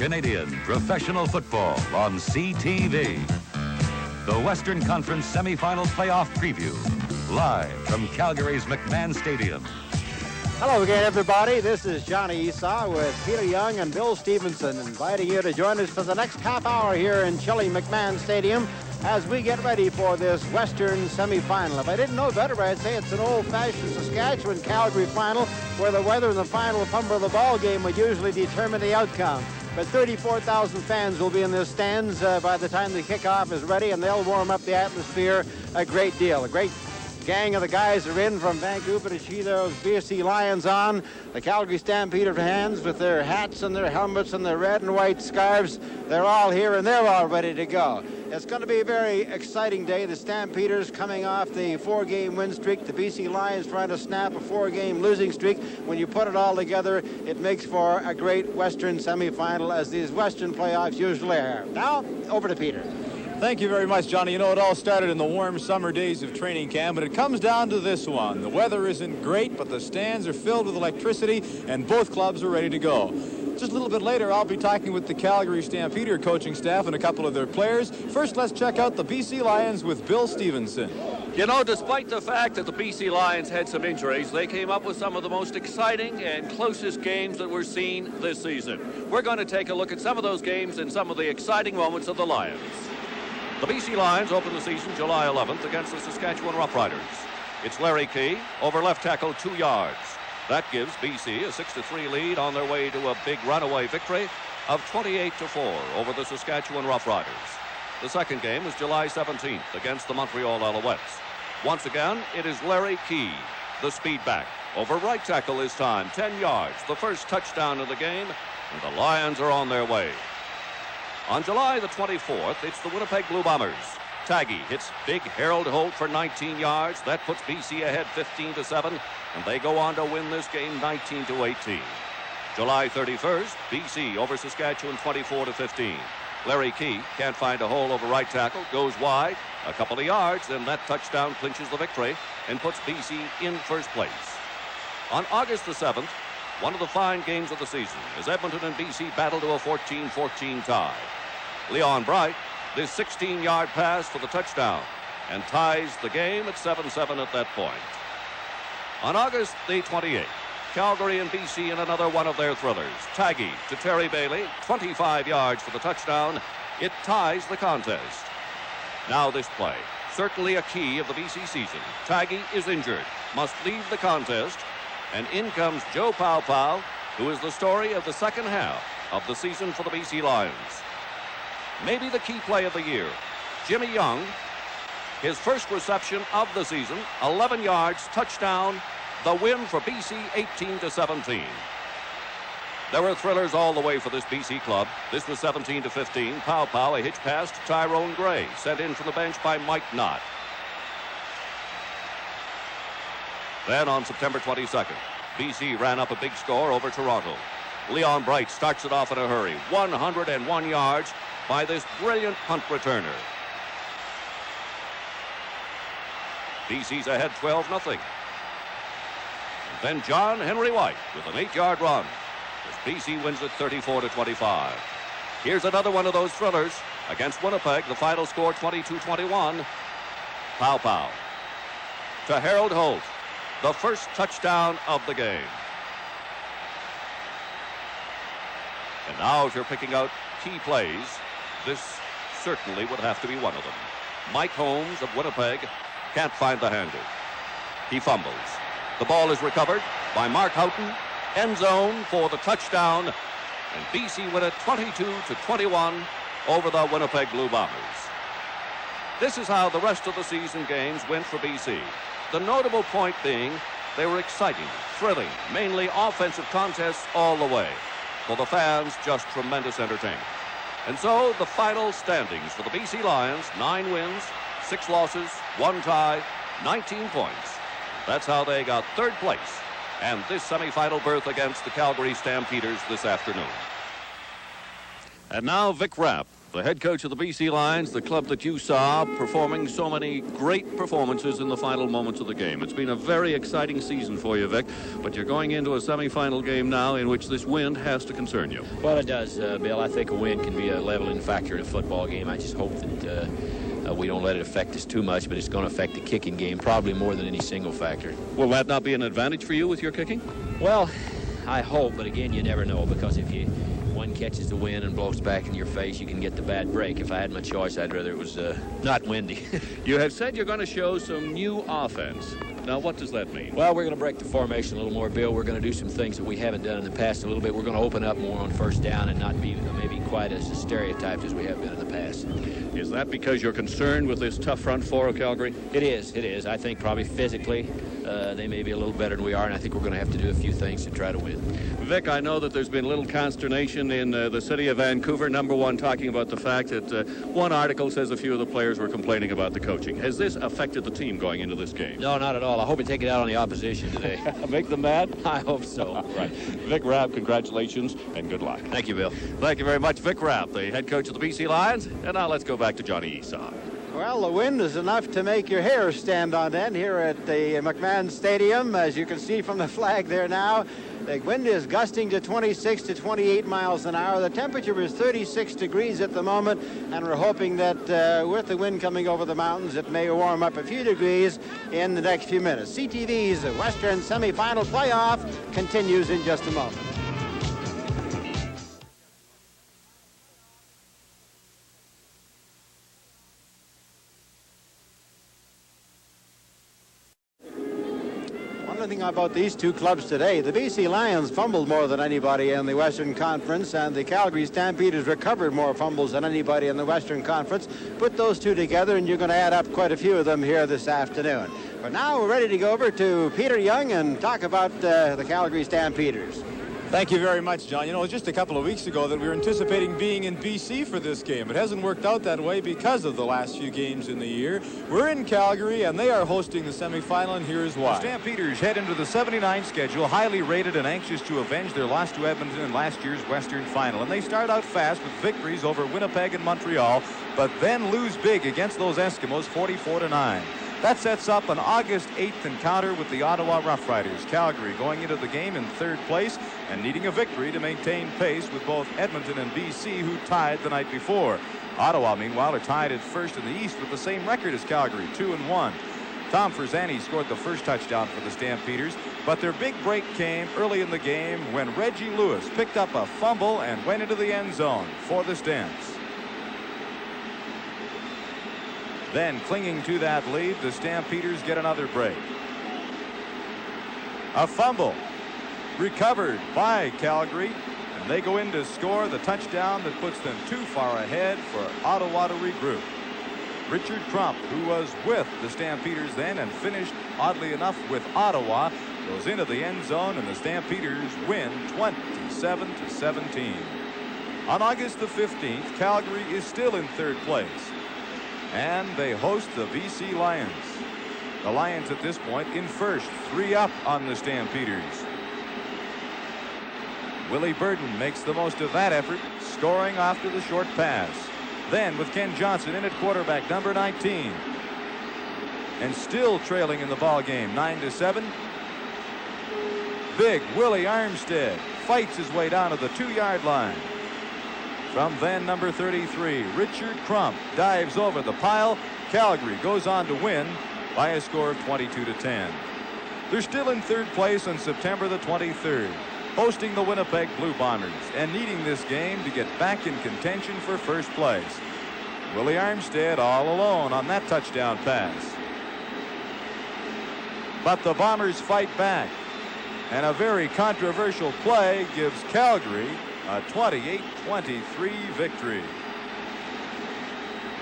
Canadian professional football on CTV. The Western Conference semifinal playoff preview, live from Calgary's McMahon Stadium. Hello again, everybody. This is Johnny Esau with Peter Young and Bill Stevenson, inviting you to join us for the next half hour here in chilly McMahon Stadium as we get ready for this Western semifinal. If I didn't know better, I'd say it's an old-fashioned Saskatchewan-Calgary final where the weather and the final pump of the ball game would usually determine the outcome. But 34,000 fans will be in the stands by the time the kickoff is ready, and they'll warm up the atmosphere a great deal. A great gang of the guys are in from Vancouver to see those BC Lions on. The Calgary Stampeders fans with their hats and their helmets and their red and white scarves. They're all here and they're all ready to go. It's going to be a very exciting day. The Stampeders coming off the 4-game win streak. The BC Lions trying to snap a 4-game losing streak. When you put it all together, it makes for a great Western semifinal, as these Western playoffs usually are. Now, over to Peter. Thank you very much, Johnny. You know, it all started in the warm summer days of training camp, and it comes down to this one. The weather isn't great, but the stands are filled with electricity, and both clubs are ready to go. Just a little bit later, I'll be talking with the Calgary Stampeder coaching staff and a couple of their players. First, let's check out the BC Lions with Bill Stevenson. You know, despite the fact that the BC Lions had some injuries, they came up with some of the most exciting and closest games that were seen this season. We're going to take a look at some of those games and some of the exciting moments of the Lions. The BC Lions open the season July 11th against the Saskatchewan Roughriders. It's Larry Key over left tackle 2 yards. That gives BC a 6-3 lead on their way to a big runaway victory of 28-4 over the Saskatchewan Roughriders. The second game is July 17th against the Montreal Alouettes. Once again, it is Larry Key, the speed back, over right tackle this time, 10 yards, the first touchdown of the game, and the Lions are on their way. On July the 24th, it's the Winnipeg Blue Bombers. Taggy hits big Harold Holt for 19 yards. That puts BC ahead 15-7, and they go on to win this game 19-18. July 31st, BC over Saskatchewan 24-15. Larry Key can't find a hole over right tackle, goes wide, a couple of yards, and that touchdown clinches the victory and puts BC in first place. On August the 7th, one of the fine games of the season as Edmonton and BC battle to a 14-14 tie. Leon Bright, this 16-yard pass for the touchdown, and ties the game at 7-7 at that point. On August the 28th, Calgary and BC in another one of their thrillers. Taggy to Terry Bailey, 25 yards for the touchdown. It ties the contest. Now this play, certainly a key of the BC season. Taggy is injured, must leave the contest, and in comes Joe Pow Pow, who is the story of the second half of the season for the BC Lions. Maybe the key play of the year. Jimmy Young, his first reception of the season, 11 yards, touchdown, the win for BC 18-17. There were thrillers all the way for this BC club. This was 17-15. Pow Pow, a hitch pass to Tyrone Gray, sent in from the bench by Mike Knott. Then on September 22nd, BC ran up a big score over Toronto. Leon Bright starts it off in a hurry. 101 yards by this brilliant punt returner. BC's ahead 12-0. Then John Henry White with an 8-yard run as BC wins it 34-25. Here's another one of those thrillers against Winnipeg. The final score 22-21. Pow Pow to Harold Holt, the first touchdown of the game. And now if you're picking out key plays, this certainly would have to be one of them. Mike Holmes of Winnipeg can't find the handle. He fumbles. The ball is recovered by Mark Houghton. End zone for the touchdown. And BC win it 22-21 over the Winnipeg Blue Bombers. This is how the rest of the season games went for BC. The notable point being they were exciting, thrilling, mainly offensive contests all the way. For the fans, just tremendous entertainment. And so the final standings for the BC Lions, 9 wins, 6 losses, 1 tie, 19 points. That's how they got third place and this semifinal berth against the Calgary Stampeders this afternoon. And now Vic Rapp, the head coach of the BC Lions, the club that you saw performing so many great performances in the final moments of the game. It's been a very exciting season for you, Vic, but you're going into a semifinal game now in which this wind has to concern you. Well, it does, Bill. I think a wind can be a leveling factor in a football game. I just hope that we don't let it affect us too much, but it's going to affect the kicking game probably more than any single factor. Will that not be an advantage for you with your kicking? Well, I hope, but again, you never know, because if one catches the wind and blows back in your face, you can get the bad break. If I had my choice, I'd rather it was not windy. You have said you're going to show some new offense. Now, what does that mean? Well, we're going to break the formation a little more, Bill. We're going to do some things that we haven't done in the past a little bit. We're going to open up more on first down and not be maybe quite as stereotyped as we have been in the past. Is that because you're concerned with this tough front four of Calgary? It is. I think probably physically they may be a little better than we are, and I think we're going to have to do a few things to try to win. Vic, I know that there's been a little consternation in the city of Vancouver, number one, talking about the fact that one article says a few of the players were complaining about the coaching. Has this affected the team going into this game? No, not at all. I hope we take it out on the opposition today. Make them mad? I hope so. All right. Vic Rapp, congratulations and good luck. Thank you, Bill. Thank you very much, Vic Rapp, the head coach of the BC Lions. And now let's go back to Johnny Esau. Well, the wind is enough to make your hair stand on end here at the McMahon Stadium. As you can see from the flag there now, the wind is gusting to 26 to 28 miles an hour. The temperature is 36 degrees at the moment, and we're hoping that with the wind coming over the mountains, it may warm up a few degrees in the next few minutes. CTV's Western semifinal playoff continues in just a moment. Thing about these two clubs today, the BC Lions fumbled more than anybody in the Western Conference, and the Calgary Stampeders recovered more fumbles than anybody in the Western Conference. Put those two together and you're going to add up quite a few of them here this afternoon. But now we're ready to go over to Peter Young and talk about the Calgary Stampeders. Thank you very much, John. You know, just a couple of weeks ago that we were anticipating being in BC for this game. It hasn't worked out that way because of the last few games in the year. We're in Calgary, and they are hosting the semifinal, and here's why. The Stampeders head into the 79 schedule, highly rated and anxious to avenge their loss to Edmonton in last year's Western final. And they start out fast with victories over Winnipeg and Montreal, but then lose big against those Eskimos 44-9. That sets up an August 8th encounter with the Ottawa Rough Riders. Calgary going into the game in third place and needing a victory to maintain pace with both Edmonton and BC, who tied the night before. Ottawa, meanwhile, are tied at first in the East with the same record as Calgary, 2-1. Tom Ferzani scored the first touchdown for the Stampeders, but their big break came early in the game when Reggie Lewis picked up a fumble and went into the end zone for the Stamps. Then, clinging to that lead, the Stampeders get another break. A fumble recovered by Calgary, and they go in to score the touchdown that puts them too far ahead for Ottawa to regroup. Richard Crump, who was with the Stampeders then and finished, oddly enough, with Ottawa, goes into the end zone, and the Stampeders win 27-17. On August the 15th, Calgary is still in third place, and they host the BC Lions. The Lions at this point in first, 3 up on the Stampeders. Willie Burden makes the most of that effort, scoring after the short pass. Then with Ken Johnson in at quarterback, number 19. And still trailing in the ball game, 9-7. Big Willie Armstead fights his way down to the 2-yard line. From then, number 33, Richard Crump dives over the pile. Calgary goes on to win by a score of 22-10. They're still in third place on September the 23rd, hosting the Winnipeg Blue Bombers and needing this game to get back in contention for first place. Willie Armstead all alone on that touchdown pass. But the Bombers fight back, and a very controversial play gives Calgary a 28-23 victory.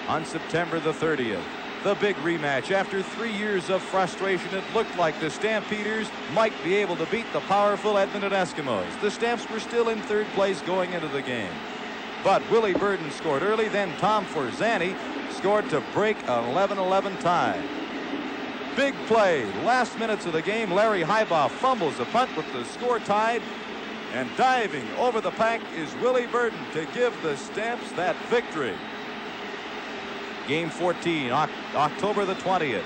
On September the 30th, the big rematch. After 3 years of frustration, it looked like the Stampeders might be able to beat the powerful Edmonton Eskimos. The Stamps were still in third place going into the game, but Willie Burden scored early. Then Tom Forzani scored to break an 11-11 tie. Big play, last minutes of the game. Larry Heibaugh fumbles a punt with the score tied. And diving over the pack is Willie Burden to give the Stamps that victory. Game 14, October the 20th.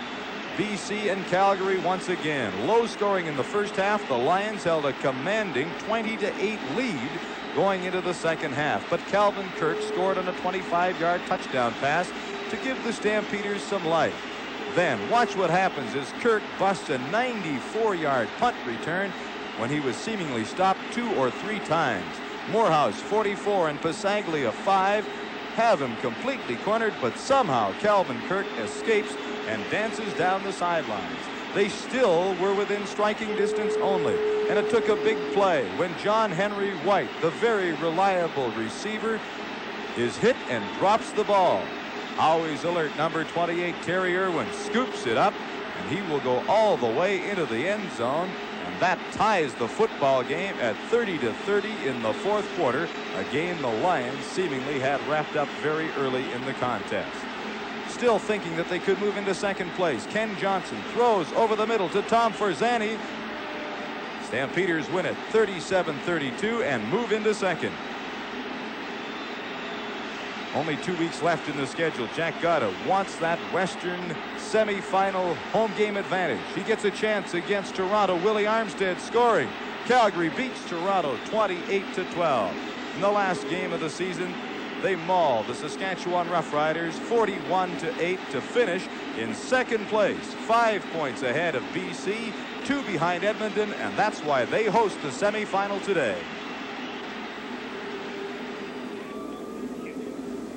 BC and Calgary once again. Low scoring in the first half. The Lions held a commanding 20-8 lead going into the second half. But Calvin Kirk scored on a 25-yard touchdown pass to give the Stampeders some life. Then watch what happens as Kirk busts a 94-yard punt return when he was seemingly stopped 2 or 3 times. Morehouse 44 and Pasaglia 5 have him completely cornered, but somehow Calvin Kirk escapes and dances down the sidelines. They still were within striking distance only, and it took a big play when John Henry White, the very reliable receiver, is hit and drops the ball. Always alert number 28 Terry Irwin scoops it up, and he will go all the way into the end zone, and that ties the football game at 30-30 in the fourth quarter, a game the Lions seemingly had wrapped up very early in the contest. Still thinking that they could move into second place, Ken Johnson throws over the middle to Tom Forzani. Stampeders win it 37-32 and move into second. Only 2 weeks left in the schedule. Jack Gotta wants that Western semifinal home game advantage. He gets a chance against Toronto. Willie Armstead scoring. Calgary beats Toronto 28-12. In the last game of the season, they maul the Saskatchewan Roughriders 41-8 to finish in second place, 5 points ahead of BC, 2 behind Edmonton, and that's why they host the semifinal today.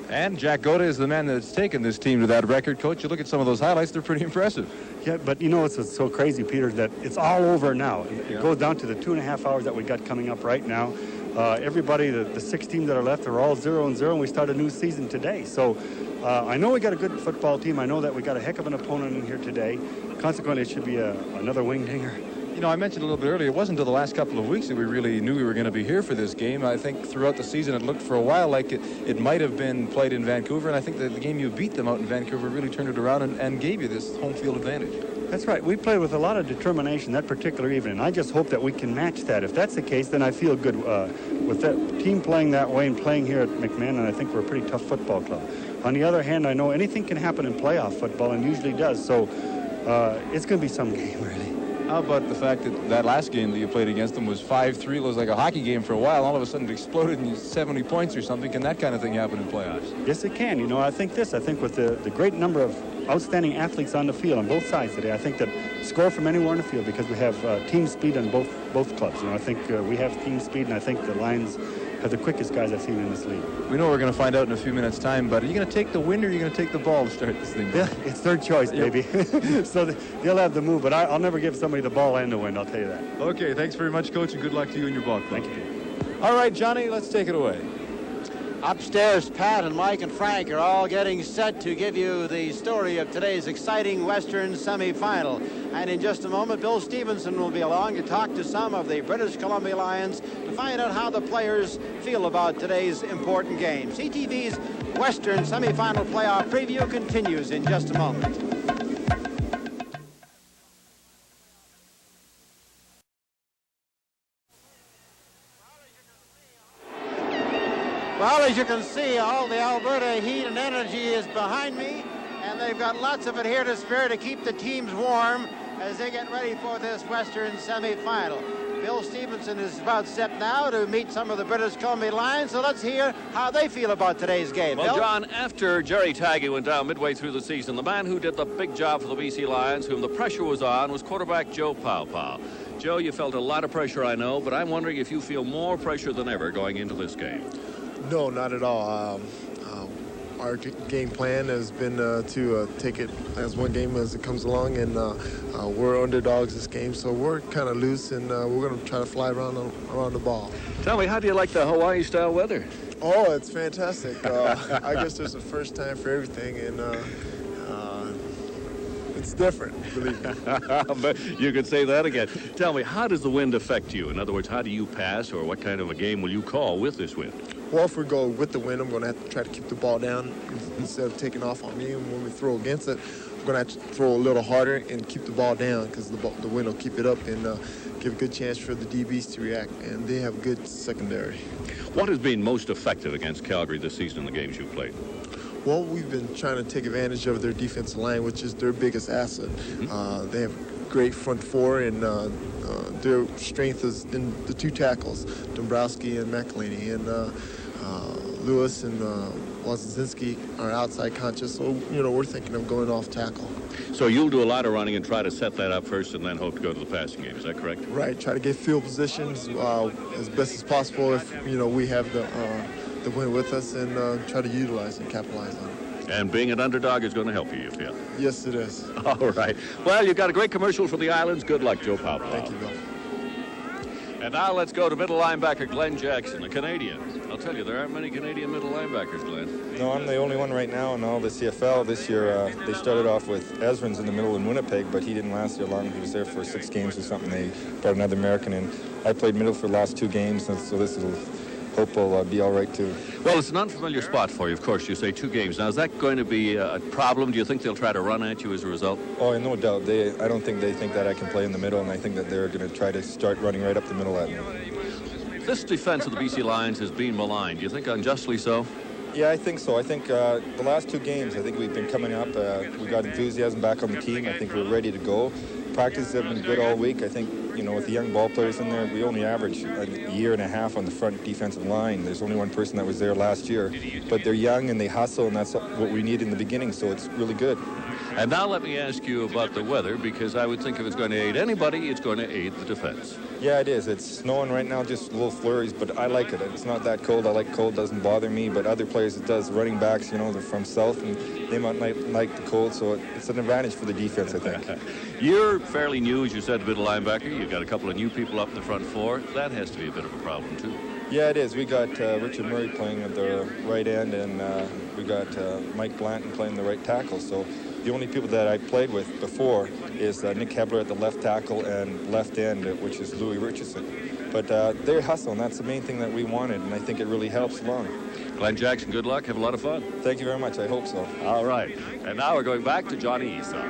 And Jack Goda is the man that's taken this team to that record. Coach, you look at some of those highlights, they're pretty impressive. Yeah, but you know what's so crazy, Peter, that it's all over now. It goes down to the 2.5 hours that we got coming up right now. Everybody, the 6 teams that are left are all 0-0, and we start a new season today. So I know we got a good football team. I know that we got a heck of an opponent in here today. Consequently, it should be another wing dinger. You know, I mentioned a little bit earlier, it wasn't until the last couple of weeks that we really knew we were going to be here for this game. I think throughout the season it looked for a while like it might have been played in Vancouver, and I think that the game you beat them out in Vancouver really turned it around and gave you this home field advantage. That's right. We played with a lot of determination that particular evening. I just hope that we can match that. If that's the case, then I feel good with that team playing that way and playing here at McMahon, and I think we're a pretty tough football club. On the other hand, I know anything can happen in playoff football, and usually does, so it's going to be some game, really. How about the fact that that last game that you played against them was 5-3? It was like a hockey game for a while. All of a sudden it exploded in 70 points or something. Can that kind of thing happen in playoffs? Yes, it can. You know, I think with the great number of outstanding athletes on the field on both sides today, I think that score from anywhere in the field because we have team speed on both clubs. You know, I think we have team speed, and I think the Lions have the quickest guys I've seen in this league. We know we're going to find out in a few minutes' time, but are you going to take the win or are you going to take the ball to start this thing? Yeah, it's their choice, baby. So they'll have the move, but I'll never give somebody the ball and the win, I'll tell you that. Okay, thanks very much, Coach, and good luck to you and your ball club. Thank you. All right, Johnny, let's take it away. Upstairs, Pat and Mike and Frank are all getting set to give you the story of today's exciting Western semifinal. And in just a moment, Bill Stevenson will be along to talk to some of the British Columbia Lions to find out how the players feel about today's important game. CTV's Western semifinal playoff preview continues in just a moment. Well, as you can see, all the Alberta heat and energy is behind me, and they've got lots of it here to spare to keep the teams warm as they get ready for this Western semifinal. Bill Stevenson is about set now to meet some of the British Columbia Lions, so let's hear how they feel about today's game. Well, Bill? John, after Jerry Taggy went down midway through the season, the man who did the big job for the BC Lions, whom the pressure was on, was quarterback Joe Pauw. Joe, you felt a lot of pressure, I know, but I'm wondering if you feel more pressure than ever going into this game. No, not at all. Our game plan has been to take it as one game as it comes along, and we're underdogs this game, so we're kind of loose, and we're going to try to fly around the ball. Tell me, how do you like the Hawaii-style weather? Oh, it's fantastic. I guess there's a first time for everything, and it's different, believe me. But you could say that again. Tell me, how does the wind affect you? In other words, how do you pass, or what kind of a game will you call with this wind? Well, if we go with the wind, I'm going to have to try to keep the ball down instead of taking off on me. And when we throw against it, going to have to throw a little harder and keep the ball down because the wind will keep it up and give a good chance for the DBs to react. And they have good secondary. What has been most effective against Calgary this season in the games you've played? Well, we've been trying to take advantage of their defensive line, which is their biggest asset. They have great front four, and their strength is in the two tackles, Dombrowski and McElhaney. And Lewis and Wazinski are outside conscious, so, we're thinking of going off tackle. So you'll do a lot of running and try to set that up first and then hope to go to the passing game. Is that correct? Right. Try to get field positions as best as possible if, we have the win with us, and try to utilize and capitalize on it. And being an underdog is going to help you feel? Yes, it is. All right. Well, you've got a great commercial for the Islands. Good luck, Joe Powell. Thank you, Bill. And now let's go to middle linebacker Glenn Jackson, a Canadian. I'll tell you, there aren't many Canadian middle linebackers, Glenn. No, I'm the only one right now in all the CFL. This year, they started off with Ezrins in the middle in Winnipeg, but he didn't last there long. He was there for 6 games or something. They brought another American in. I played middle for the last 2 games, and so this will hope will be all right, too. Well, it's an unfamiliar spot for you, of course. You say 2 games. Now, is that going to be a problem? Do you think they'll try to run at you as a result? Oh, no doubt. I don't think they think that I can play in the middle, and I think that they're going to try to start running right up the middle at me. This defense of the BC Lions has been maligned. Do you think unjustly so? Yeah, I think so. I think the last 2 games, I think we've been coming up. We got enthusiasm back on the team. I think we're ready to go. Practices have been good all week. I think, with the young ball players in there, we only average a year and a half on the front defensive line. There's only one person that was there last year. But they're young and they hustle, and that's what we need in the beginning, so it's really good. And now let me ask you about the weather, because I would think if it's going to aid anybody, it's going to aid the defense. Yeah, it is. It's snowing right now, just little flurries, but I like it. It's not that cold. I like cold. Doesn't bother me, but other players it does. Running backs, they're from south, and they might not like the cold, so it's an advantage for the defense, I think. You're fairly new, as you said, middle linebacker. You've got a couple of new people up in the front 4. That has to be a bit of a problem, too. Yeah, it is. We got Richard Murray playing at the right end, and we got Mike Blanton playing the right tackle, so the only people that I played with before is Nick Hebler at the left tackle and left end, which is Louis Richardson. But they hustle, and that's the main thing that we wanted, and I think it really helps along. Glenn Jackson, good luck. Have a lot of fun. Thank you very much. I hope so. All right. And now we're going back to Johnny Esau.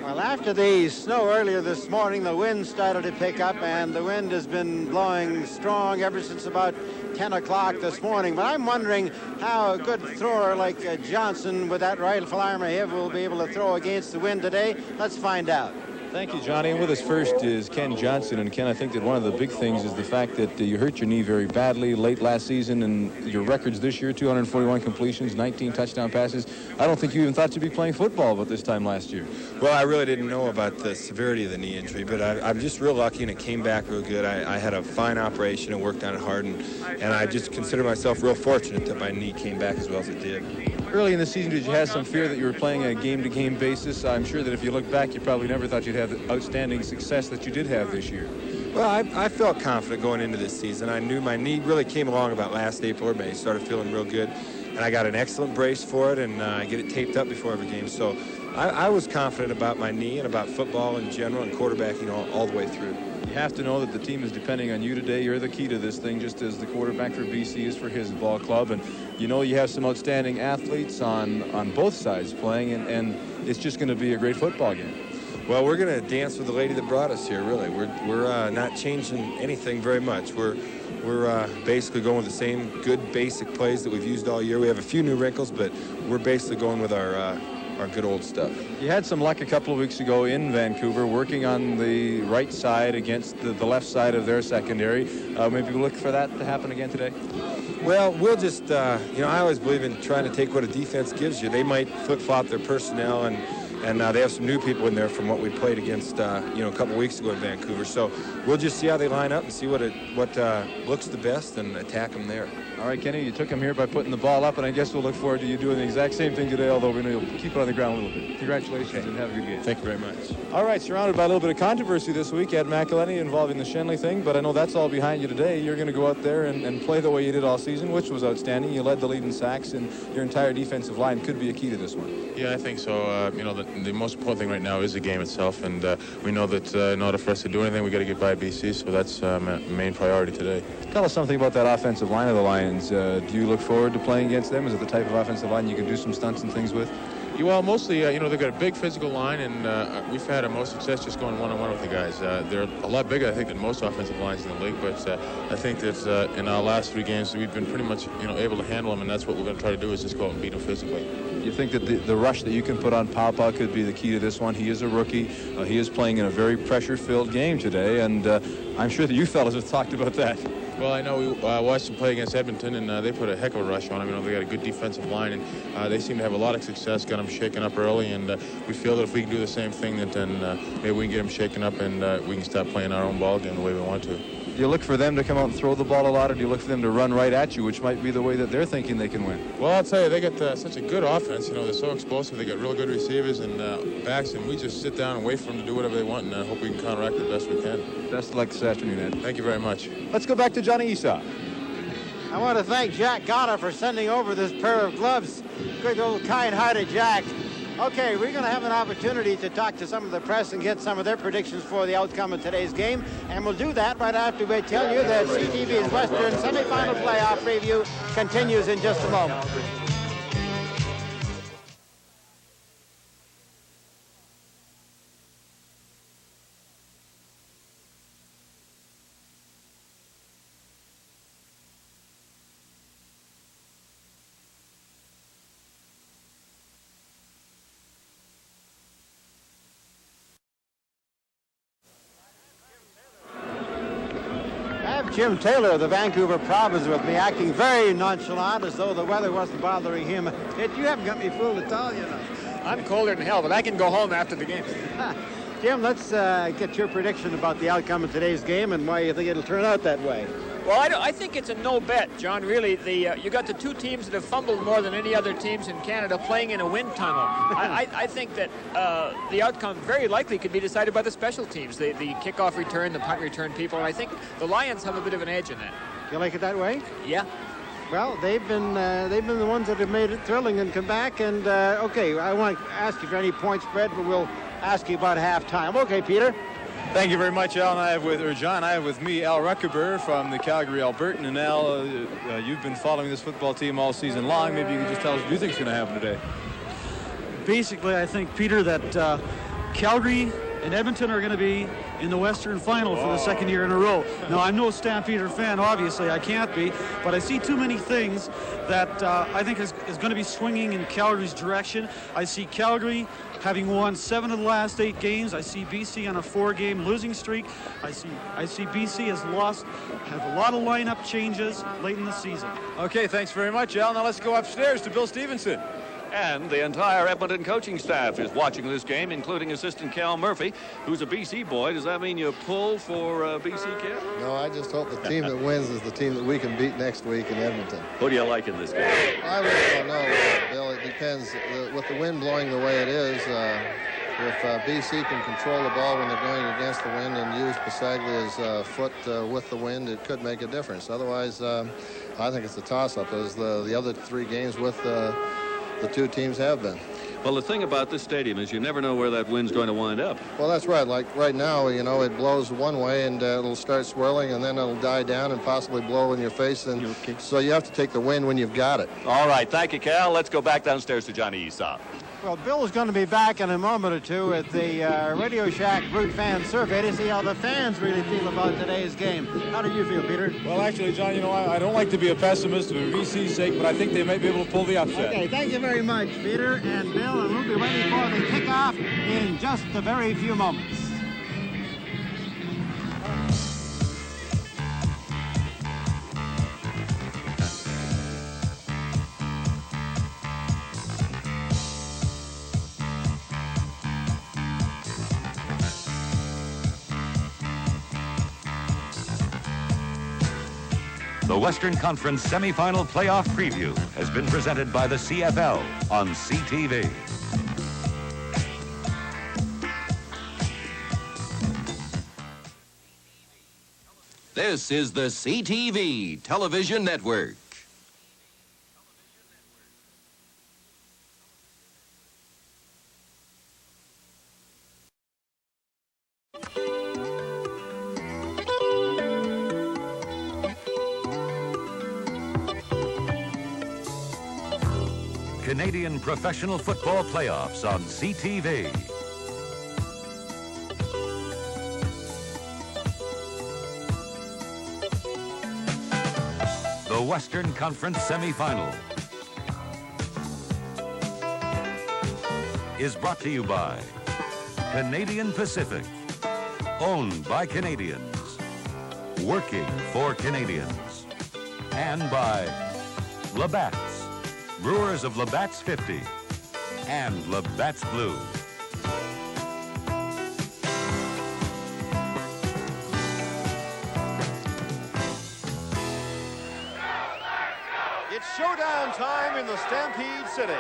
Well, after the snow earlier this morning, the wind started to pick up, and the wind has been blowing strong ever since about 10 o'clock this morning. But I'm wondering how a good thrower like Johnson with that rifle arm he will be able to throw against the wind today. Let's find out. Thank you, Johnny. And with us first is Ken Johnson. And Ken, I think that one of the big things is the fact that you hurt your knee very badly late last season, and your records this year, 241 completions, 19 touchdown passes. I don't think you even thought you'd be playing football about this time last year. Well, I really didn't know about the severity of the knee injury, but I'm just real lucky, and it came back real good. I had a fine operation and worked on it hard, and I just consider myself real fortunate that my knee came back as well as it did. Early in the season, did you have some fear that you were playing a game-to-game basis? I'm sure that if you look back, you probably never thought you'd have the outstanding success that you did have this year. Well, I felt confident going into this season. I knew my knee really came along about last April or May. Started feeling real good, and I got an excellent brace for it, and I get it taped up before every game. So I was confident about my knee and about football in general and quarterbacking all the way through. You have to know that the team is depending on you today. You're the key to this thing, just as the quarterback for BC is for his ball club. And you have some outstanding athletes on both sides playing, and it's just going to be a great football game. Well, we're going to dance with the lady that brought us here, really. We're not changing anything very much. We're basically going with the same good basic plays that we've used all year. We have a few new wrinkles, but we're basically going with our good old stuff. You had some luck a couple of weeks ago in Vancouver working on the right side against the left side of their secondary. Maybe we'll look for that to happen again today? Well, we'll just, I always believe in trying to take what a defense gives you. They might flip-flop their personnel, and they have some new people in there from what we played against, a couple of weeks ago in Vancouver. So we'll just see how they line up and see what looks the best and attack them there. All right, Kenny, you took him here by putting the ball up, and I guess we'll look forward to you doing the exact same thing today, although we know you'll keep it on the ground a little bit. Congratulations, and have a good game. Thank you very much. All right, surrounded by a little bit of controversy this week at McElhaney involving the Shenley thing, but I know that's all behind you today. You're going to go out there and play the way you did all season, which was outstanding. You led the lead in sacks, and your entire defensive line could be a key to this one. Yeah, I think so. The most important thing right now is the game itself, and we know that in order for us to do anything, we got to get by BC, so that's main priority today. Tell us something about that offensive line of the Lions. Do you look forward to playing against them? Is it the type of offensive line you can do some stunts and things with? Well, mostly, they've got a big physical line, and we've had most success just going one-on-one with the guys. They're a lot bigger, I think, than most offensive lines in the league, but I think that in our last 3 games, we've been pretty much, able to handle them, and that's what we're going to try to do is just go out and beat them physically. You think that the rush that you can put on Papa could be the key to this one? He is a rookie. He is playing in a very pressure-filled game today, and I'm sure that you fellas have talked about that. Well, I know we watched them play against Edmonton, and they put a heck of a rush on them. They got a good defensive line, and they seem to have a lot of success, got them shaken up early, and we feel that if we can do the same thing, then maybe we can get them shaken up, and we can start playing our own ball game the way we want to. Do you look for them to come out and throw the ball a lot, or do you look for them to run right at you, which might be the way that they're thinking they can win? Well, I'll tell you, they got such a good offense. They're so explosive. They got real good receivers and backs, and we just sit down and wait for them to do whatever they want, and hope we can counteract the best we can. Best of luck this afternoon, Ed. Thank you very much. Let's go back to Johnny Esau. I want to thank Jack Gotta for sending over this pair of gloves. Good old kind-hearted Jack. Okay, we're going to have an opportunity to talk to some of the press and get some of their predictions for the outcome of today's game. And we'll do that right after we tell you that CTV's Western semifinal playoff preview continues in just a moment. Jim Taylor of the Vancouver Province with me, acting very nonchalant as though the weather wasn't bothering him. You haven't got me fooled at all, I'm colder than hell, but I can go home after the game. Jim, let's get your prediction about the outcome of today's game and why you think it'll turn out that way. Well, I think it's a no bet, John. Really, you got the 2 teams that have fumbled more than any other teams in Canada playing in a wind tunnel. I think that the outcome very likely could be decided by the special teams, the kickoff return, the punt return people. And I think the Lions have a bit of an edge in that. You like it that way? Yeah. Well, they've been the ones that have made it thrilling and come back. And okay, I want to ask you for any point spread, but we'll ask you about halftime. Okay, Peter. Thank you very much, Al. And John, I have with me Al Ruckeber from the Calgary Albertan. And Al, you've been following this football team all season long. Maybe you could just tell us what you think is going to happen today. Basically, I think, Peter, that Calgary and Edmonton are going to be in the Western Final for the second year in a row. Now, I'm no Stampeder fan, obviously. I can't be. But I see too many things that I think is going to be swinging in Calgary's direction. I see Calgary having won 7 of the last 8 games. I see BC on a 4-game losing streak. I see BC have a lot of lineup changes late in the season. Okay, thanks very much, Al. Now let's go upstairs to Bill Stevenson. And the entire Edmonton coaching staff is watching this game, including assistant Cal Murphy, who's a BC boy. Does that mean you pull for BC, Cal? No, I just hope the team that wins is the team that we can beat next week in Edmonton. Who do you like in this game? I really don't know, Bill. It depends. With the wind blowing the way it is, if BC can control the ball when they're going against the wind and use Pasaglia's foot with the wind, it could make a difference. Otherwise, I think it's a toss-up, as the other 3 games with the 2 teams have been. Well, the thing about this stadium is you never know where that wind's going to wind up. Well, that's right. Like right now, it blows one way and it'll start swirling, and then it'll die down and possibly blow in your face. And so you have to take the wind when you've got it. All right. Thank you, Cal. Let's go back downstairs to Johnny Esau. Well, Bill's going to be back in a moment or two at the Radio Shack Brute Fan Survey to see how the fans really feel about today's game. How do you feel, Peter? Well, actually, John, I don't like to be a pessimist for VC's sake, but I think they might be able to pull the upset. Okay, thank you very much, Peter and Bill, and we'll be ready for the kickoff in just a very few moments. The Western Conference semifinal playoff preview has been presented by the CFL on CTV. This is the CTV Television Network. Canadian Professional Football Playoffs on CTV. The Western Conference semifinal is brought to you by Canadian Pacific, owned by Canadians, working for Canadians, and by Labatt's, brewers of Labatt's 50 and Labatt's Blue. It's showdown time in the Stampede City.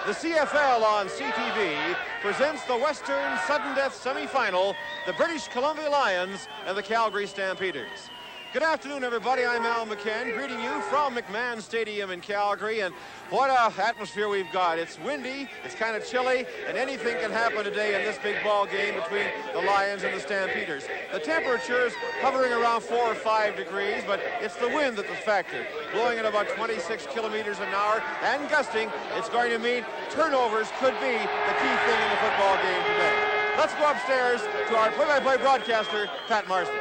The CFL on CTV presents the Western Sudden Death semifinal, the British Columbia Lions and the Calgary Stampeders. Good afternoon, everybody. I'm Al McCann, greeting you from McMahon Stadium in Calgary. And what an atmosphere we've got. It's windy, it's kind of chilly, and anything can happen today in this big ball game between the Lions and the Stampeders. The temperature's hovering around 4 or 5 degrees, but it's the wind that's a factor. Blowing at about 26 kilometers an hour and gusting, it's going to mean turnovers could be the key thing in the football game today. Let's go upstairs to our play-by-play broadcaster, Pat Marsden.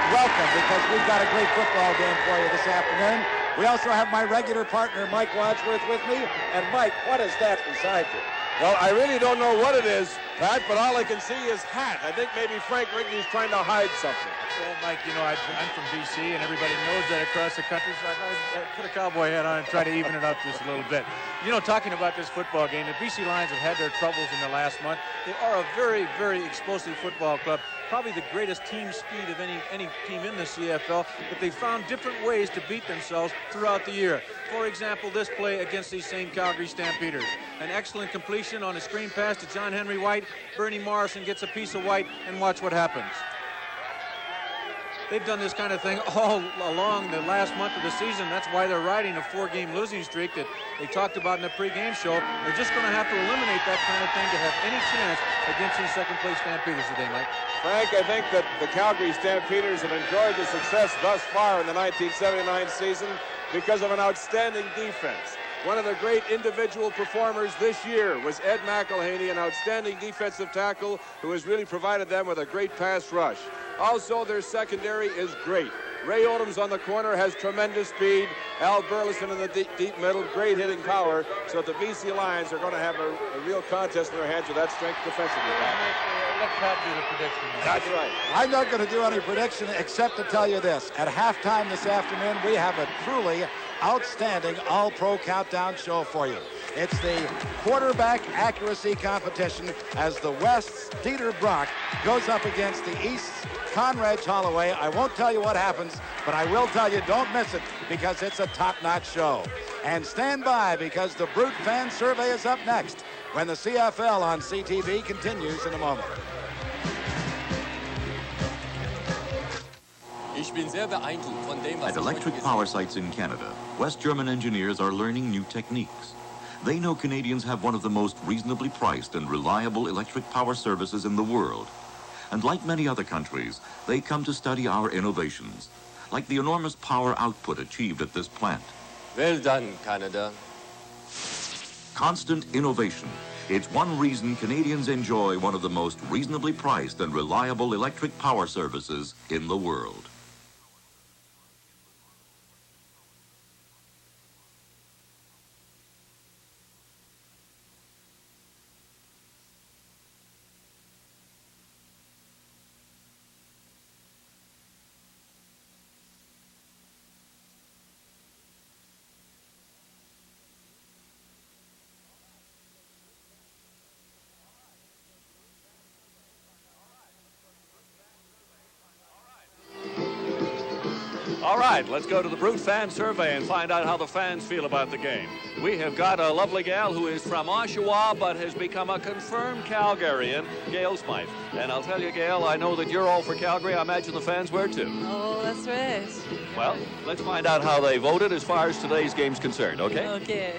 Welcome, because we've got a great football game for you this afternoon. We also have my regular partner, Mike Wadsworth, with me. And Mike, what is that beside you? Well, I really don't know what it is, Pat, but all I can see is hat. I think maybe Frank Rigney's trying to hide something. Well, Mike, you know, I'm from B.C., and everybody knows that across the country, so I put a cowboy hat on and try to even it up just a little bit. You know, talking about this football game, the B.C. Lions have had their troubles in the last month. They are a very, very explosive football club, probably the greatest team speed of any team in the CFL, but they found different ways to beat themselves throughout the year. For example, this play against these same Calgary Stampeders. An excellent completion on a screen pass to John Henry White. Bernie Morrison gets a piece of White, and watch what happens. They've done this kind of thing all along the last month of the season. That's why they're riding a 4-game losing streak that they talked about in the pregame show. They're just going to have to eliminate that kind of thing to have any chance against these second-place Stampeders today, Mike. Frank, I think that the Calgary Stampeders have enjoyed the success thus far in the 1979 season because of an outstanding defense. One of the great individual performers this year was Ed McElhaney, an outstanding defensive tackle who has really provided them with a great pass rush. Also, their secondary is great. Ray Odom's on the corner, has tremendous speed. Al Burleson in the deep middle, great hitting power. So the BC Lions are going to have a real contest in their hands with that strength defensively. Let Pat do the prediction. That's right. I'm not going to do any prediction except to tell you this. At halftime this afternoon, we have a truly outstanding all-pro countdown show for you. It's the quarterback accuracy competition as the West's Dieter Brock goes up against the East's Conrad Holloway. I won't tell you what happens, but I will tell you don't miss it because it's a top-notch show. And stand by because the Brute Fan Survey is up next when the CFL on CTV continues in a moment. At electric power sites in Canada, West German engineers are learning new techniques. They know Canadians have one of the most reasonably priced and reliable electric power services in the world. And like many other countries, they come to study our innovations, like the enormous power output achieved at this plant. Well done, Canada. Constant innovation. It's one reason Canadians enjoy one of the most reasonably priced and reliable electric power services in the world. All right, let's go to the Brute Fan Survey and find out how the fans feel about the game. We have got a lovely gal who is from Oshawa but has become a confirmed Calgarian, Gail Smythe. And I'll tell you, Gail, I know that you're all for Calgary. I imagine the fans were too. Oh, that's right. Well, let's find out how they voted as far as today's game's concerned, okay? Okay.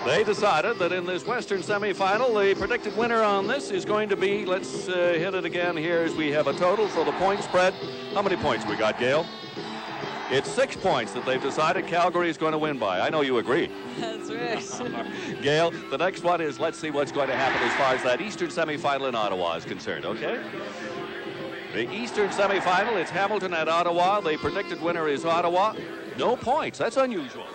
They decided that in this Western semifinal, the predicted winner on this is going to be, let's hit it again here as we have a total for the point spread. How many points we got, Gail? It's 6 points that they've decided Calgary is going to win by. I know you agree. That's right. Gail, the next one is, let's see what's going to happen as far as that Eastern semifinal in Ottawa is concerned, okay? The Eastern semifinal, it's Hamilton at Ottawa. The predicted winner is Ottawa. No points. That's unusual.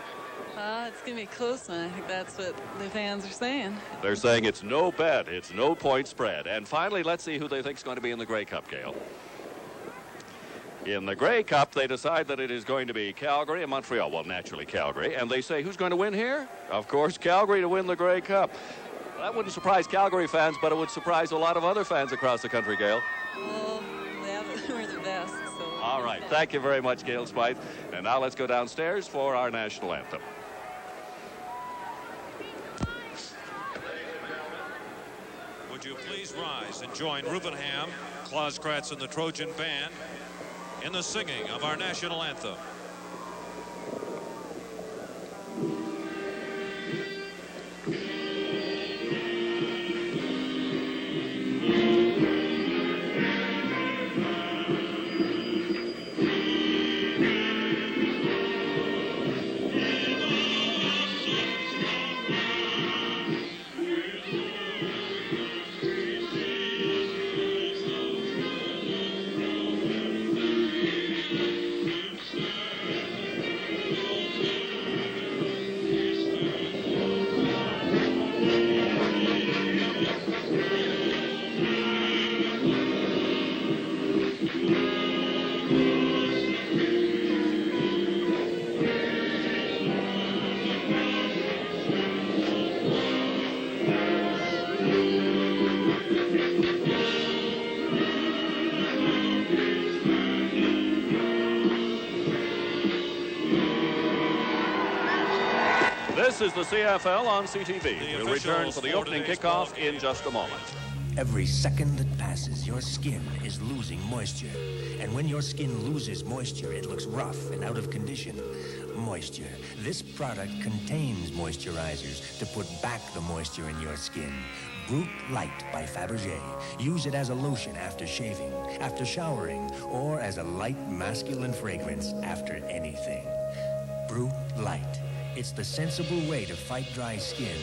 It's going to be a close one. I think that's what the fans are saying. They're saying it's no bet. It's no point spread. And finally, let's see who they think is going to be in the Grey Cup, Gail. In the Grey Cup, they decide that it is going to be Calgary and Montreal. Well, naturally, Calgary. And they say, who's going to win here? Of course, Calgary to win the Grey Cup. That wouldn't surprise Calgary fans, but it would surprise a lot of other fans across the country, Gail. Well, we're the best. So all right. Thank you very much, Gail Spite. And now let's go downstairs for our national anthem. Would you please rise and join Rubenham, Klaus Kratz, and the Trojan Band in the singing of our national anthem. This is the CFL on CTV. We'll return for the opening kickoff in just a moment. Every second that passes, your skin is losing moisture. And when your skin loses moisture, it looks rough and out of condition. Moisture. This product contains moisturizers to put back the moisture in your skin. Brute Light by Fabergé. Use it as a lotion after shaving, after showering, or as a light masculine fragrance after anything. Brute Light. It's the sensible way to fight dry skin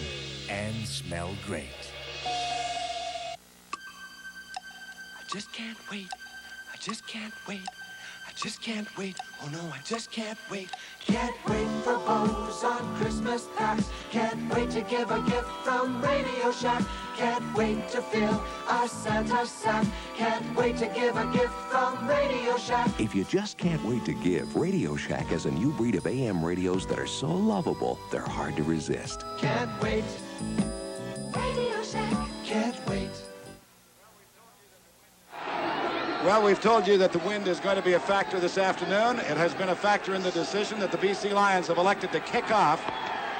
and smell great. I just can't wait. I just can't wait. I just can't wait. Oh no, I just can't wait. Can't wait for bows on Christmas packs. Can't wait to give a gift from Radio Shack. Can't wait to fill a Santa sack. Can't wait to give a gift from Radio Shack. If you just can't wait to give, Radio Shack has a new breed of AM radios that are so lovable, they're hard to resist. Can't wait. Radio Shack. Can't wait. Well, we've told you that the wind is going to be a factor this afternoon. It has been a factor in the decision that the BC Lions have elected to kick off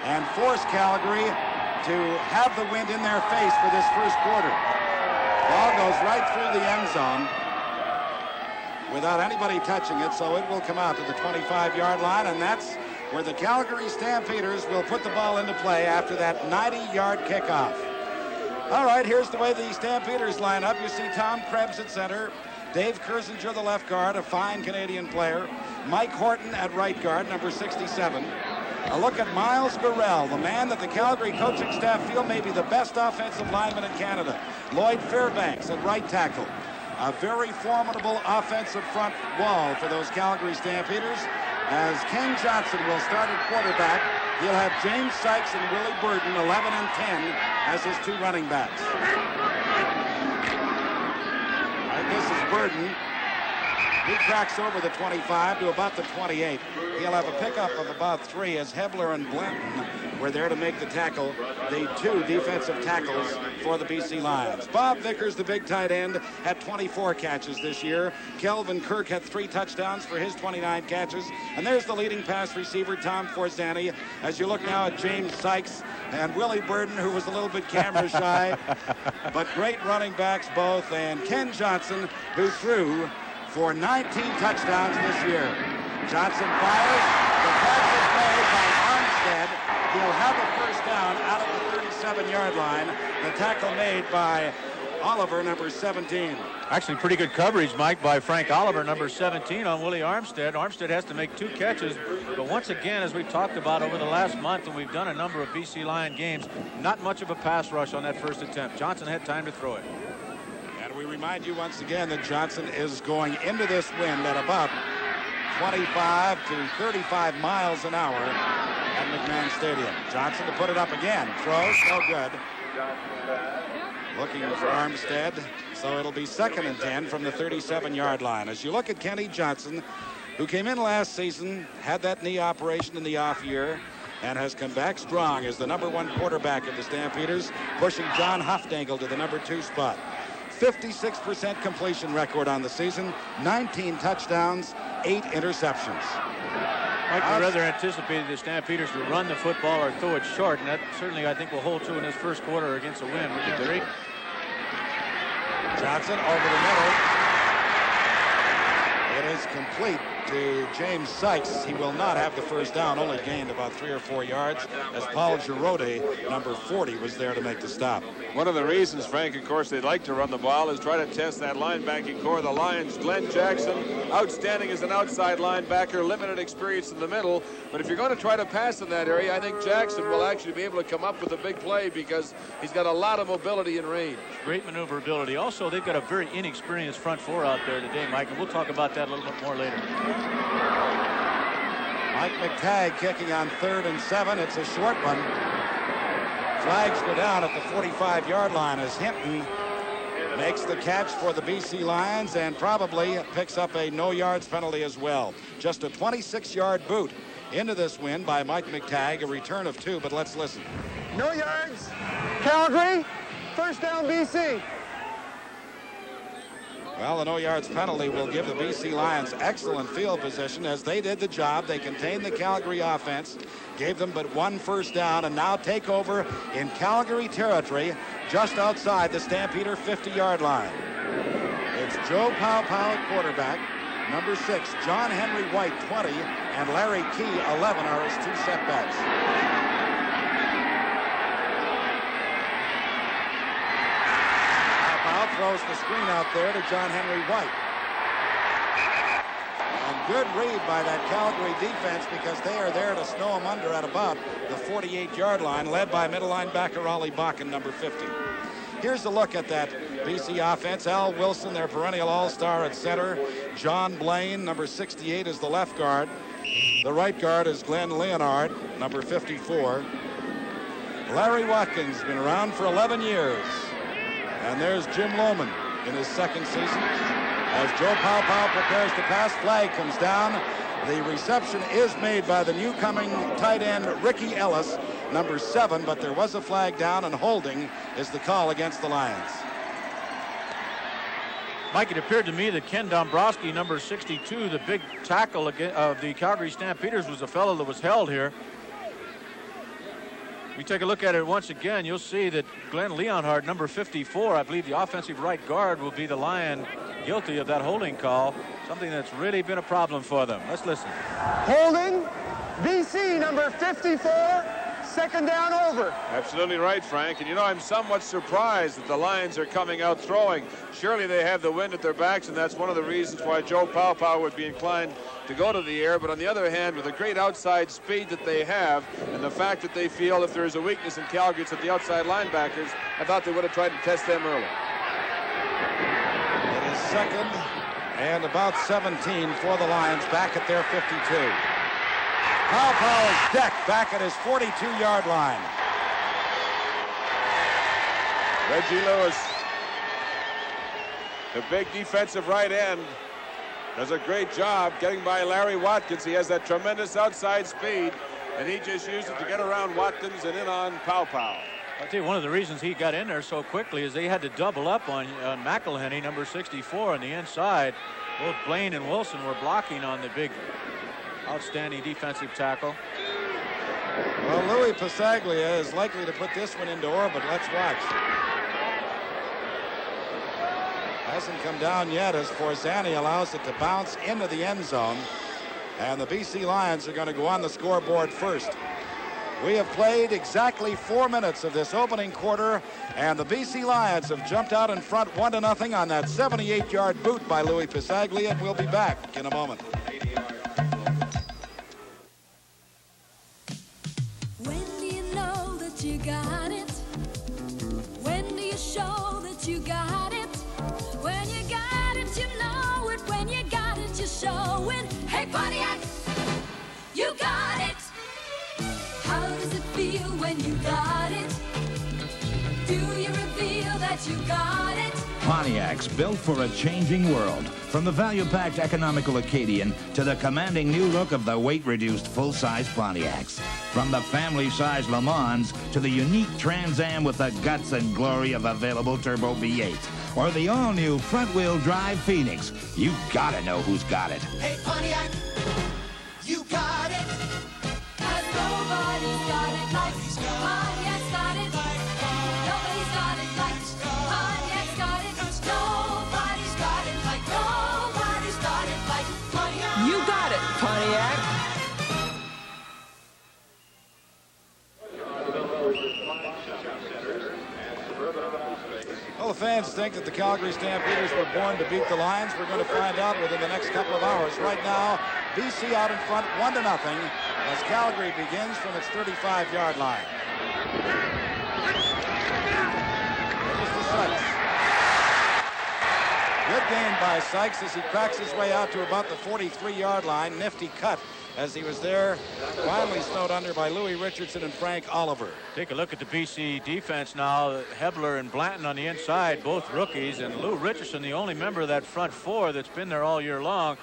and force Calgary to have the wind in their face for this first quarter. Ball goes right through the end zone without anybody touching it, so it will come out to the 25-yard line, and that's where the Calgary Stampeders will put the ball into play after that 90-yard kickoff. All right, here's the way the Stampeders line up. You see Tom Krebs at center, Dave Kersinger, the left guard, a fine Canadian player, Mike Horton at right guard, number 67. A look at Miles Burrell, the man that the Calgary coaching staff feel may be the best offensive lineman in Canada. Lloyd Fairbanks at right tackle. A very formidable offensive front wall for those Calgary Stampeders, as Ken Johnson will start at quarterback. He'll have James Sykes and Willie Burden, 11 and 10, as his two running backs. This is Burden. He cracks over the 25 to about the 28. He'll have a pickup of about 3 as Hebler and Blanton were there to make the tackle, the two defensive tackles for the BC Lions. Bob Vickers, the big tight end, had 24 catches this year. Kelvin Kirk had 3 touchdowns for his 29 catches. And there's the leading pass receiver, Tom Forzani. As you look now at James Sykes and Willie Burden, who was a little bit camera shy, but great running backs both, and Ken Johnson, who threw for 19 touchdowns this year. Johnson fires. The catch is made by Armstead. He'll have a first down out of the 37-yard line. The tackle made by Oliver, number 17. Actually, pretty good coverage, Mike, by Frank Oliver, number 17, on Willie Armstead. Armstead has to make 2 catches, but once again, as we've talked about over the last month, and we've done a number of BC Lion games, not much of a pass rush on that first attempt. Johnson had time to throw it. And we remind you once again that Johnson is going into this wind at about 25 to 35 miles an hour at McMahon Stadium. Johnson to put it up again. Throws, no good. Looking for Armstead, so it'll be 2nd and 10 from the 37-yard line. As you look at Kenny Johnson, who came in last season, had that knee operation in the off year, and has come back strong as the number 1 quarterback of the Stampeders, pushing John Hufnagel to the number 2 spot. 56% completion record on the season, 19 touchdowns, 8 interceptions. Mike, we rather anticipated the Stampeders to run the football or throw it short, and that certainly, I think, will hold true in this first quarter against a win. Would you agree? Johnson over the middle. It is complete to James Sykes. He will not have the first down, only gained about 3 or 4 yards, as Paul Giroudi, number 40, was there to make the stop. One of the reasons, Frank, of course, they'd like to run the ball is try to test that linebacking core of the Lions. Glenn Jackson, outstanding as an outside linebacker, limited experience in the middle. But if you're going to try to pass in that area, I think Jackson will actually be able to come up with a big play because he's got a lot of mobility and range. Great maneuverability. Also, they've got a very inexperienced front four out there today, Mike, and we'll talk about that a little bit more later. Mike McTagg kicking on 3rd and 7. It's a short one. Flags go down at the 45-yard line as Hinton makes the catch for the BC Lions and probably picks up a no yards penalty as well. Just a 26-yard boot into this win by Mike McTagg, a return of 2, but let's listen. No yards, Calgary, first down BC. Well, the no yards penalty will give the BC Lions excellent field position as they did the job. They contained the Calgary offense, gave them but 1 first down, and now take over in Calgary territory just outside the Stampeder 50-yard line. It's Joe Pow at quarterback. Number 6, John Henry White, 20, and Larry Key, 11, are his 2 setbacks. Throws the screen out there to John Henry White. And good read by that Calgary defense because they are there to snow him under at about the 48-yard line, led by middle linebacker Ollie Bakken, number 50. Here's a look at that BC offense. Al Wilson, their perennial all-star at center. John Blaine, number 68, is the left guard. The right guard is Glenn Leonard, number 54. Larry Watkins, been around for 11 years. And there's Jim Lohman in his 2nd season. As Joe Pow prepares to pass, flag comes down. The reception is made by the newcoming tight end Ricky Ellis, number 7, but there was a flag down, and holding is the call against the Lions. Mike, it appeared to me that Ken Dombrowski, number 62, the big tackle of the Calgary Stampeders, was the fellow that was held here. We take a look at it once again, you'll see that Glenn Leonhard, number 54, I believe the offensive right guard, will be the Lion guilty of that holding call, something that's really been a problem for them. Let's listen. Holding, BC, number 54, 2nd down over. Absolutely right, Frank. And you know, I'm somewhat surprised that the Lions are coming out throwing. Surely they have the wind at their backs, and that's one of the reasons why Joe Pow would be inclined to go to the air. But on the other hand, with the great outside speed that they have, and the fact that they feel if there is a weakness in Calgary, it's at the outside linebackers, I thought they would have tried to test them early. It is 2nd and about 17 for the Lions back at their 52. Pow is decked back at his 42-yard line. Reggie Lewis, the big defensive right end, does a great job getting by Larry Watkins. He has that tremendous outside speed, and he just used it to get around Watkins and in on Pow. I'll tell you, one of the reasons he got in there so quickly is they had to double up on McElhenney, number 64, on the inside. Both Blaine and Wilson were blocking on the big, outstanding defensive tackle. Well, Louis Pasaglia is likely to put this one into orbit. Let's watch. Hasn't come down yet as Forzani allows it to bounce into the end zone. And the BC Lions are going to go on the scoreboard first. We have played exactly 4 minutes of this opening quarter, and the BC Lions have jumped out in front 1-0 on that 78-yard boot by Louis Pisaglia, and we'll be back in a moment. When do you know that you got it? When do you show that you got it? When you got it, you know it. When you got it, you show it. Hey, Pontiac, you got it. How does it feel when you got it? Do you reveal that you got it? Pontiacs, built for a changing world. From the value-packed economical Acadian to the commanding new look of the weight-reduced full-size Pontiacs. From the family-size Le Mans to the unique Trans Am with the guts and glory of available turbo V8. Or the all-new front-wheel drive Phoenix. You gotta know who's got it. Hey, Pontiac, you got it. 'Cause nobody's got it like Pontiac's got it. Nobody's got it like Pontiac's got it. Nobody's got it like nobody's got it like Pontiac. You got it, Pontiac. Well, the fans think that the Calgary Stampeders were born to beat the Lions. We're going to find out within the next couple of hours. Right now, BC out in front 1-0 as Calgary begins from its 35-yard line. Here's the Sykes. Good gain by Sykes as he cracks his way out to about the 43-yard line. Nifty cut as he was there, finally snowed under by Louis Richardson and Frank Oliver. Take a look at the BC defense now. Hebler and Blanton on the inside, both rookies, and Lou Richardson, the only member of that front four that's been there all year long.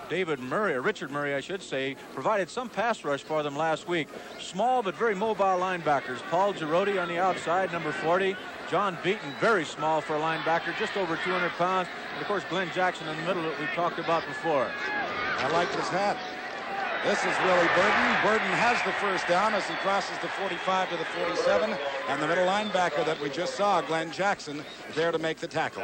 David Murray, or Richard Murray, I should say, provided some pass rush for them last week. Small but very mobile linebackers. Paul Girotti on the outside, number 40. John Beaton, very small for a linebacker, just over 200 pounds. And, of course, Glenn Jackson in the middle that we've talked about before. I like his hat. This is Willie Burden. Burden has the first down as he crosses the 45 to the 47. And the middle linebacker that we just saw, Glenn Jackson, there to make the tackle.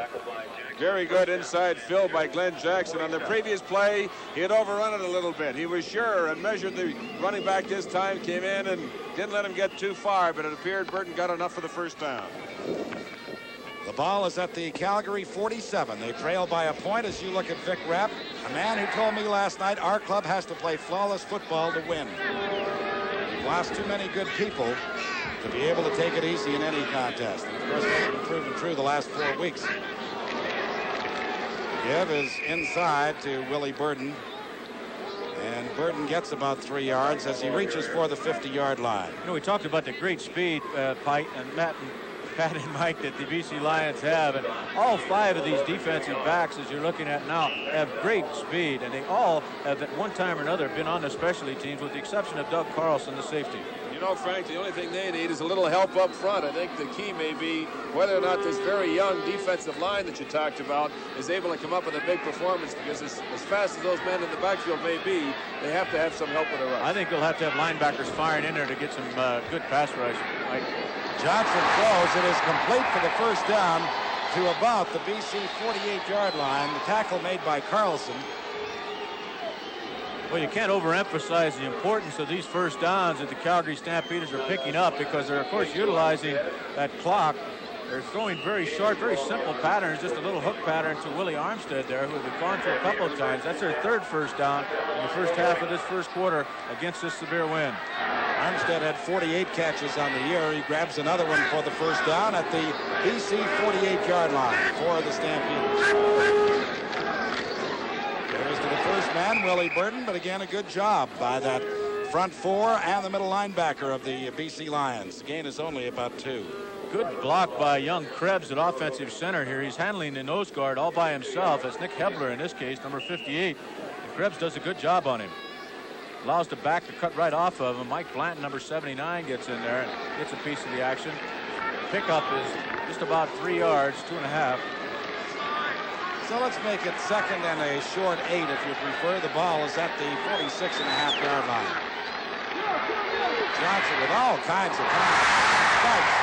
Very good inside fill by Glenn Jackson. On the previous play, he had overrun it a little bit. He was sure and measured the running back this time, came in and didn't let him get too far, but it appeared Burton got enough for the first down. The ball is at the Calgary 47. They trail by a point as you look at Vic Rapp, a man who told me last night our club has to play flawless football to win. We've lost too many good people to be able to take it easy in any contest. And of course, that's been proven true the last 4 weeks. Give is inside to Willie Burden. And Burden gets about 3 yards as he reaches for the 50-yard line. You know, we talked about the great speed, Pike and Matt and Pat and Mike, that the BC Lions have, and all 5 of these defensive backs, as you're looking at now, have great speed, and they all have at one time or another been on the specialty teams, with the exception of Doug Carlson, the safety. You know, Frank, the only thing they need is a little help up front. I think the key may be whether or not this very young defensive line that you talked about is able to come up with a big performance, because as fast as those men in the backfield may be, they have to have some help with the rush. I think they'll have to have linebackers firing in there to get some good pass rush. Johnson throws. It is complete for the first down to about the BC 48-yard line. The tackle made by Carlson. Well, you can't overemphasize the importance of these first downs that the Calgary Stampeders are picking up, because they're, of course, utilizing that clock. They're throwing very short, very simple patterns, just a little hook pattern to Willie Armstead there, who they've gone through a couple of times. That's their 3rd first down in the first half of this first quarter against this severe wind. Armstead had 48 catches on the year. He grabs another one for the first down at the BC 48-yard line for the Stampeders. Goes to the first man, Willie Burden, but again, a good job by that front 4 and the middle linebacker of the BC Lions. The gain is only about 2. Good block by young Krebs at offensive center here. He's handling the nose guard all by himself. That's Nick Hebler in this case, number 58. And Krebs does a good job on him. Allows the back to cut right off of him. Mike Blanton, number 79, gets in there and gets a piece of the action. Pickup is just about 3 yards, 2.5. So let's make it 2nd and a short 8 if you prefer. The ball is at the 46.5-yard line. Johnson with all kinds of Sykes.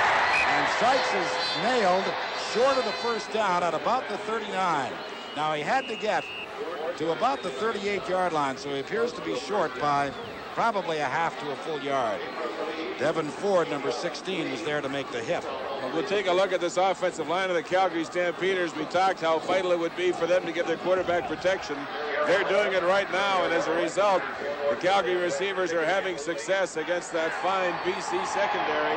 And Sykes is nailed short of the first down at about the 39. Now he had to get to about the 38-yard line, so he appears to be short by probably a half to a full yard. Devin Ford, number 16, was there to make the hit. Well, we'll take a look at this offensive line of the Calgary Stampeders. We talked how vital it would be for them to get their quarterback protection. They're doing it right now, and as a result, the Calgary receivers are having success against that fine BC secondary.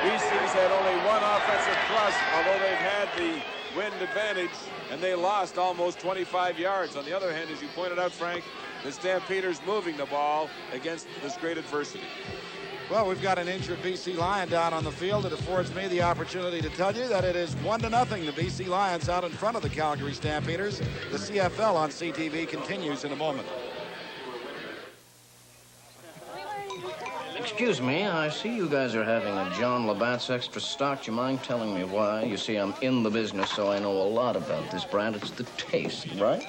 BC's had only one offensive thrust, although they've had the wind advantage, and they lost almost 25 yards. On the other hand, as you pointed out, Frank, the Stampeders moving the ball against this great adversity. Well, we've got an injured BC Lion down on the field. It affords me the opportunity to tell you that it is 1-0. The BC Lions out in front of the Calgary Stampeders. The CFL on CTV continues in a moment. Excuse me, I see you guys are having a John Labatt's Extra Stock. Do you mind telling me why? You see, I'm in the business, so I know a lot about this brand. It's the taste, right?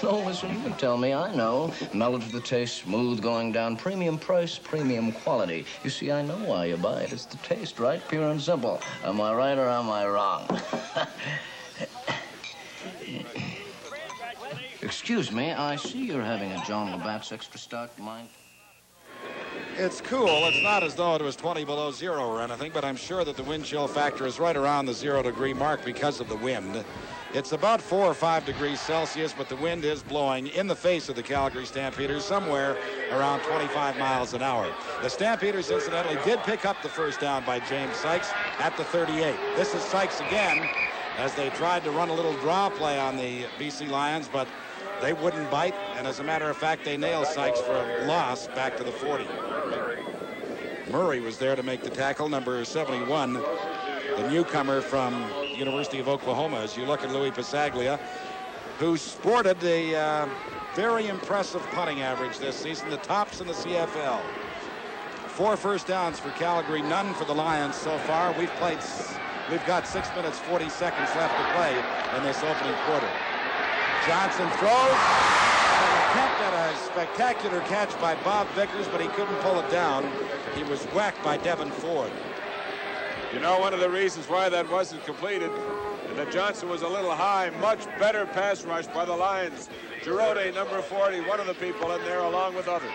No, listen, you can tell me. I know. Mellow to the taste, smooth going down, premium price, premium quality. You see, I know why you buy it. It's the taste, right? Pure and simple. Am I right or am I wrong? Excuse me, I see you're having a John Labatt's Extra Stock. Mind? It's cool. It's not as though it was 20 below zero or anything, but I'm sure that the wind chill factor is right around the 0-degree mark because of the wind. It's about 4 or 5 degrees Celsius, but the wind is blowing in the face of the Calgary Stampeders somewhere around 25 miles an hour. The Stampeders, incidentally, did pick up the first down by James Sykes at the 38. This is Sykes again as they tried to run a little draw play on the BC Lions, but they wouldn't bite, and as a matter of fact, they nailed Sykes for a loss back to the 40. Murray was there to make the tackle, number 71, the newcomer from University of Oklahoma. As you look at Louis Pasaglia, who sported a very impressive punting average this season, the tops in the CFL. 4 first downs for Calgary, none for the Lions so far. We've got 6 minutes 40 seconds left to play in this opening quarter. Johnson throws. An attempt at a spectacular catch by Bob Vickers, but he couldn't pull it down. He was whacked by Devin Ford. You know, one of the reasons why that wasn't completed and that Johnson was a little high. Much better pass rush by the Lions. Girode, number 40, one of the people in there along with others.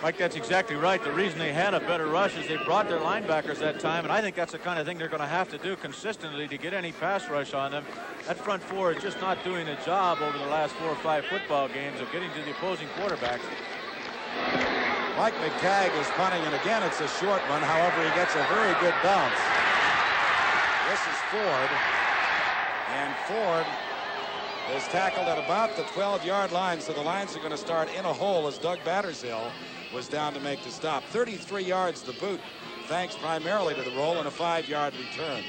Mike, that's exactly right. The reason they had a better rush is they brought their linebackers that time, and I think that's the kind of thing they're going to have to do consistently to get any pass rush on them. That front four is just not doing a job over the last 4 or 5 football games of getting to the opposing quarterbacks. Mike McTagg is punting, and again, it's a short one. However, he gets a very good bounce. This is Ford, and Ford is tackled at about the 12-yard line, so the Lions are going to start in a hole as Doug Battershill was down to make the stop. 33 yards to boot, thanks primarily to the roll and a 5-yard return.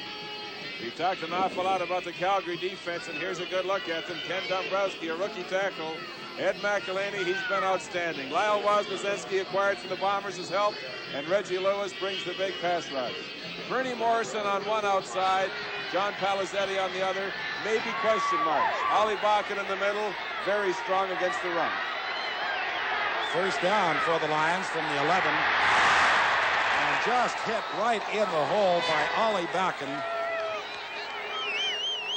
We talked an awful lot about the Calgary defense, and here's a good look at them. Ken Dombrowski, a rookie tackle. Ed McElhaney, he's been outstanding. Lyle Woznezensky, acquired from the Bombers, has helped, and Reggie Lewis brings the big pass rush. Bernie Morrison on one outside, John Palazetti on the other, maybe question marks. Ollie Bakken in the middle, very strong against the run. First down for the Lions from the 11, and just hit right in the hole by Ollie Bakken.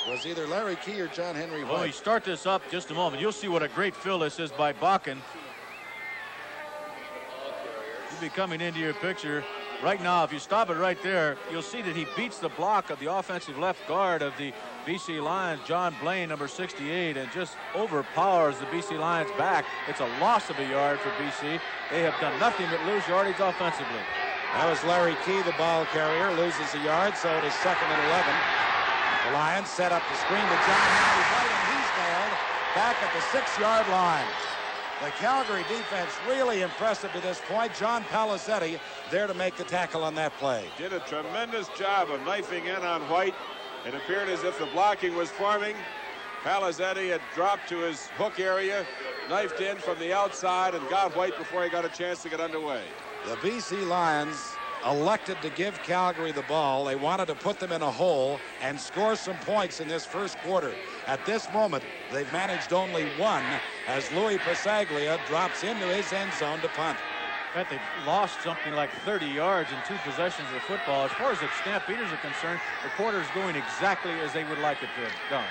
Was either Larry Key or John Henry White. When we start this up just a moment, you'll see what a great fill this is by Bakken. He'll be coming into your picture right now. If you stop it right there, you'll see that he beats the block of the offensive left guard of the BC Lions, John Blaine, number 68, and just overpowers the BC Lions back. It's a loss of a yard for BC. They have done nothing but lose yardage offensively. That was Larry Key, the ball carrier, loses a yard, so it is 2nd and 11. The Lions set up the screen to John Henry White, and he's nailed back at the 6-yard line. The Calgary defense really impressive to this point. John Palazetti there to make the tackle on that play. Did a tremendous job of knifing in on White. It appeared as if the blocking was forming. Palazetti had dropped to his hook area, knifed in from the outside, and got White before he got a chance to get underway. The BC Lions elected to give Calgary the ball. They wanted to put them in a hole and score some points in this first quarter. At this moment, they've managed only one as Louis Pasaglia drops into his end zone to punt. Bet they've lost something like 30 yards in 2 possessions of football. As far as the Stampeders are concerned, the quarter's going exactly as they would like it to have done.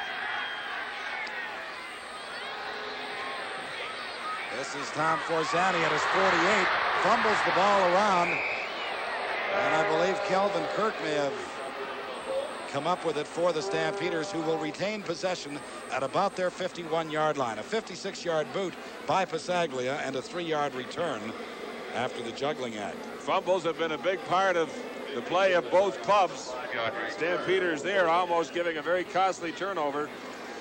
This is Tom Forzani at his 48. fumbles the ball around. And I believe Kelvin Kirk may have come up with it for the Stampeders, who will retain possession at about their 51-yard line. A 56-yard boot by Pasaglia and a 3-yard return after the juggling act. Fumbles have been a big part of the play of both clubs. Stampeders there almost giving a very costly turnover.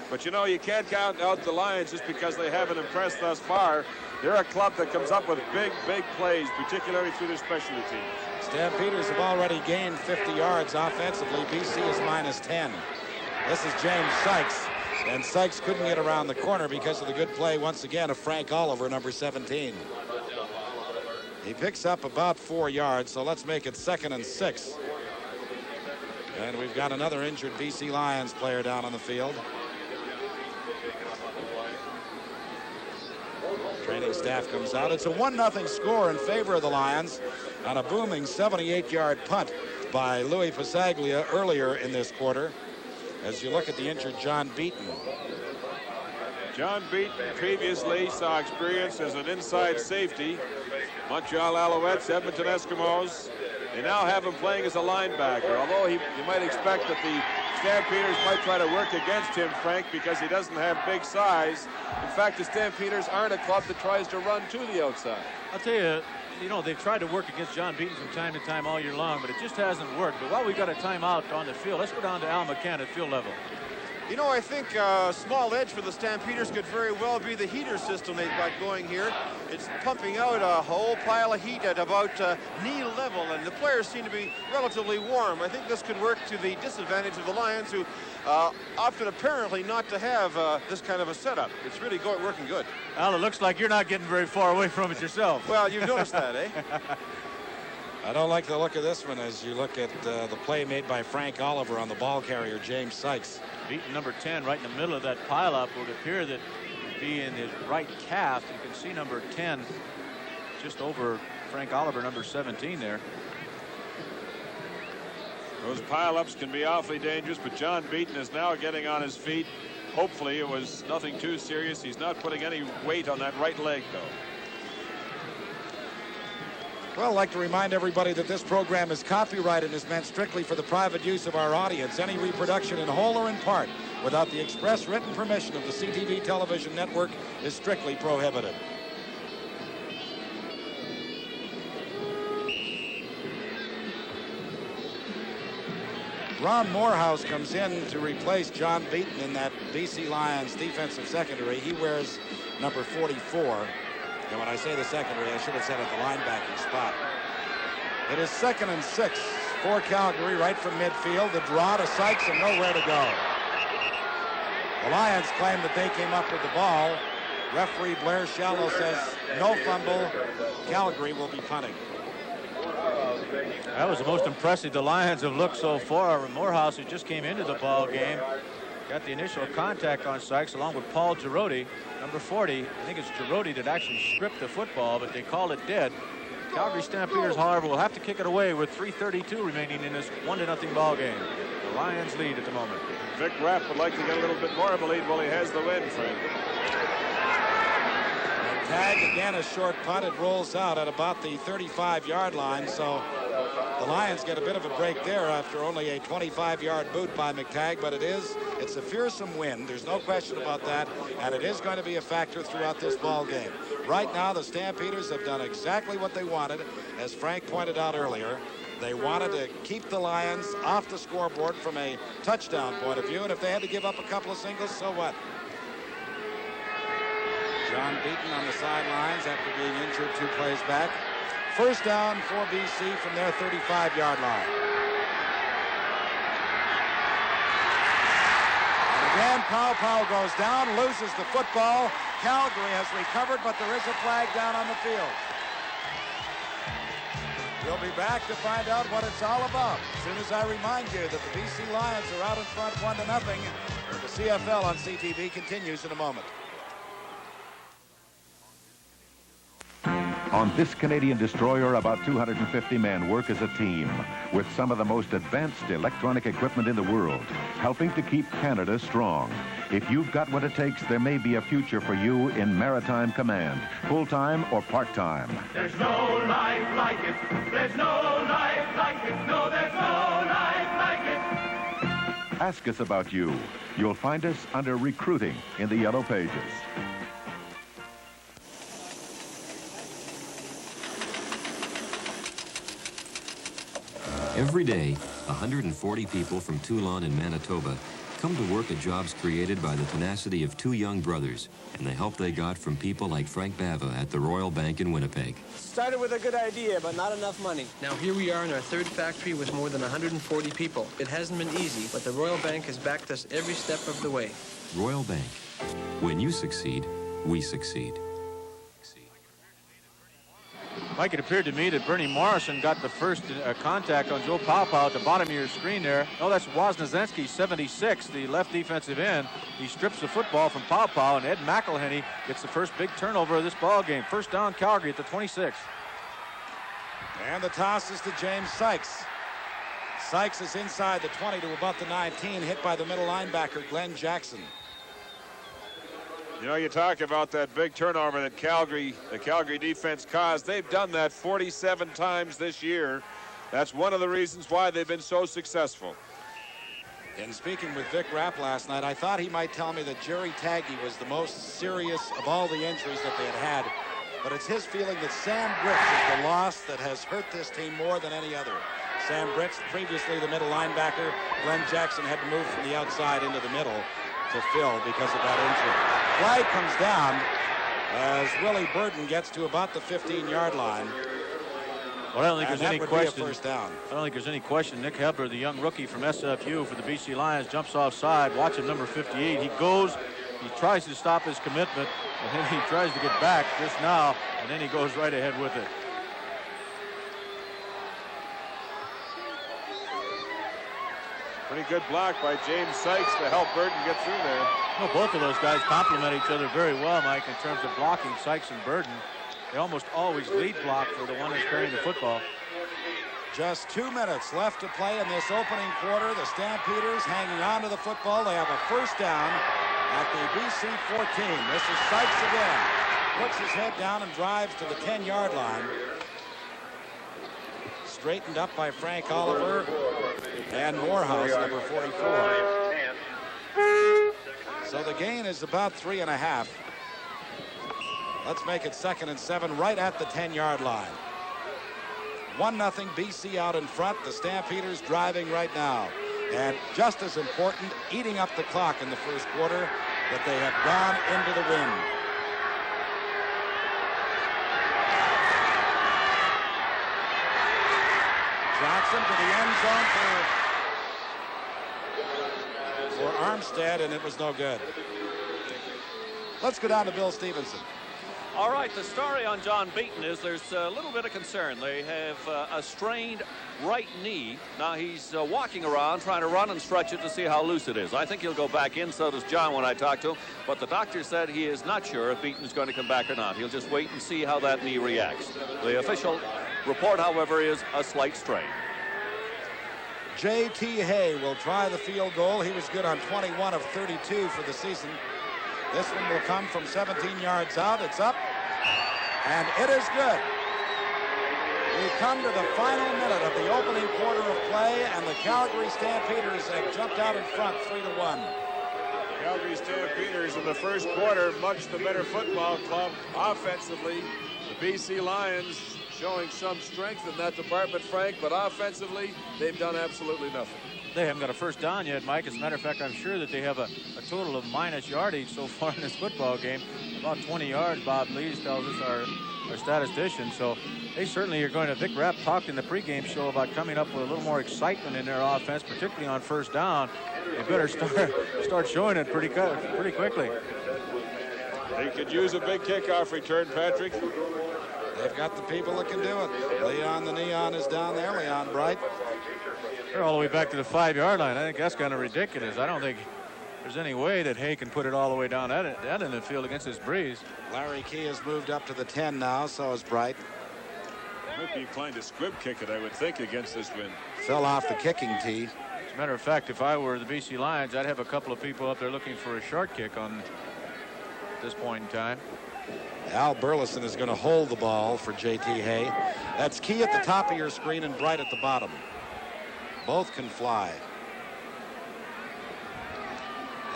But you know, you can't count out the Lions just because they haven't impressed thus far. They're a club that comes up with big plays, particularly through their specialty teams. Stampeders have already gained 50 yards offensively. BC is -10. This is James Sykes, and Sykes couldn't get around the corner because of the good play once again of Frank Oliver, number 17. He picks up about 4 yards, so let's make it 2nd and 6. And we've got another injured BC Lions player down on the field. Training staff comes out. It's a 1-0 score in favor of the Lions on a booming 78-yard punt by Louis Pasaglia earlier in this quarter. As you look at the injured John Beaton. John Beaton previously saw experience as an inside safety. Montreal Alouettes, Edmonton Eskimos. They now have him playing as a linebacker, although you might expect that the Stampeders might try to work against him, Frank, because he doesn't have big size. In fact, the Stampeders aren't a club that tries to run to the outside. I'll tell you, they've tried to work against John Beaton from time to time all year long, but it just hasn't worked. But while we've got a timeout on the field, let's go down to Al McCann at field level. You know, I think a small edge for the Stampeders could very well be the heater system they've got going here. It's pumping out a whole pile of heat at about knee level, and the players seem to be relatively warm. I think this could work to the disadvantage of the Lions, who opted apparently not to have this kind of a setup. It's really working good. Al, it looks like you're not getting very far away from it yourself. Well, you've noticed that, eh? I don't like the look of this one as you look at the play made by Frank Oliver on the ball carrier, James Sykes. Beaton number 10 right in the middle of that pileup would appear that be in his right calf. You can see number 10 just over Frank Oliver, number 17 there. Those pileups can be awfully dangerous, but John Beaton is now getting on his feet. Hopefully it was nothing too serious. He's not putting any weight on that right leg, though. Well, I'd like to remind everybody that this program is copyrighted and is meant strictly for the private use of our audience. Any reproduction in whole or in part without the express written permission of the CTV television network is strictly prohibited. Ron Morehouse comes in to replace John Beaton in that BC Lions defensive secondary. He wears number 44. And when I say the secondary, I should have said at the linebacking spot. It is 2nd and 6 for Calgary right from midfield. The draw to Sykes and nowhere to go. The Lions claim that they came up with the ball. Referee Blair Shallow says no fumble. Calgary will be punting. That was the most impressive the Lions have looked so far. Morehouse, who just came into the ball game, got the initial contact on Sykes along with Paul Girodi, number 40. I think it's Girodi that actually stripped the football, but they called it dead. Calgary Stampeders, however, will have to kick it away with 3:32 remaining in this 1-0 ball game. The Lions lead at the moment. Vic Rapp would like to get a little bit more of a lead while he has the win, Frank. Tag again, a short punt. It rolls out at about the 35-yard line, so the Lions get a bit of a break there after only a 25-yard boot by McTagg, but it's a fearsome win. There's no question about that, and it is going to be a factor throughout this ball game. Right now, the Stampeders have done exactly what they wanted, as Frank pointed out earlier. They wanted to keep the Lions off the scoreboard from a touchdown point of view, and if they had to give up a couple of singles, so what? John Beaton on the sidelines after being injured 2 plays back. First down for BC from their 35-yard line. And again, Powell goes down, loses the football. Calgary has recovered, but there is a flag down on the field. We'll be back to find out what it's all about as soon as I remind you that the BC Lions are out in front 1-0. The CFL on CTV continues in a moment. On this Canadian destroyer, about 250 men work as a team with some of the most advanced electronic equipment in the world, helping to keep Canada strong. If you've got what it takes, there may be a future for you in Maritime Command, full-time or part-time. There's no life like it. There's no life like it. No, there's no life like it. Ask us about you. You'll find us under Recruiting in the Yellow Pages. Every day, 140 people from Toulon and Manitoba come to work at jobs created by the tenacity of two young brothers and the help they got from people like Frank Bava at the Royal Bank in Winnipeg. Started with a good idea, but not enough money. Now here we are in our third factory with more than 140 people. It hasn't been easy, but the Royal Bank has backed us every step of the way. Royal Bank. When you succeed, we succeed. Mike, it appeared to me that Bernie Morrison got the first contact on Joe Paopao at the bottom of your screen there. Oh, that's Wozniacki, 76, the left defensive end. He strips the football from Paopao, and Ed McElhenney gets the first big turnover of this ball game. First down, Calgary at the 26. And the toss is to James Sykes. Sykes is inside the 20 to about the 19, hit by the middle linebacker, Glenn Jackson. You know, you talk about that big turnover that the Calgary defense caused. They've done that 47 times this year. That's one of the reasons why they've been so successful. In speaking with Vic Rapp last night, I thought he might tell me that Jerry Taggy was the most serious of all the injuries that they had. But it's his feeling that Sam Brits is the loss that has hurt this team more than any other. Sam Brits, previously the middle linebacker. Glenn Jackson had to move from the outside into the middle to fill because of that injury. Flag comes down as Willie Burden gets to about the 15-yard line. Well, I don't think there's any question. First down. I don't think there's any question. Nick Hebler, the young rookie from SFU for the BC Lions, jumps offside. Watch him, number 58. He goes, he tries to stop his commitment, and then he tries to get back just now, and then he goes right ahead with it. Pretty good block by James Sykes to help Burden get through there. Well, both of those guys complement each other very well, Mike, in terms of blocking. Sykes and Burden, they almost always lead block for the one who's carrying the football. Just 2 minutes left to play in this opening quarter. The Stampeders hanging on to the football. They have a first down at the BC 14. This is Sykes again. Puts his head down and drives to the 10-yard line. Straightened up by Frank Oliver and Morehouse, number 44. So the gain is about 3.5. Let's make it 2nd and 7 right at the 10-yard line. 1-0 BC out in front. The Stampeders driving right now. And just as important, eating up the clock in the first quarter, that they have gone into the wind. Johnson to the end zone for Armstead, and it was no good. Let's go down to Bill Stevenson. All right, the story on John Beaton is there's a little bit of concern. They have a strained right knee. Now he's walking around trying to run and stretch it to see how loose it is. I think he'll go back in, so does John when I talked to him. But the doctor said he is not sure if Beaton is going to come back or not. He'll just wait and see how that knee reacts. The official report, however, is a slight strain. J.T. Hay will try the field goal. He was good on 21 of 32 for the season. This one will come from 17 yards out. It's up, and it is good. We come to the final minute of the opening quarter of play, and the Calgary Stampeders have jumped out in front 3-1. Calgary Stampeders in the first quarter, much the better football club offensively. The BC Lions showing some strength in that department, Frank, but offensively, they've done absolutely nothing. They haven't got a first down yet, Mike. As a matter of fact, I'm sure that they have a total of minus yardage so far in this football game. About 20 yards, Bob Lees tells us, our statistician. So they certainly are going to. Vic Rapp talked in the pregame show about coming up with a little more excitement in their offense, particularly on first down. They better start showing it pretty quickly. They could use a big kickoff return, Patrick. They've got the people that can do it. Leon the Neon is down there, Leon Bright. They're all the way back to the 5-yard line. I think that's kind of ridiculous. I don't think there's any way that Hay can put it all the way down that end of the field against this breeze. Larry Key has moved up to the 10 now, so is Bright. Might be inclined to squib kick it, I would think, against this wind. Fell off the kicking tee. As a matter of fact, if I were the BC Lions, I'd have a couple of people up there looking for a short kick on this point in time. Al Burleson is going to hold the ball for J.T. Hay. That's Key at the top of your screen and Bright at the bottom. Both can fly.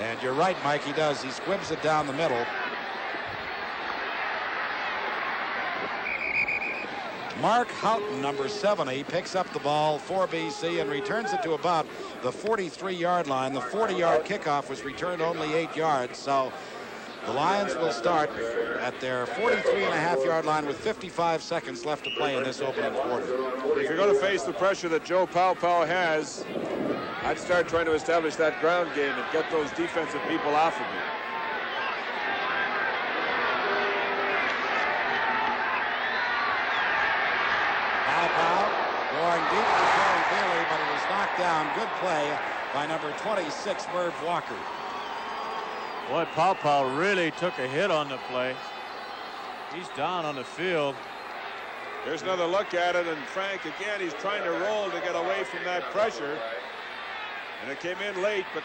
And you're right, Mike, he does. He squibs it down the middle. Mark Houghton, number 70, picks up the ball for BC and returns it to about the 43-yard line. The 40-yard kickoff was returned only 8 yards, so the Lions will start at their 43.5-yard line with 55 seconds left to play in this opening quarter. If you're going to face the pressure that Joe Paopao has, I'd start trying to establish that ground game and get those defensive people off of you. Going deep to Terry Bailey, but he was knocked down. Good play by number 26, Merv Walker. Boy, Paopao really took a hit on the play. He's down on the field. Here's another look at it, and Frank, again, he's trying to roll to get away from that pressure. And it came in late, but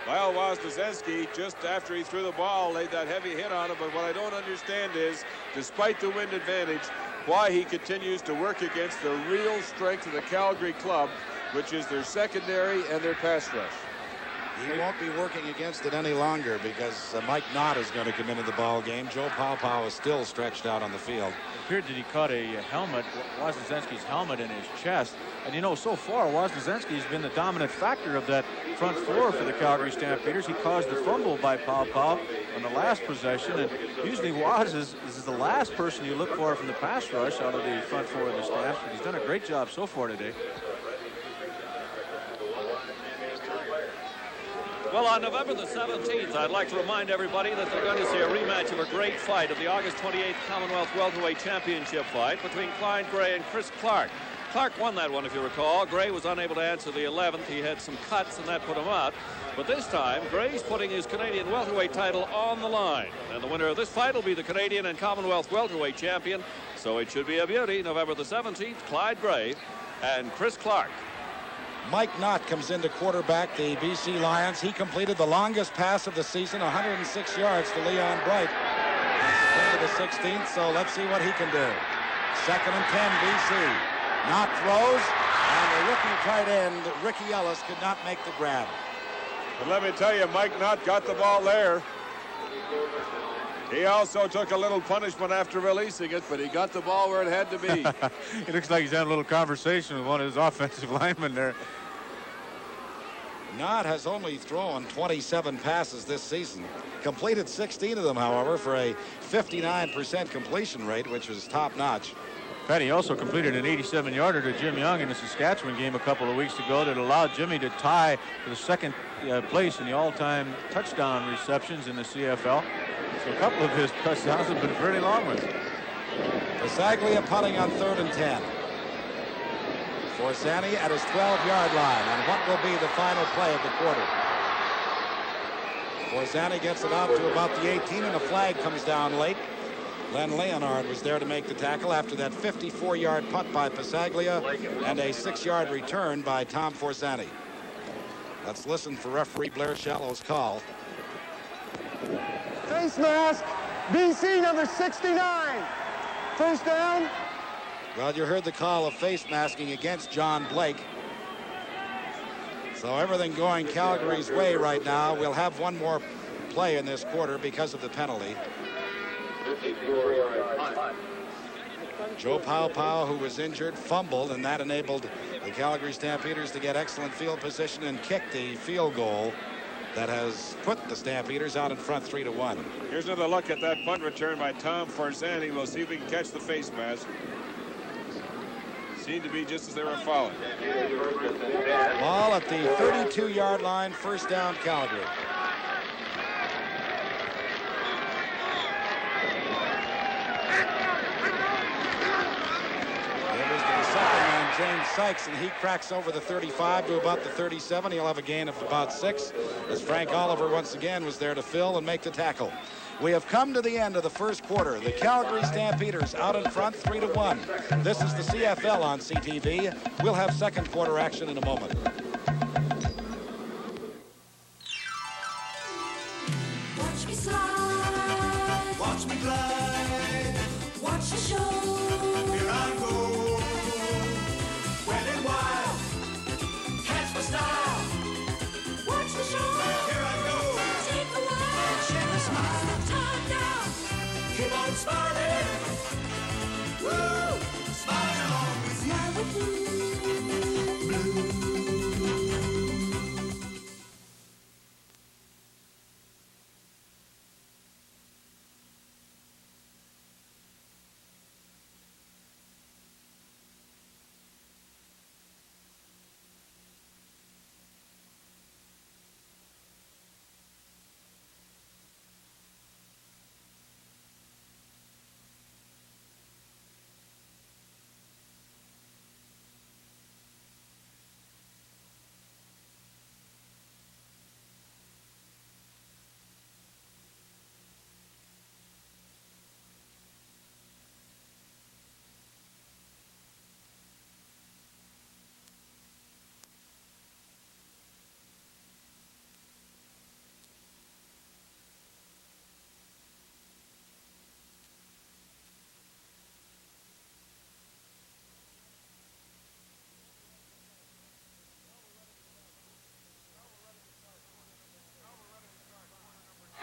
Lyle Woznezensky, just after he threw the ball, laid that heavy hit on him. But what I don't understand is, despite the wind advantage, why he continues to work against the real strength of the Calgary club, which is their secondary and their pass rush. He won't be working against it any longer because Mike Knott is going to come into the ball game. Joe Paopao is still stretched out on the field. It appeared that he caught a helmet, Woznezensky's helmet, in his chest. And, you know, so far, Woznezensky has been the dominant factor of that front four for the Calgary Stampeders. He caused the fumble by Paopao on the last possession. And usually Woz is the last person you look for from the pass rush out of the front four of the Stamps. But he's done a great job so far today. Well, on November the 17th, I'd like to remind everybody that they're going to see a rematch of a great fight of the August 28th Commonwealth Welterweight Championship fight between Clyde Gray and Chris Clark. Clark won that one, if you recall. Gray was unable to answer the 11th. He had some cuts, and that put him out. But this time, Gray's putting his Canadian welterweight title on the line. And the winner of this fight will be the Canadian and Commonwealth welterweight champion. So it should be a beauty. November the 17th, Clyde Gray and Chris Clark. Mike Knott comes in to quarterback the BC Lions. He completed the longest pass of the season, 106 yards to Leon Bright. Into the 16th, so let's see what he can do. 2nd and 10, BC. Knott throws, and the rookie tight end, Ricky Ellis, could not make the grab. But let me tell you, Mike Knott got the ball there. He also took a little punishment after releasing it, but he got the ball where it had to be. It looks like he's having a little conversation with one of his offensive linemen there. Knott has only thrown 27 passes this season. Completed 16 of them, however, for a 59% completion rate, which was top-notch. Patty also completed an 87-yarder to Jim Young in the Saskatchewan game a couple of weeks ago that allowed Jimmy to tie for the second place in the all-time touchdown receptions in the CFL. So a couple of his touchdowns have been fairly long ones. Pasaglia punting on 3rd and 10. Forzani at his 12-yard line on what will be the final play of the quarter. Forzani gets it out to about the 18, and a flag comes down late. Len Leonard was there to make the tackle after that 54-yard punt by Pasaglia and a 6-yard return by Tom Forzani. Let's listen for referee Blair Shallow's call. Face mask, BC number 69. First down. Well, you heard the call of face masking against John Blake. So everything going Calgary's way right now. We'll have one more play in this quarter because of the penalty. Joe Paopao, who was injured, fumbled, and that enabled the Calgary Stampeders to get excellent field position and kick the field goal that has put the Stampeders out in front 3-1. Here's another look at that punt return by Tom Forzani. We'll see if we can catch the face mask. Seemed to be just as they were falling. Ball at the 32-yard line, first down Calgary. James Sykes, and he cracks over the 35 to about the 37. He'll have a gain of about 6, as Frank Oliver once again was there to fill and make the tackle. We have come to the end of the first quarter. The Calgary Stampeders out in front 3-1. This is the CFL on CTV. We'll have second quarter action in a moment. Watch me slide. Watch me glide. Watch the show. Here I go. Wet and wild. Catch my style. Watch the show. Here I go. Take a while. Share a smile. Time down. Keep on smiling. Woo! Smile along with you. Smile with you.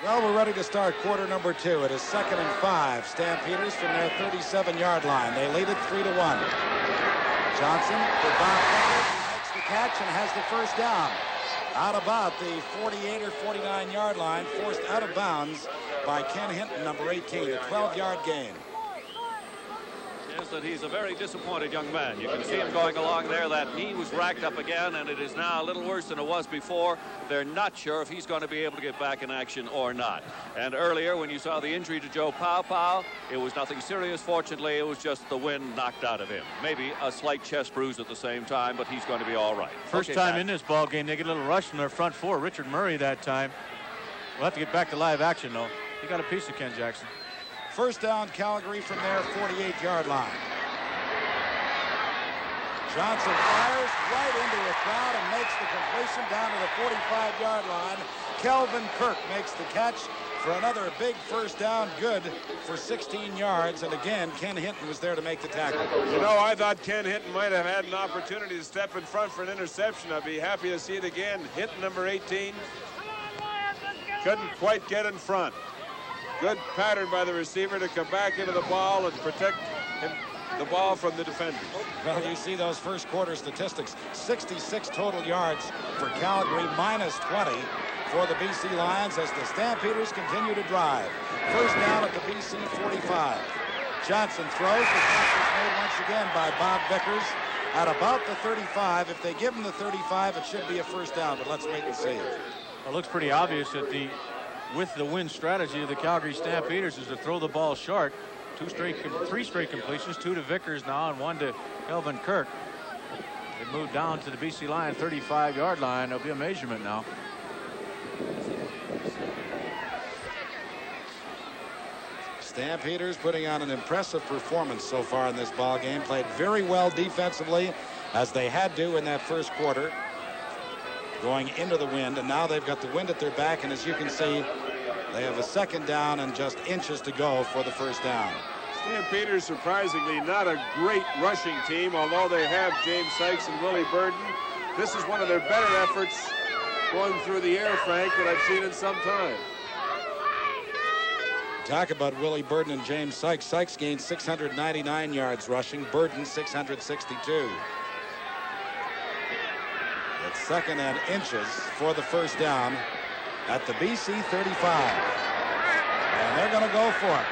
Well, we're ready to start quarter number 2. It is 2nd and 5. Stampeders from their 37-yard line. They lead it 3-1. Johnson for Bob Becker. He makes the catch and has the first down. Out about the 48 or 49-yard line, forced out of bounds by Ken Hinton, number 18, a 12-yard gain. That he's a very disappointed young man. You can see him going along there. That knee was racked up again, and it is now a little worse than it was before. They're not sure if he's going to be able to get back in action or not. And earlier, when you saw the injury to Joe Pau, it was nothing serious. Fortunately, it was just the wind knocked out of him. Maybe a slight chest bruise at the same time, but he's going to be all right. First time in this ball game, they get a little rush from their front four. Richard Murray that time. We'll have to get back to live action, though. He got a piece of Ken Jackson. First down, Calgary from their 48-yard line. Johnson fires right into a crowd and makes the completion down to the 45-yard line. Kelvin Kirk makes the catch for another big first down, good for 16 yards. And again, Ken Hinton was there to make the tackle. You know, I thought Ken Hinton might have had an opportunity to step in front for an interception. I'd be happy to see it again. Hinton, number 18, couldn't quite get in front. Good pattern by the receiver to come back into the ball and protect the ball from the defenders. Well, you see those first quarter statistics. 66 total yards for Calgary, minus 20 for the BC Lions as the Stampeders continue to drive. First down at the BC 45. Johnson throws. The catch is made once again by Bob Vickers at about the 35. If they give him the 35, it should be a first down, but let's wait and see. It looks pretty obvious that with the win strategy of the Calgary Stampeders is to throw the ball short. Three straight completions, 2 to Vickers now and 1 to Kelvin Kirk. They moved down to the BC Lion 35-yard line. There'll be a measurement now. Stampeders putting on an impressive performance so far in this ball game. Played very well defensively, as they had to in that first quarter, going into the wind, and now they've got the wind at their back, and as you can see, they have a second down and just inches to go for the first down. Stampeders, surprisingly, not a great rushing team, although they have James Sykes and Willie Burden. This is one of their better efforts going through the air, Frank, that I've seen in some time. Talk about Willie Burden and James Sykes. Sykes gained 699 yards rushing, Burden 662. It's second and inches for the first down at the BC 35. And they're going to go for it.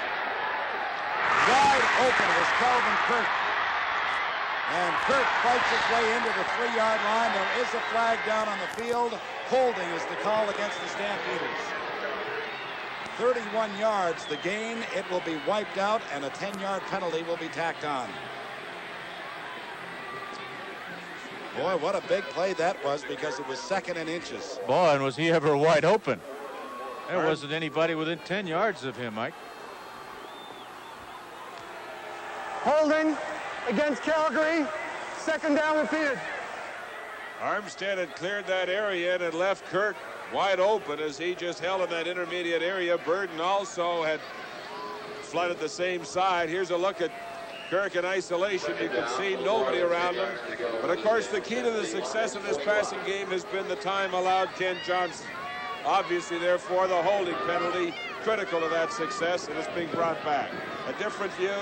Wide open was Calvin Kirk. And Kirk fights his way into the 3-yard line. There is a flag down on the field. Holding is the call against the Stampeders. 31 yards the gain. It will be wiped out, and a 10-yard penalty will be tacked on. Boy, what a big play that was because it was second and inches. Boy, and was he ever wide open. There wasn't anybody within 10 yards of him, Mike. Holding against Calgary. Second down repeated. Armstead had cleared that area and had left Kirk wide open as he just held in that intermediate area. Burden also had flooded the same side. Here's a look at Kirk in isolation. You can see nobody around him. But of course, the key to the success of this passing game has been the time allowed Ken Johnson. Obviously, therefore, the holding penalty critical to that success, and it's being brought back. A different view.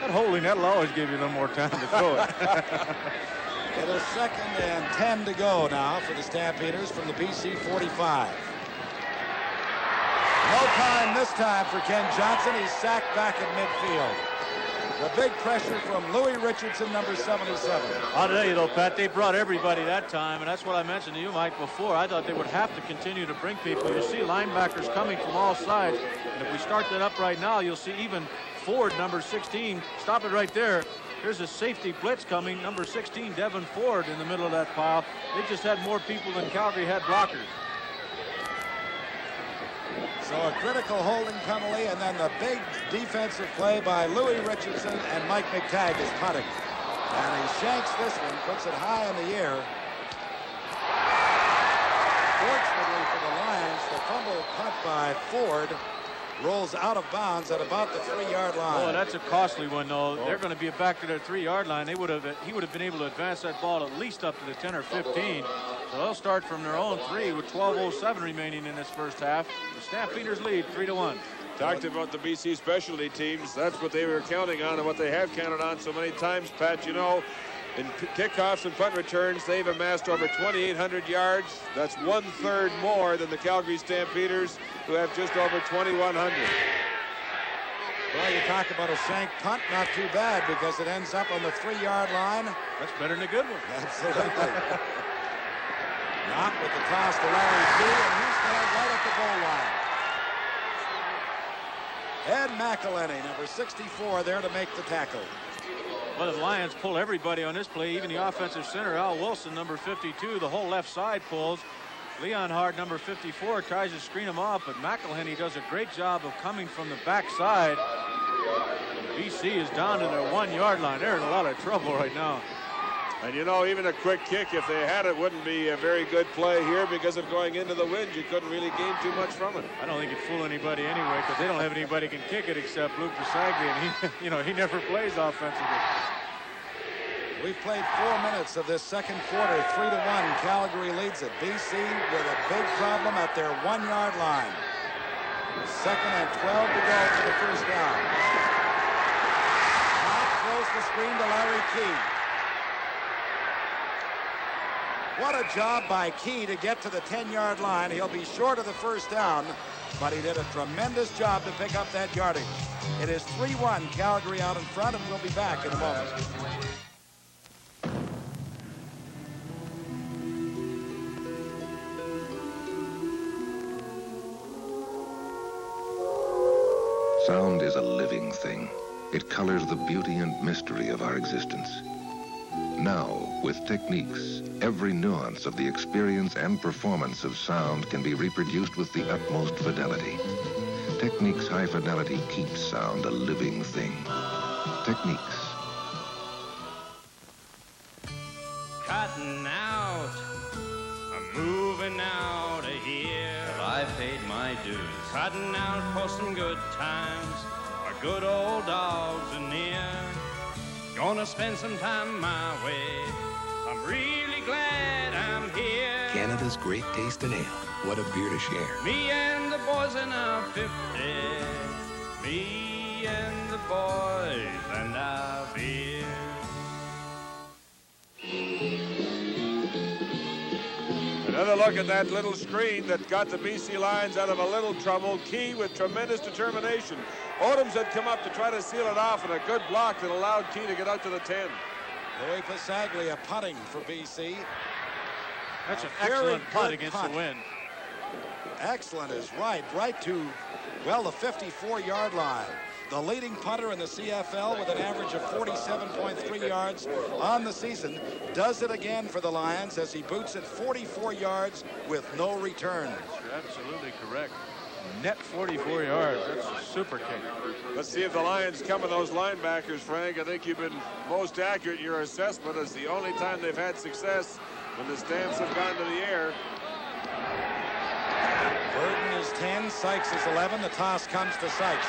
That holding, that'll always give you a little more time to throw it. It is second and 10 to go now for the Stampeders from the BC 45. No time this time for Ken Johnson. He's sacked back at midfield. The big pressure from Louis Richardson, number 77. I'll tell you, though, Pat, they brought everybody that time, and that's what I mentioned to you, Mike, before. I thought they would have to continue to bring people. You see linebackers coming from all sides, and if we start that up right now, you'll see even Ford, number 16. Stop it right there. Here's a safety blitz coming. Number 16, Devin Ford, in the middle of that pile. They just had more people than Calgary had blockers. So a critical holding penalty, and then the big defensive play by Louis Richardson, and Mike McTagg is punting. And he shanks this one, puts it high in the air. Fortunately for the Lions, the fumble punt by Ford rolls out of bounds at about the 3-yard line. Oh, that's a costly one, though. They're going to be back to their 3-yard line. He would have been able to advance that ball at least up to the 10 or 15. So they'll start from their own 3 with 12:07 remaining in this first half. The Stampeders lead 3-1. Talked about the BC specialty teams. That's what they were counting on and what they have counted on so many times, Pat. You know, in kickoffs and punt returns, they've amassed over 2,800 yards. That's 1/3 more than the Calgary Stampeders, who have just over 2,100. Well, you talk about a shank punt, not too bad because it ends up on the 3-yard line. That's better than a good one. Absolutely. Not with the toss to Larry Key, and he's there right at the goal line. Ed McElhenney, number 64, there to make the tackle. Well, the Lions pull everybody on this play, even the offensive center, Al Wilson, number 52. The whole left side pulls. Leonhard, number 54, tries to screen him off, but McElhenney does a great job of coming from the backside. BC is down to their 1-yard line. They're in a lot of trouble right now. And you know, even a quick kick, if they had it, wouldn't be a very good play here because of going into the wind. You couldn't really gain too much from it. I don't think it'd fool anybody anyway because they don't have anybody who can kick it except Luke Pasaglia, and he never plays offensively. We've played 4 minutes of this second quarter, 3-1. Calgary leads it. BC with a big problem at their 1-yard line. Second and 12 to go for the first down. Now throws the screen to Larry Key. What a job by Key to get to the 10-yard line. He'll be short of the first down, but he did a tremendous job to pick up that yardage. It is 3-1, Calgary out in front, and we'll be back in a moment. Sound is a living thing. It colors the beauty and mystery of our existence. Now, with techniques, every nuance of the experience and performance of sound can be reproduced with the utmost fidelity. Techniques High Fidelity keeps sound a living thing. Techniques. Cutting out, I'm moving out of here. Well, I paid my dues. Cutting out for some good times. Our good old dogs are near. Gonna spend some time my way. I'm really glad I'm here. Canada's great taste in ale. What a beer to share. Me and the boys in our 50. Me and the boys and our beer. Another look at that little screen that got the BC Lions out of a little trouble. Key with tremendous determination. Odoms had come up to try to seal it off, and a good block that allowed Key to get out to the 10. Louis Pasaglia punting for BC. That's an excellent punt against the wind. Excellent is right to, well, the 54-yard line. the leading punter in the CFL with an average of 47.3 yards on the season, does it again for the Lions as he boots it 44 yards with no returns. You're absolutely correct. Net 44 yards. That's a super kick. Let's see if the Lions come with those linebackers, Frank. I think you've been most accurate in your assessment. It's the only time they've had success when the Stamps have gone to the air. Burton is 10, Sykes is 11. The toss comes to Sykes.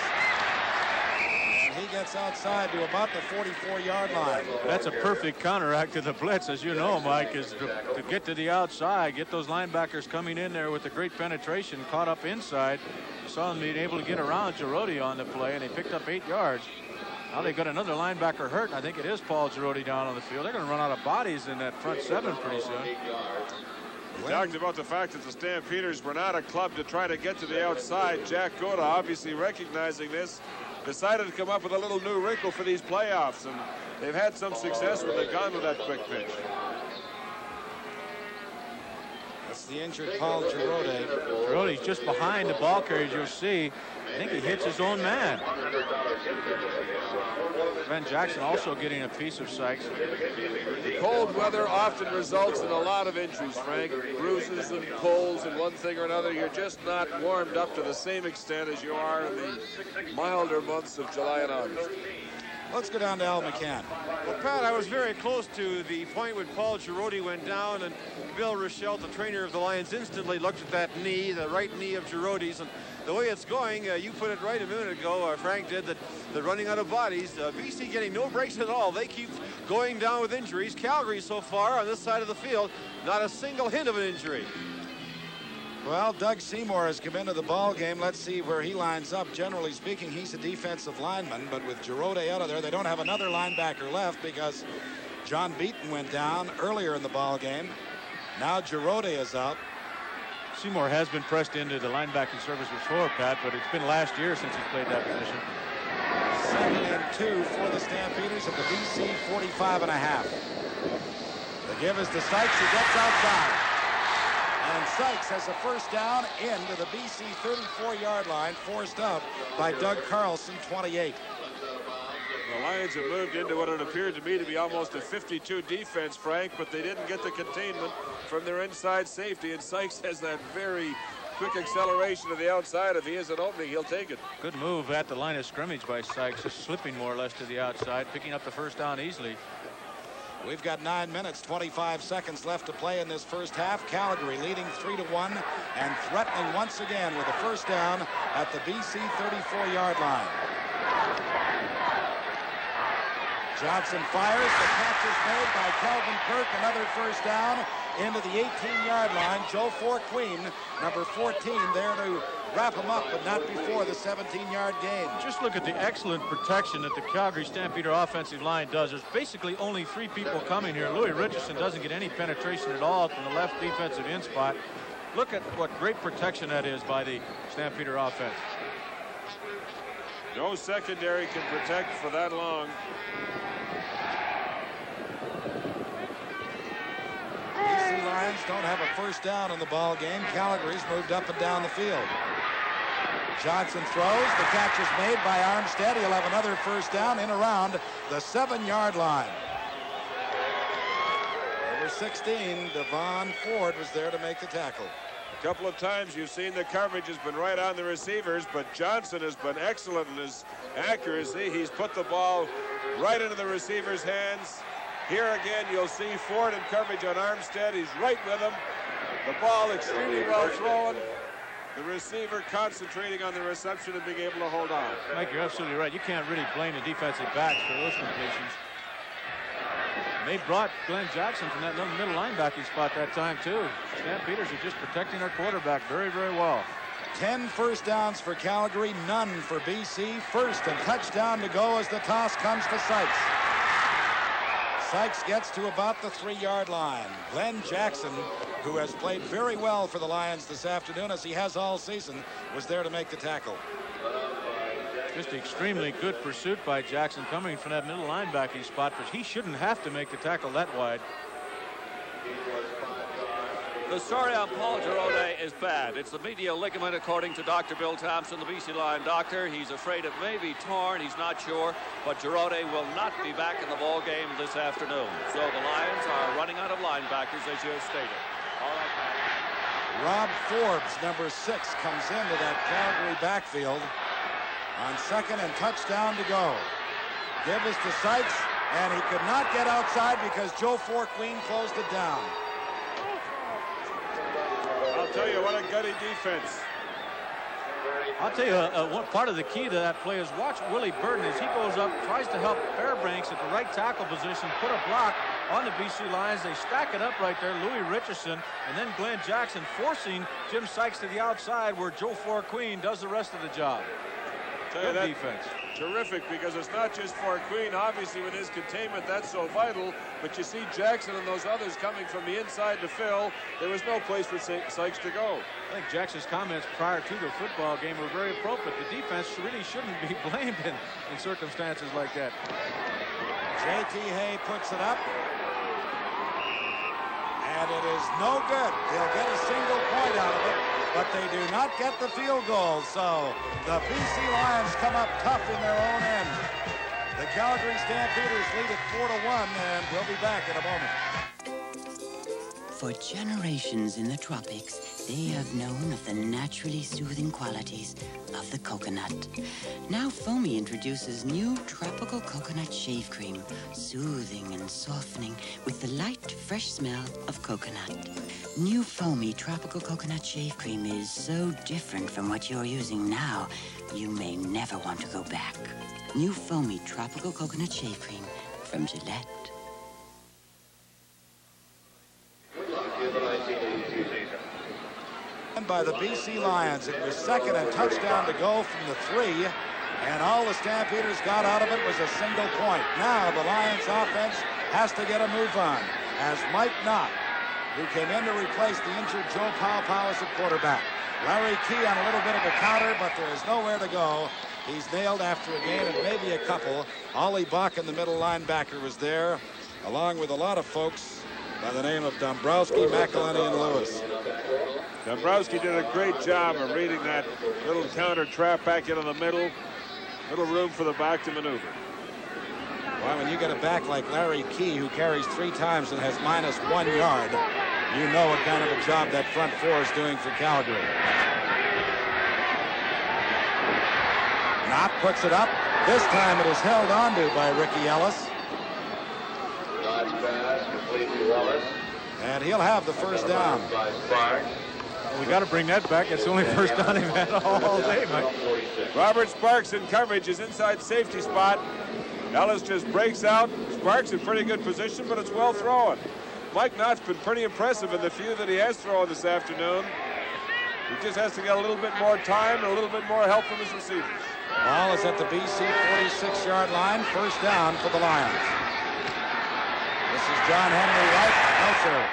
And he gets outside to about the 44-yard line. That's a perfect counteract to the blitz, as you know, Mike, is to get to the outside, get those linebackers coming in there with a great penetration, caught up inside. You saw them being able to get around Girardi on the play, and they picked up 8 yards. Now they've got another linebacker hurt, and I think it is Paul Girardi down on the field. They're going to run out of bodies in that front seven pretty soon. We talked about the fact that the Stampeders were not a club to try to get to the outside. Jack Goda, obviously recognizing this, decided to come up with a little new wrinkle for these playoffs, and they've had some success when they've gone with that quick pitch. That's the injured Paul Girardi. Girardi's just behind the ball carrier, you'll see. I think he hits his own man. Glenn Jackson also getting a piece of Sykes. The cold weather often results in a lot of injuries, Frank. Bruises and pulls and one thing or another. You're just not warmed up to the same extent as you are in the milder months of July and August. Let's go down to Al McCann. Well, Pat, I was very close to the point when Paul Girardi went down, and Bill Rochelle, the trainer of the Lions, instantly looked at that knee, the right knee of Girardi's, and the way it's going, you put it right a minute ago, Frank did, that they're running out of bodies. BC getting no breaks at all. They keep going down with injuries. Calgary so far on this side of the field, not a single hint of an injury. Well, Doug Seymour has come into the ball game. Let's see where he lines up. Generally speaking, he's a defensive lineman, but with Girardi out of there, they don't have another linebacker left because John Beaton went down earlier in the ball game. Now Girardi is out. Seymour has been pressed into the linebacking service before, Pat, but it's been last year since he's played that position. 2nd and 2 for the Stampeders at the BC 45.5. The give is to Sykes, who gets outside. And Sykes has a first down into the BC 34-yard line, forced out by Doug Carlson, 28. The Lions have moved into what it appeared to me to be almost a 52 defense, Frank, but they didn't get the containment from their inside safety, and Sykes has that very quick acceleration to the outside. If he has an opening, he'll take it. Good move at the line of scrimmage by Sykes, just slipping more or less to the outside, picking up the first down easily. We've got 9 minutes, 25 seconds left to play in this first half. Calgary leading 3-1 and threatening once again with a first down at the BC 34-yard line. Johnson fires. The catch is made by Calvin Kirk. Another first down into the 18-yard line. Joe Forqueen, number 14, there to wrap him up, but not before the 17-yard gain. Just look at the excellent protection that the Calgary Stampeder offensive line does. There's basically only 3 people coming here. Louis Richardson doesn't get any penetration at all from the left defensive end spot. Look at what great protection that is by the Stampeder offense. No secondary can protect for that long. BC Lions don't have a first down in the ball game. Calgary's moved up and down the field. Johnson throws. The catch is made by Armstead. He'll have another first down in around the 7-yard line. Number 16, Devon Ford, was there to make the tackle. A couple of times you've seen the coverage has been right on the receivers, but Johnson has been excellent in his accuracy. He's put the ball right into the receiver's hands. Here again, you'll see Ford in coverage on Armstead. He's right with him. The ball extremely well thrown. The receiver concentrating on the reception and being able to hold on. Mike, you're absolutely right. You can't really blame the defensive backs for those completions. They brought Glenn Jackson from that little middle linebacking spot that time, too. Stampeders are just protecting their quarterback very, very well. 10 first downs for Calgary, none for BC. First and touchdown to go as the toss comes to Sykes. Sykes gets to about the 3-yard line. Glenn Jackson, who has played very well for the Lions this afternoon, as he has all season, was there to make the tackle. Just extremely good pursuit by Jackson coming from that middle linebacking spot, but he shouldn't have to make the tackle that wide. The story on Paul Giroux is bad. It's the medial ligament, according to Dr. Bill Thompson, the BC Lion doctor. He's afraid it may be torn. He's not sure. But Giroux will not be back in the ball game this afternoon. So the Lions are running out of linebackers, as you have stated. All right, Pat. Rob Forbes, number 6, comes into that Calgary backfield on 2nd and touchdown to go. Give us to Sykes, and he could not get outside because Joe Forqueen closed it down. I'll tell you, what a gutty defense. I'll tell you, one part of the key to that play is watch Willie Burton as he goes up, tries to help Fairbanks at the right tackle position, put a block on the BC Lions. They stack it up right there, Louis Richardson, and then Glenn Jackson forcing Jim Sykes to the outside where Joe Forqueen does the rest of the job. Good defense. Terrific, because it's not just Forqueen. Obviously, with his containment, that's so vital. But you see Jackson and those others coming from the inside to fill. There was no place for Sykes to go. I think Jackson's comments prior to the football game were very appropriate. The defense really shouldn't be blamed in circumstances like that. J.T. Hay puts it up. And it is no good. He'll get a single point out of it, but they do not get the field goal. So the BC Lions come up tough in their own end. The Calgary Stampeders lead it 4-1, and we'll be back in a moment. For generations in the tropics, they have known of the naturally soothing qualities of the coconut. Now Foamy introduces new tropical coconut shave cream, soothing and softening with the light, fresh smell of coconut. New Foamy tropical coconut shave cream is so different from what you're using now, you may never want to go back. New Foamy tropical coconut shave cream from Gillette. By the BC Lions. It was 2nd and touchdown to go from the 3, and all the Stampeders got out of it was a single point. Now the Lions offense has to get a move on as Mike Knott, who came in to replace the injured Joe Powell as a quarterback. Larry Key on a little bit of a counter, but there is nowhere to go. He's nailed after a gain of maybe a couple. Ollie Bach in the middle linebacker was there, along with a lot of folks by the name of Dombrowski, McElhenney, and Lewis. Dombrowski did a great job of reading that little counter trap back into the middle. Little room for the back to maneuver. Well, when you get a back like Larry Key, who carries 3 times and has -1 yard, you know what kind of a job that front 4 is doing for Calgary. Knott puts it up. This time it is held onto by Ricky Ellis. Nice pass, complete to Ellis. And he'll have the first down. We got to bring that back. It's the only first down they've had all day, Mike. Robert Sparks in coverage, is inside safety spot. Ellis just breaks out. Sparks in pretty good position, but it's well thrown. Mike Knott's been pretty impressive in the few that he has thrown this afternoon. He just has to get a little bit more time and a little bit more help from his receivers. Ball is at the BC 46-yard line. First down for the Lions. This is John Henry White. No, sir.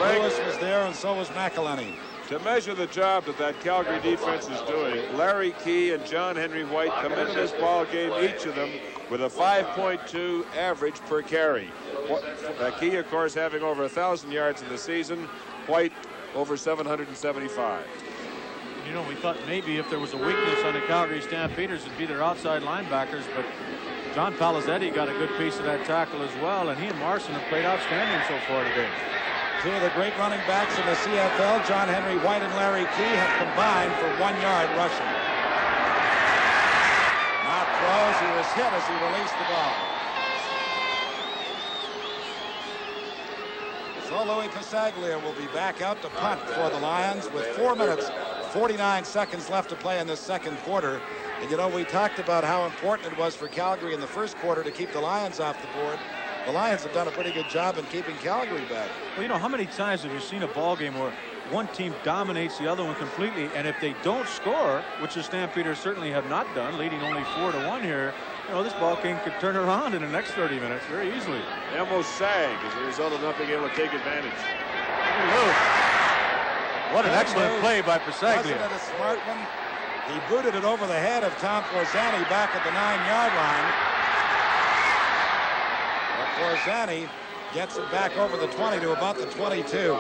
Lewis was there, and so was McElhenney. To measure the job that Calgary defense is doing, Larry Key and John Henry White come into this ball game, each of them, with a 5.2 average per carry. Key, of course, having over 1,000 yards in the season. White over 775. You know, we thought maybe if there was a weakness on the Calgary Stampeders, it'd be their outside linebackers, but John Palazetti got a good piece of that tackle as well, and he and Marson have played outstanding so far today. 2 of the great running backs in the CFL, John Henry White and Larry Key, have combined for 1 yard rushing. Knott throws. He was hit as he released the ball. So Louis Pasaglia will be back out to punt for the Lions with 4 minutes, 49 seconds left to play in this second quarter. And you know, we talked about how important it was for Calgary in the first quarter to keep the Lions off the board. The Lions have done a pretty good job in keeping Calgary back. Well, you know, how many times have you seen a ball game where one team dominates the other one completely, and if they don't score, which the Stampeders certainly have not done, leading only 4-1 here, you know, this ball game could turn around in the next 30 minutes very easily. They almost sag as a result of not being able to take advantage. What an excellent play by Pasaglia. Wasn't it a smart one? He booted it over the head of Tom Forzani back at the 9-yard line. Forzani Gets it back over the 20 to about the 22.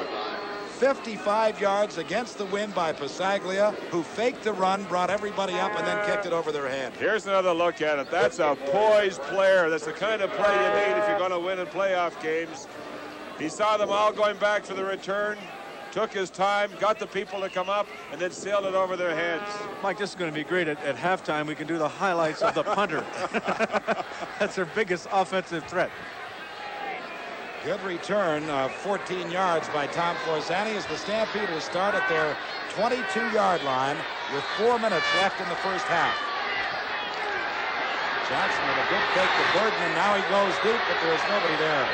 55 yards against the wind by Passaglia, who faked the run, brought everybody up, and then kicked it over their head. Here's another look at it. That's a poised player. That's the kind of play you need if you're going to win in playoff games. He saw them all going back for the return, took his time, got the people to come up, and then sailed it over their heads. Mike, this is going to be great. At halftime, we can do the highlights of the punter. That's their biggest offensive threat. Good return of 14 yards by Tom Forzani as the Stampeders start at their 22-yard line with 4 minutes left in the first half. Johnson with a good fake to Burden, and now he goes deep, but there's nobody there.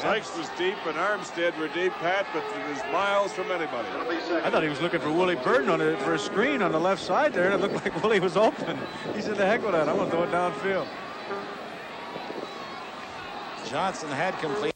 Sykes was deep and Armstead were deep, Pat, but it was miles from anybody. I thought he was looking for Willie Burden for a screen on the left side there, and it looked like Willie was open. He said, the heck with that, I'm going to throw it downfield. Johnson had complete.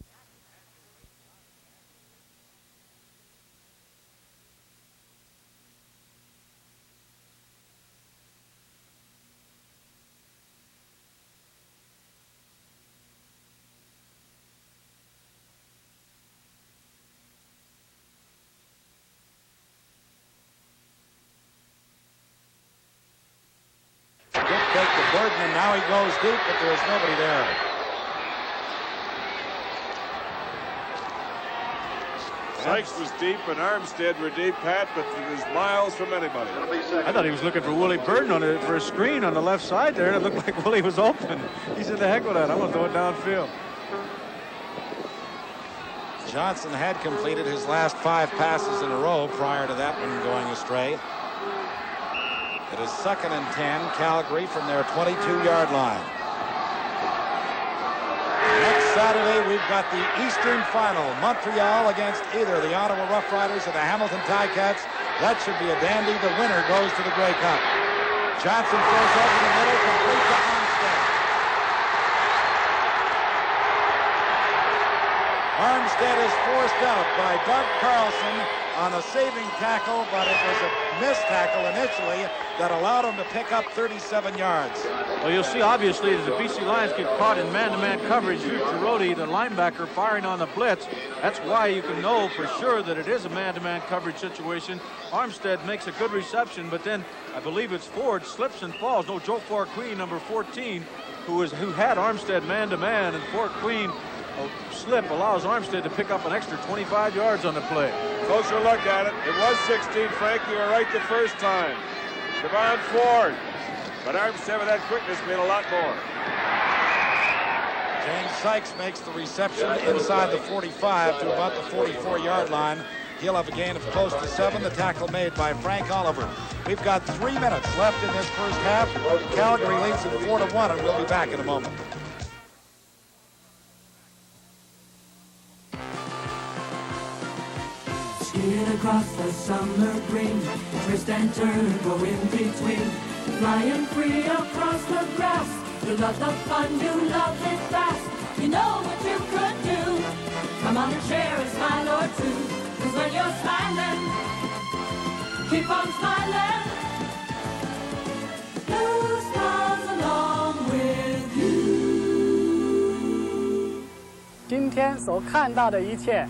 And now he goes deep, but there's nobody there. Sykes was deep and Armstead were deep, Pat, but it was miles from anybody. I thought he was looking for Willie Burden for a screen on the left side there, and it looked like Willie was open. He said, the heck with that, I'm going to throw it downfield. Johnson had completed his last 5 passes in a row prior to that one going astray. It is 2nd and 10, Calgary from their 22-yard line. Next Saturday, we've got the Eastern Final, Montreal against either the Ottawa Rough Riders or the Hamilton Ticats. That should be a dandy. The winner goes to the Grey Cup. Johnson throws over the middle, complete to Armstead. Armstead is forced out by Doug Carlson on a saving tackle, but it was a missed tackle initially that allowed him to pick up 37 yards. Well, you'll see obviously that the BC Lions get caught in man-to-man coverage. Girodi, the linebacker, firing on the blitz. That's why you can know for sure that it is a man-to-man coverage situation. Armstead makes a good reception, but then I believe it's Ford slips and falls. No, Joe Forqueen, number 14, who had Armstead man-to-man, and Forqueen slip allows Armstead to pick up an extra 25 yards on the play. Closer look at it. It was 16, Frank. You were right the first time. Devon Ford. But Armstead with that quickness made a lot more. James Sykes makes the reception inside the 45 to about the 44-yard line. He'll have a gain of close to 7. The tackle made by Frank Oliver. We've got 3 minutes left in this first half. Calgary leads at 4-1, and we'll be back in a moment. Skid across the summer green, twist and turn and go in between. Flying free across the grass, you love the fun, you love it fast. You know what you could do. Come on and share a smile or two. 'Cause when you're smiling, keep on smiling. Blue smiles along with you. 今天所看到的一切。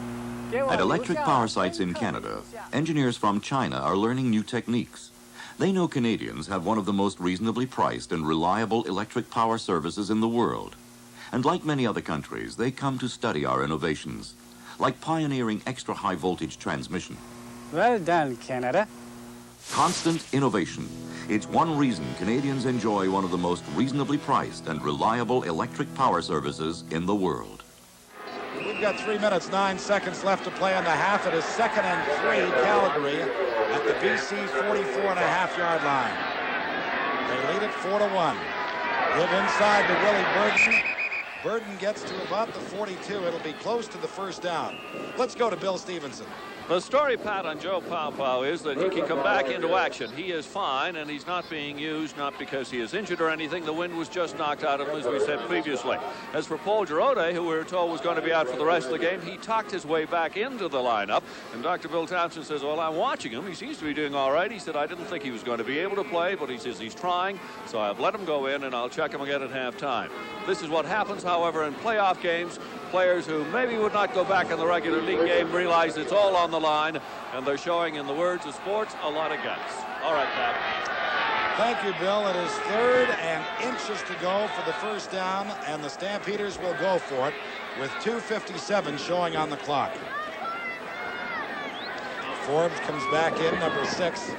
At electric power sites in Canada, engineers from China are learning new techniques. They know Canadians have one of the most reasonably priced and reliable electric power services in the world. And like many other countries, they come to study our innovations, like pioneering extra high voltage transmission. Well done, Canada. Constant innovation. It's one reason Canadians enjoy one of the most reasonably priced and reliable electric power services in the world. We've got 3 minutes, 9 seconds left to play in the half. It is 2nd and 3, Calgary at the BC 44.5-yard line. They lead it 4-1. Give inside to Willie Burden. Burden gets to about the 42. It'll be close to the first down. Let's go to Bill Stevenson. The story, Pat, on Joe Paopao is that he can come back into action. He is fine, and he's not being used, not because he is injured or anything. The wind was just knocked out of him, as we said previously. As for Paul Giroux, who we were told was going to be out for the rest of the game, he talked his way back into the lineup. And Dr. Bill Townsend says, well, I'm watching him. He seems to be doing all right. He said, I didn't think he was going to be able to play, but he says he's trying. So I've let him go in, and I'll check him again at halftime. This is what happens, however, in playoff games. Players who maybe would not go back in the regular league game realize it's all on the line, and they're showing, in the words of sports, a lot of guts. All right, Pat. Thank you, Bill. It is 3rd and inches to go for the first down, and the Stampeders will go for it with 2:57 showing on the clock. Forbes comes back in, number 6.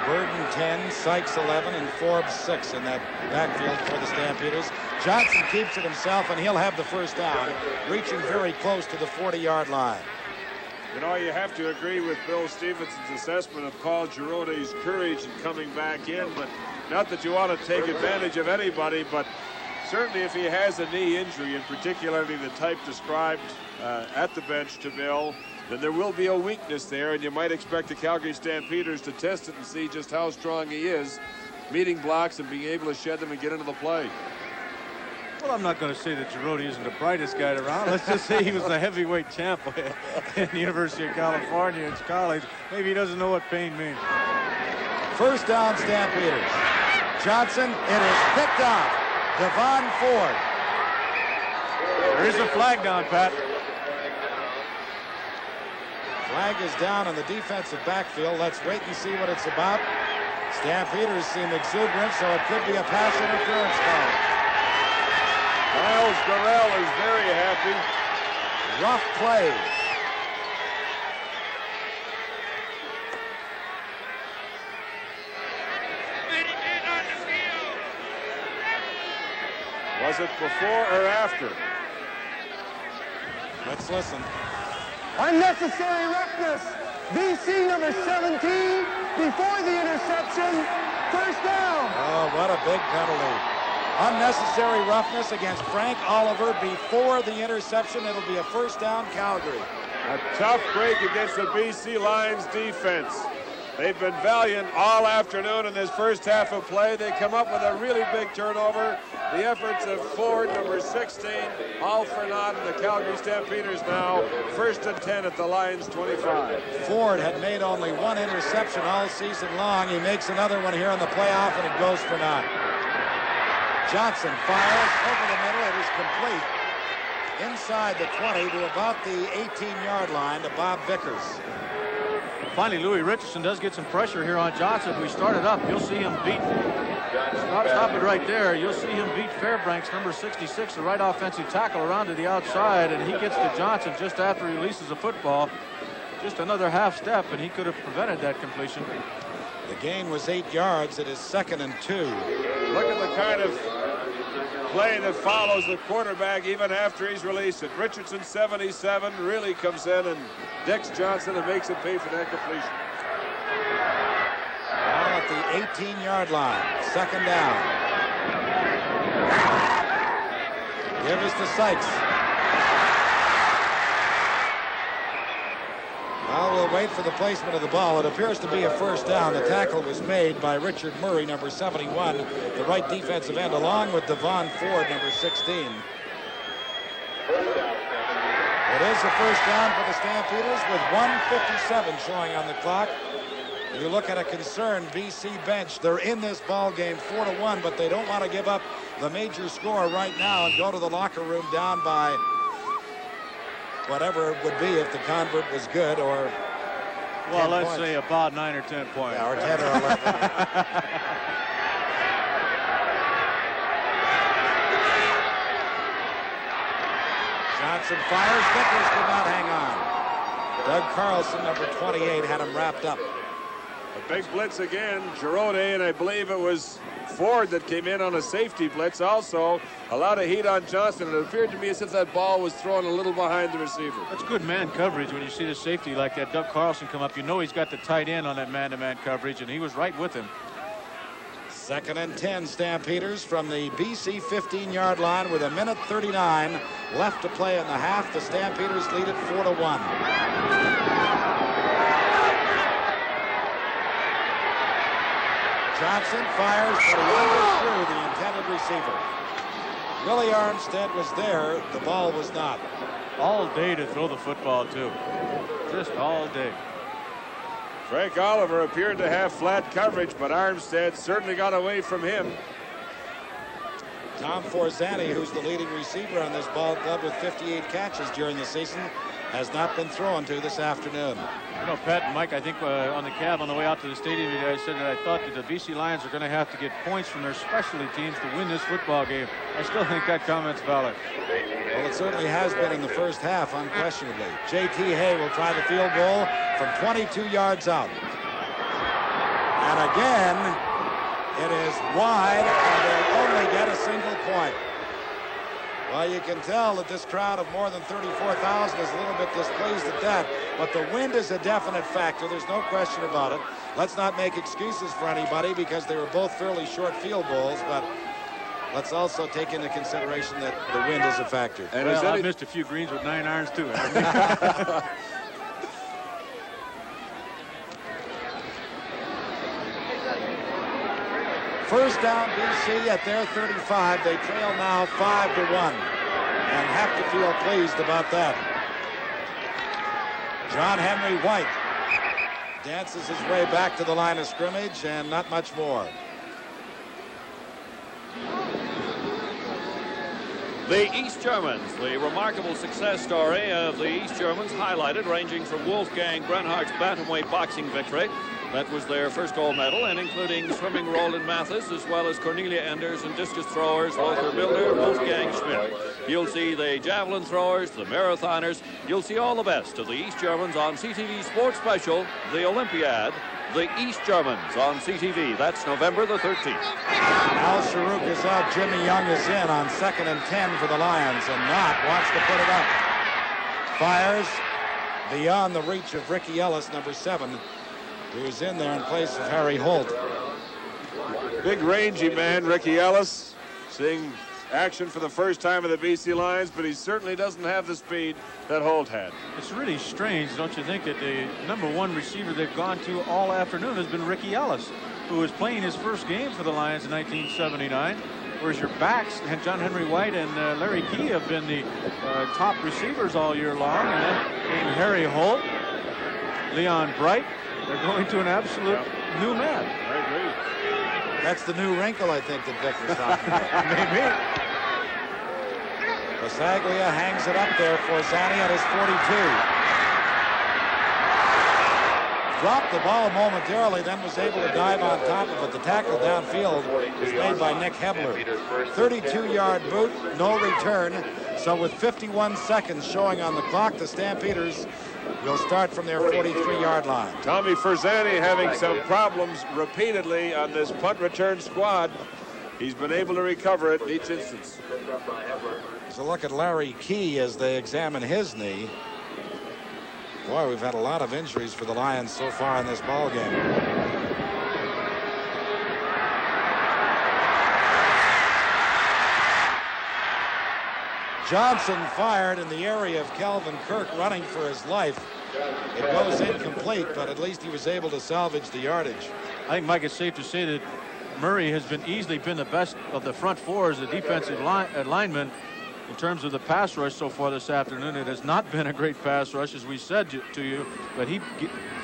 Burden 10, Sykes 11, and Forbes 6 in that backfield for the Stampeders. Johnson keeps it himself, and he'll have the first down, reaching very close to the 40-yard line. You know, you have to agree with Bill Stevenson's assessment of Paul Giroux's courage in coming back in, but not that you want to take advantage of anybody, but certainly if he has a knee injury, and particularly the type described at the bench to Bill, then there will be a weakness there, and you might expect the Calgary Stampeders to test it and see just how strong he is, meeting blocks and being able to shed them and get into the play. Well, I'm not going to say that Giroux isn't the brightest guy around. Let's just say he was the heavyweight champ in the University of California in college. Maybe he doesn't know what pain means. First down, Stampeders. Johnson, it is picked off. Devon Ford. There is a flag down, Pat. Flag is down on the defensive backfield. Let's wait and see what it's about. Stampeders seem exuberant, so it could be a pass interference call. Miles Garrell is very happy. Rough play. Was it before or after? Let's listen. Unnecessary roughness. BC number 17 before the interception. First down. Oh, what a big penalty. Unnecessary roughness against Frank Oliver before the interception. It'll be a first down, Calgary. A tough break against the BC Lions defense. They've been valiant all afternoon in this first half of play. They come up with a really big turnover. The efforts of Ford, number 16, all for naught, and the Calgary Stampeders now 1st and 10 at the Lions' 25. Ford had made only one interception all season long. He makes another one here in the playoff, and it goes for naught. Johnson fires over the middle. It is complete inside the 20 to about the 18-yard line to Bob Vickers. Finally, Louis Richardson does get some pressure here on Johnson. If we start it up, you'll see him beat. Stop it right there. You'll see him beat Fairbanks, number 66, the right offensive tackle, around to the outside, and he gets to Johnson just after he releases the football. Just another half step, and he could have prevented that completion. The gain was 8 yards. It is 2nd and 2. Look at the kind of play that follows the quarterback even after he's released it. Richardson, 77, really comes in and decks Johnson and makes him pay for that completion. Now at the 18-yard line, 2nd down. Give us to Sykes. Well, we'll wait for the placement of the ball. It appears to be a first down. The tackle was made by Richard Murray, number 71, the right defensive end, along with Devon Ford, number 16. It is a first down for the Stampeders with 1:57 showing on the clock. You look at a concerned BC bench. They're in this ball game 4-1, but they don't want to give up the major score right now and go to the locker room down by whatever it would be if the convert was good, or well, let's say about 9 or 10 points. Yeah, or 10 or 11. Johnson fires. Vickers could not hang on. Doug Carlson, number 28, had him wrapped up. A big blitz again. Giroux, and I believe it was Ford that came in on a safety blitz also. A lot of heat on Johnson. It appeared to me as if that ball was thrown a little behind the receiver. That's good man coverage when you see the safety like that. Doug Carlson come up. You know he's got the tight end on that man-to-man coverage, and he was right with him. Second and 10, Stampeders from the BC 15-yard line with 1:39 left to play in the half. The Stampeders lead it 4-1. Johnson fires, but he underthrew the intended receiver. Willie Armstead was there. The ball was not. All day to throw the football, too. Just all day. Frank Oliver appeared to have flat coverage, but Armstead certainly got away from him. Tom Forzani, who's the leading receiver on this ball club with 58 catches during the season, has not been thrown to this afternoon. You know, Pat and Mike, I think on the cab on the way out to the stadium, you guys said that I thought that the BC Lions are going to have to get points from their specialty teams to win this football game. I still think that comment's valid. Well, it certainly has been in the first half, unquestionably. J.T. Hay will try the field goal from 22 yards out. And again, it is wide, and they'll only get a single point. Well, you can tell that this crowd of more than 34,000 is a little bit displeased at that, but the wind is a definite factor. There's no question about it. Let's not make excuses for anybody because they were both fairly short field goals, but let's also take into consideration that the wind is a factor. And well, I missed a few greens with 9 irons, too. First down, BC at their 35. They trail now 5-1 and have to feel pleased about that. John Henry White dances his way back to the line of scrimmage, and not much more. The East Germans, the remarkable success story of the East Germans, highlighted ranging from Wolfgang Brenhardt's bantamweight boxing victory. That was their first gold medal, and including swimming Roland Mathis, as well as Cornelia Enders, and discus throwers Walter Milder, Wolfgang Schmidt. You'll see the javelin throwers, the marathoners. You'll see all the best of the East Germans on CTV Sports Special, the Olympiad, the East Germans on CTV. That's November the 13th. Al Sharuk is out. Jimmy Young is in on 2nd and 10 for the Lions, and Knott wants to put it up. Fires beyond the reach of Ricky Ellis, number 7. Who's in there in place of Harry Holt. Big rangy man, Ricky Ellis, seeing action for the first time of the BC Lions, but he certainly doesn't have the speed that Holt had. It's really strange, don't you think, that the number 1 receiver they've gone to all afternoon has been Ricky Ellis, who was playing his first game for the Lions in 1979, whereas your backs, John Henry White and Larry Key, have been the top receivers all year long, and then Harry Holt, Leon Bright. They're going to an absolute new man. I agree. That's the new wrinkle, I think, that Vic was talking about. Maybe. Pasaglia hangs it up there for Zani at his 42. Dropped the ball momentarily, then was able to dive on top of it. The tackle downfield was made by Nick Hebler. 32-yard boot, no return. So with 51 seconds showing on the clock, the Stampeders will start from their 43-yard line. Tommy Forzani having some problems repeatedly on this punt return squad. He's been able to recover it in each instance. So look at Larry Key as they examine his knee. Boy, we've had a lot of injuries for the Lions so far in this ball game. Johnson fired in the area of Calvin Kirk, running for his life. It goes incomplete, but at least he was able to salvage the yardage. I think, Mike, it's safe to say that Murray has easily been the best of the front four as a defensive lineman in terms of the pass rush so far this afternoon. It has not been a great pass rush, as we said to you, but he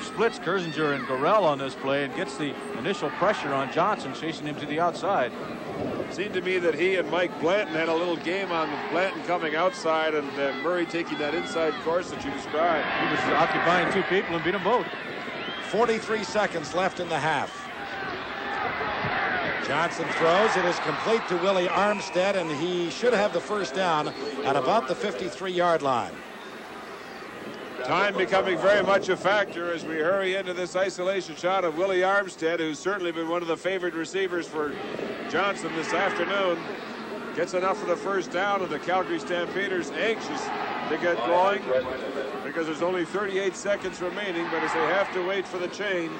splits Kersinger and Gorell on this play and gets the initial pressure on Johnson, chasing him to the outside. It seemed to me that he and Mike Blanton had a little game on Blanton coming outside and Murray taking that inside course that you described. He was occupying 2 people and beat them both. 43 seconds left in the half. Johnson throws. It is complete to Willie Armstead, and he should have the first down at about the 53-yard line. Time becoming very much a factor as we hurry into this isolation shot of Willie Armstead, who's certainly been one of the favored receivers for Johnson this afternoon. Gets enough for the first down, and the Calgary Stampeders anxious to get going because there's only 38 seconds remaining, but as they have to wait for the chain,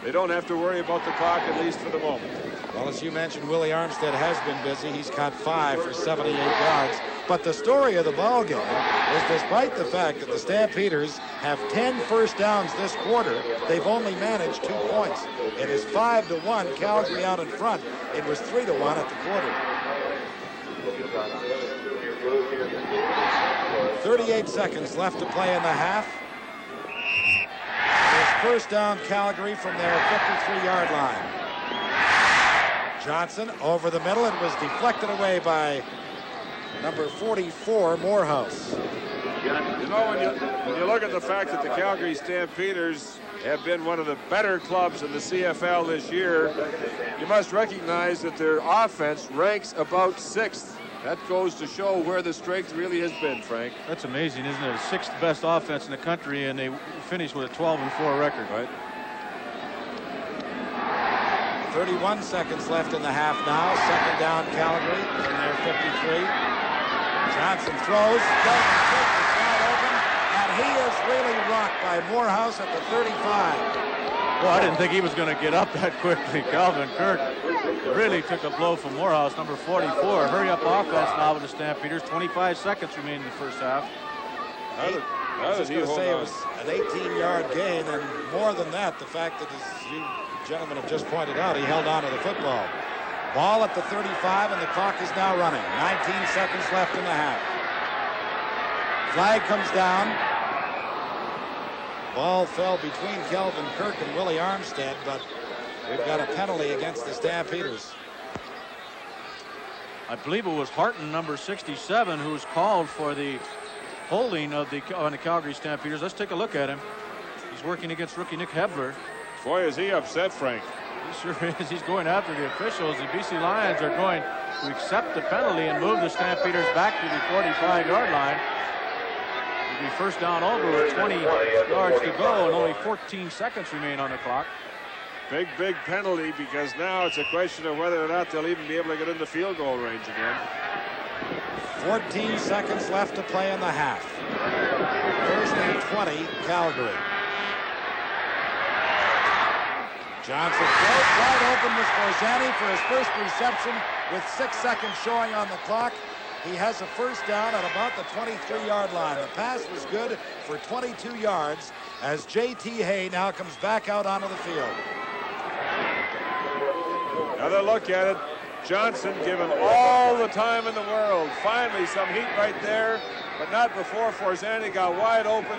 they don't have to worry about the clock, at least for the moment. Well, as you mentioned, Willie Armstead has been busy. He's caught 5 for 78 yards. But the story of the ball game is, despite the fact that the Stampeders have 10 first downs this quarter, they've only managed 2 points. It is 5-1, Calgary out in front. It was 3-1 at the quarter. 38 seconds left to play in the half. It's first down Calgary from their 53-yard line. Johnson over the middle. It was deflected away by number 44, Morehouse. You know, when you look at the fact that the Calgary Stampeders have been one of the better clubs in the CFL this year, you must recognize that their offense ranks about 6th. That goes to show where the strength really has been, Frank. That's amazing, isn't it? 6th best offense in the country, and they finished with a 12-4 record. Right. 31 seconds left in the half now. Second down Calgary from their 53. Johnson throws. Calvin Kirk is wide open, and he is really rocked by Morehouse at the 35. Well, I didn't think he was going to get up that quickly. Calvin Kirk really took a blow from Morehouse, number 44. Hurry up offense now with the Stampeders. 25 seconds remain in the first half. I was going to say it was an 18-yard gain, and more than that, the fact that, as you gentlemen have just pointed out, he held on to the football. Ball at the 35, and the clock is now running. 19 seconds left in the half. Flag comes down. Ball fell between Calvin Kirk and Willie Armstead, but we've got a penalty against the Stampeders. I believe it was Harton, number 67, who was called for the holding of on the Calgary Stampeders. Let's take a look at him. He's working against rookie Nick Hebler. Boy, is he upset, Frank. He sure is. He's going after the officials. The BC Lions are going to accept the penalty and move the Stampeders back to the 45-yard line. It'll be first down over with 20 yards to go and only 14 seconds remain on the clock. Big penalty, because now it's a question of whether or not they'll even be able to get into field goal range again. 14 seconds left to play in the half. First and 20, Calgary. Johnson throws wide open with Forzani for his first reception with 6 seconds showing on the clock. He has a first down at about the 23-yard line. The pass was good for 22 yards as J.T. Hay now comes back out onto the field. Another look at it. Johnson given all the time in the world. Finally some heat right there, but not before Forzani got wide open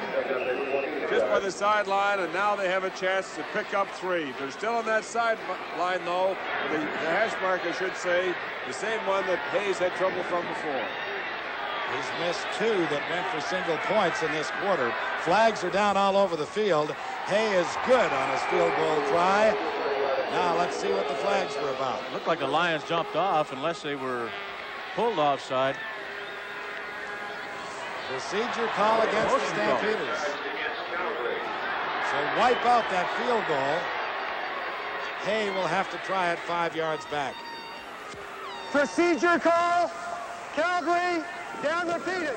just by the sideline, and now they have a chance to pick up 3. They're still on that sideline, though. The hash mark, I should say, the same one that Hayes had trouble from before. He's missed 2 that went for single points in this quarter. Flags are down all over the field. Hay is good on his field goal try. Now let's see what the flags were about. Looked like the Lions jumped off unless they were pulled offside. Procedure call against the Stampeders. So wipe out that field goal. Hay will have to try it 5 yards back. Procedure call. Calgary, down repeated.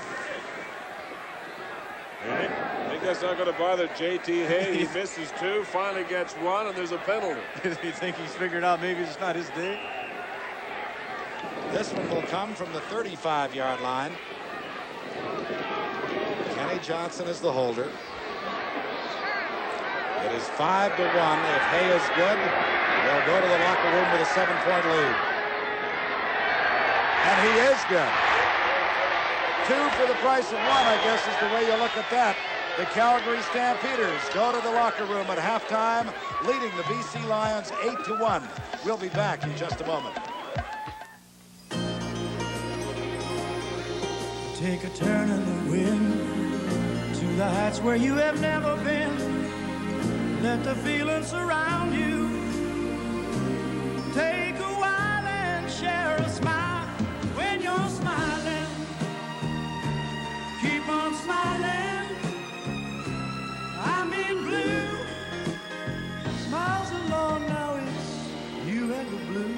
I think that's not going to bother J.T. Hay. He misses 2, finally gets 1, and there's a penalty. You think he's figured out maybe it's not his day? This one will come from the 35-yard line. Kenny Johnson is the holder. It is 5-1. If Hay is good, they'll go to the locker room with a 7-point lead. And he is good. 2 for the price of 1, I guess, is the way you look at that. The Calgary Stampeders go to the locker room at halftime, leading the BC Lions 8-1. We'll be back in just a moment. Take a turn in the wind to the heights where you have never been. Let the feeling surround you. Take a while and share a smile when you're smiling. Keep on smiling. I'm in blue. Smiles along now, it's you and the blue.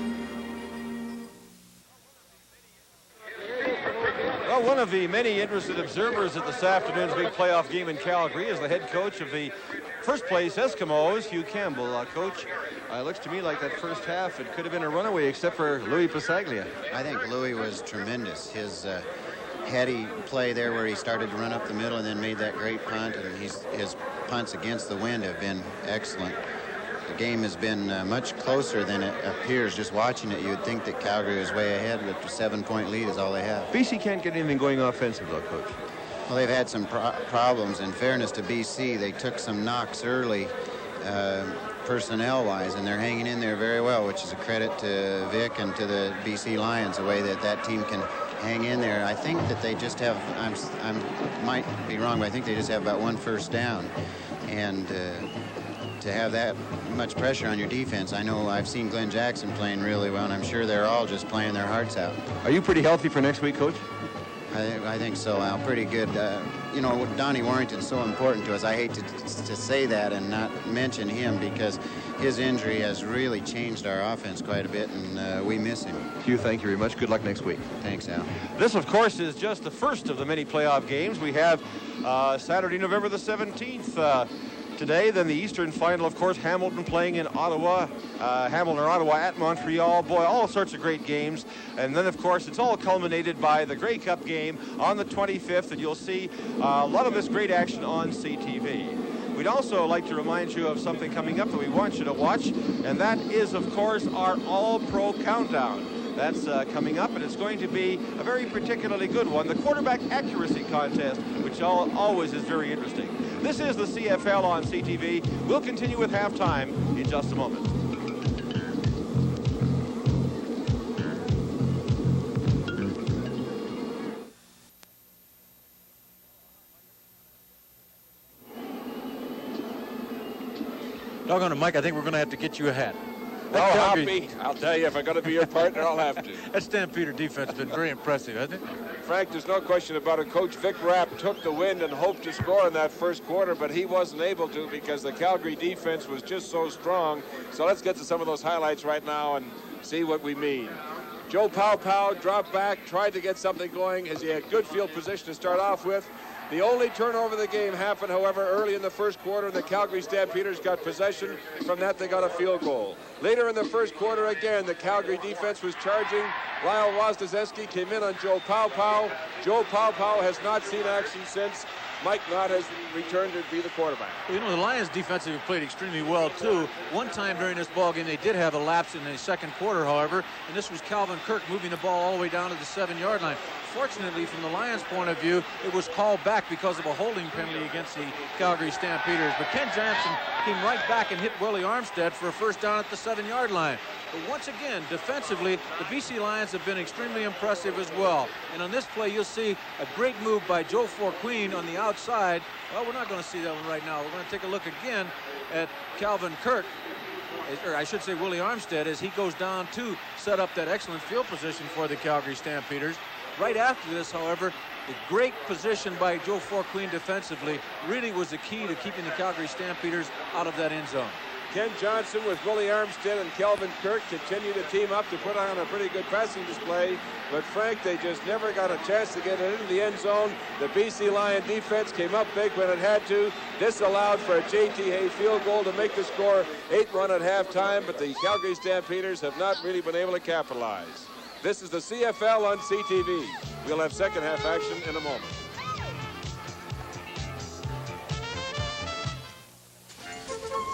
Well, one of the many interested observers at this afternoon's big playoff game in Calgary is the head coach of the first place Eskimos, Hugh Campbell. Coach, it looks to me like that first half, it could have been a runaway except for Louis Pasaglia. I think Louis was tremendous. His heady play there where he started to run up the middle and then made that great punt, and his punts against the wind have been excellent. The game has been much closer than it appears. Just watching it, you would think that Calgary was way ahead, but a 7-point lead is all they have. BC can't get anything going offensive, though, Coach. Well, they've had some problems. In fairness to BC, they took some knocks early, personnel-wise, and they're hanging in there very well, which is a credit to Vic and to the BC Lions, the way that team can hang in there. I think that they just have, I might be wrong, but I think they just have about one first down. And to have that much pressure on your defense, I know I've seen Glenn Jackson playing really well, and I'm sure they're all just playing their hearts out. Are you pretty healthy for next week, Coach? I think so, Al. Pretty good. You know, Donnie Warrington's so important to us. I hate to say that and not mention him because his injury has really changed our offense quite a bit, and we miss him. Hugh, thank you very much. Good luck next week. Thanks, Al. This, of course, is just the first of the many playoff games. We have Saturday, November the 17th. Today, then the Eastern Final, of course, Hamilton playing in Ottawa, Hamilton or Ottawa at Montreal. Boy, all sorts of great games. And then, of course, it's all culminated by the Grey Cup game on the 25th, and you'll see a lot of this great action on CTV. We'd also like to remind you of something coming up that we want you to watch, and that is, of course, our All-Pro Countdown. That's coming up, and it's going to be a very particularly good one, the quarterback accuracy contest, which always is very interesting. This is the CFL on CTV. We'll continue with halftime in just a moment. Doggone it, Mike, I think we're going to have to get you a hat. Oh, Hoppy, I'll tell you, if I'm going to be your partner, I'll have to. That Stampeder defense has been very impressive, hasn't it? Frank, there's no question about it. Coach Vic Rapp took the wind and hoped to score in that first quarter, but he wasn't able to because the Calgary defense was just so strong. So let's get to some of those highlights right now and see what we mean. Joe Pow dropped back, tried to get something going as he had good field position to start off with. The only turnover of the game happened, however, early in the first quarter, and the Calgary Stampeders got possession. From that, they got a field goal. Later in the first quarter, again, the Calgary defense was charging. Lyle Wozniacki came in on Joe Pow. Joe Pow has not seen action since Mike Knott has returned to be the quarterback. You know, the Lions defensive have played extremely well, too. One time during this ball game, they did have a lapse in the second quarter, however, and this was Calvin Kirk moving the ball all the way down to the 7-yard line. Fortunately, from the Lions' point of view, it was called back because of a holding penalty against the Calgary Stampeders. But Ken Johnson came right back and hit Willie Armstead for a first down at the 7-yard line. But once again, defensively, the BC Lions have been extremely impressive as well. And on this play, you'll see a great move by Joe Forqueen on the outside. Well, we're not going to see that one right now. We're going to take a look again at Calvin Kirk, or I should say Willie Armstead, as he goes down to set up that excellent field position for the Calgary Stampeders. Right after this, however, the great position by Joe Forqueen defensively really was the key to keeping the Calgary Stampeders out of that end zone. Ken Johnson with Willie Armstead and Calvin Kirk continue to team up to put on a pretty good passing display. But Frank, they just never got a chance to get it into the end zone. The BC Lion defense came up big when it had to. This allowed for a J.T. Hay field goal to make the score 8-run at halftime, but the Calgary Stampeders have not really been able to capitalize. This is the CFL on CTV. We'll have second half action in a moment.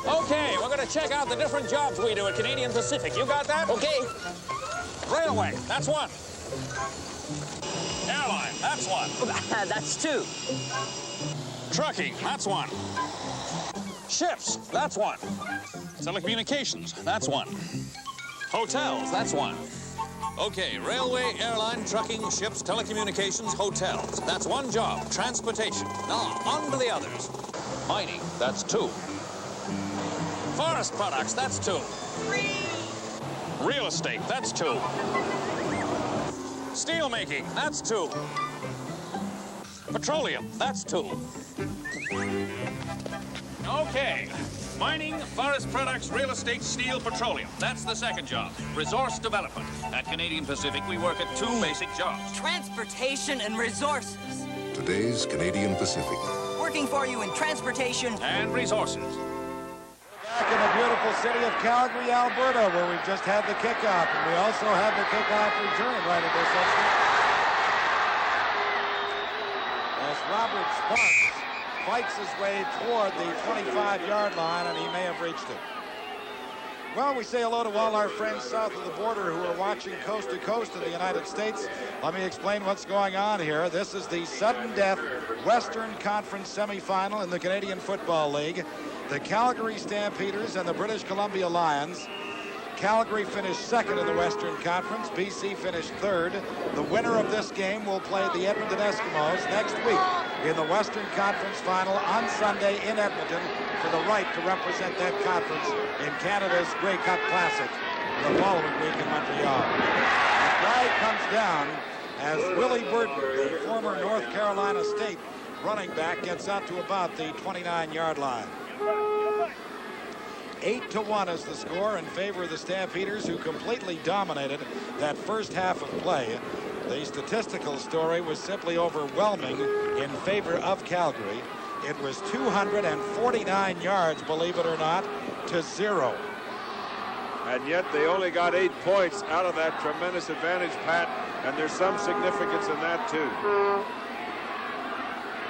Okay, we're going to check out the different jobs we do at Canadian Pacific. You got that? Okay. Railway, that's one. Airline, that's one. That's two. Trucking, that's one. Ships, that's one. Telecommunications, that's one. Hotels, that's one. Okay, railway, airline, trucking, ships, telecommunications, hotels. That's one job. Transportation. Now, on to the others. Mining, that's two. Forest products, that's two. Real estate, that's two. Steel making, that's two. Petroleum, that's two. Okay. Mining, forest products, real estate, steel, petroleum. That's the second job. Resource development. At Canadian Pacific, we work at 2 basic jobs. Transportation and resources. Today's Canadian Pacific. Working for you in transportation and resources. Back in the beautiful city of Calgary, Alberta, where we've just had the kickoff. And we also have the kickoff return right at this instant. As Robert Sparks fights his way toward the 25-yard line, and he may have reached it. Well, we say hello to all our friends south of the border who are watching coast to coast in the United States. Let me explain what's going on here. This is the sudden death Western Conference semifinal in the Canadian Football League. The Calgary Stampeders and the British Columbia Lions. Calgary finished second in the Western Conference. BC finished third. The winner of this game will play the Edmonton Eskimos next week in the Western Conference final on Sunday in Edmonton for the right to represent that conference in Canada's Grey Cup Classic the following week in Montreal. The flag comes down as Willie Burton, the former North Carolina State running back, gets out to about the 29-yard line. 8-1 is the score in favor of the Stampeders, who completely dominated that first half of play. The statistical story was simply overwhelming in favor of Calgary. It was 249 yards, believe it or not, to 0. And yet they only got 8 points out of that tremendous advantage, Pat, and there's some significance in that, too.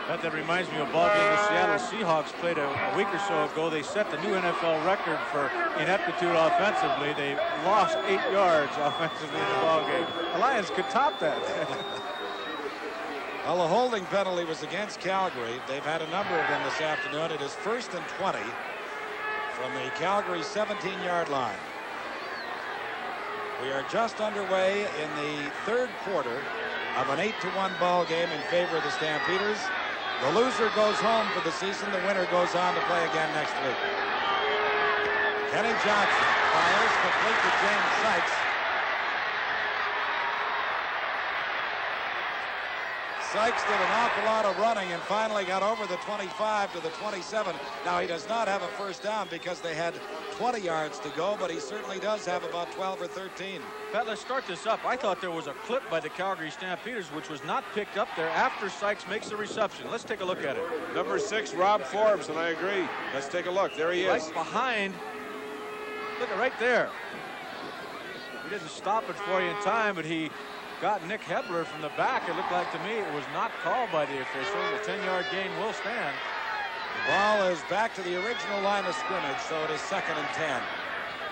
That reminds me of a ball game the Seattle Seahawks played a week or so ago. They set the new NFL record for ineptitude offensively. They lost 8 yards offensively in the ball game. The Lions could top that. Well, the holding penalty was against Calgary. They've had a number of them this afternoon. It is 1st and 20 from the Calgary 17-yard line. We are just underway in the third quarter of an 8-1 ball game in favor of the Stampeders. The loser goes home for the season. The winner goes on to play again next week. Kenny Johnson fires complete to James Sykes. Sykes did an awful lot of running and finally got over the 25 to the 27. Now, he does not have a first down because they had 20 yards to go, but he certainly does have about 12 or 13. Pat, let's start this up. I thought there was a clip by the Calgary Stampeders which was not picked up there after Sykes makes the reception. Let's take a look at it. Number 6, Rob Forbes, and I agree. Let's take a look. There he is. Right behind. Look at right there. He didn't stop it for you in time, but he got Nick Hebler from the back. It looked like to me it was not called by the official. The 10-yard gain will stand. The ball is back to the original line of scrimmage, so it is 2nd and 10.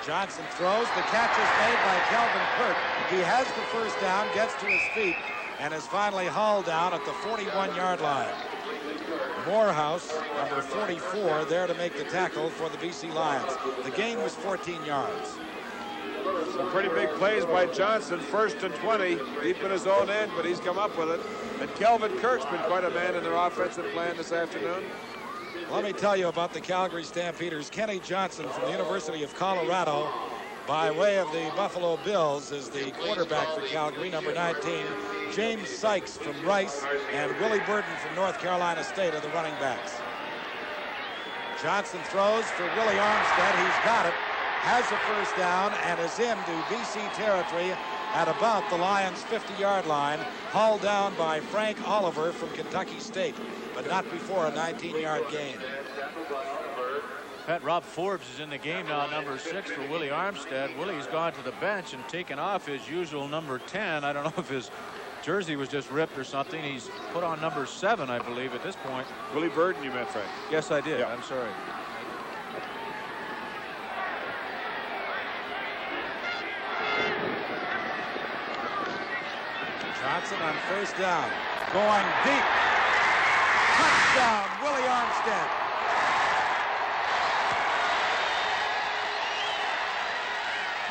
Johnson throws. The catch is made by Kelvin Kirk. He has the first down, gets to his feet, and is finally hauled down at the 41-yard line. Morehouse, number 44, there to make the tackle for the BC Lions. The gain was 14 yards. Some pretty big plays by Johnson. 1st and 20, deep in his own end, but he's come up with it. And Kelvin Kirk's been quite a man in their offensive plan this afternoon. Let me tell you about the Calgary Stampeders. Kenny Johnson from the University of Colorado, by way of the Buffalo Bills, is the quarterback for Calgary. Number 19, James Sykes from Rice, and Willie Burton from North Carolina State are the running backs. Johnson throws for Willie Armstead. He's got it, has a first down, and is into BC territory at about the Lions' 50-yard line, hauled down by Frank Oliver from Kentucky State, but not before a 19-yard gain. Pat, Rob Forbes is in the game now, number 6 for Willie Armstead. Willie's gone to the bench and taken off his usual number 10. I don't know if his jersey was just ripped or something. He's put on number 7, I believe, at this point. Willie Burton, you meant, Frank? Yes, I did. Yeah. I'm sorry. Johnson on first down, going deep. Touchdown, Willie Armstead.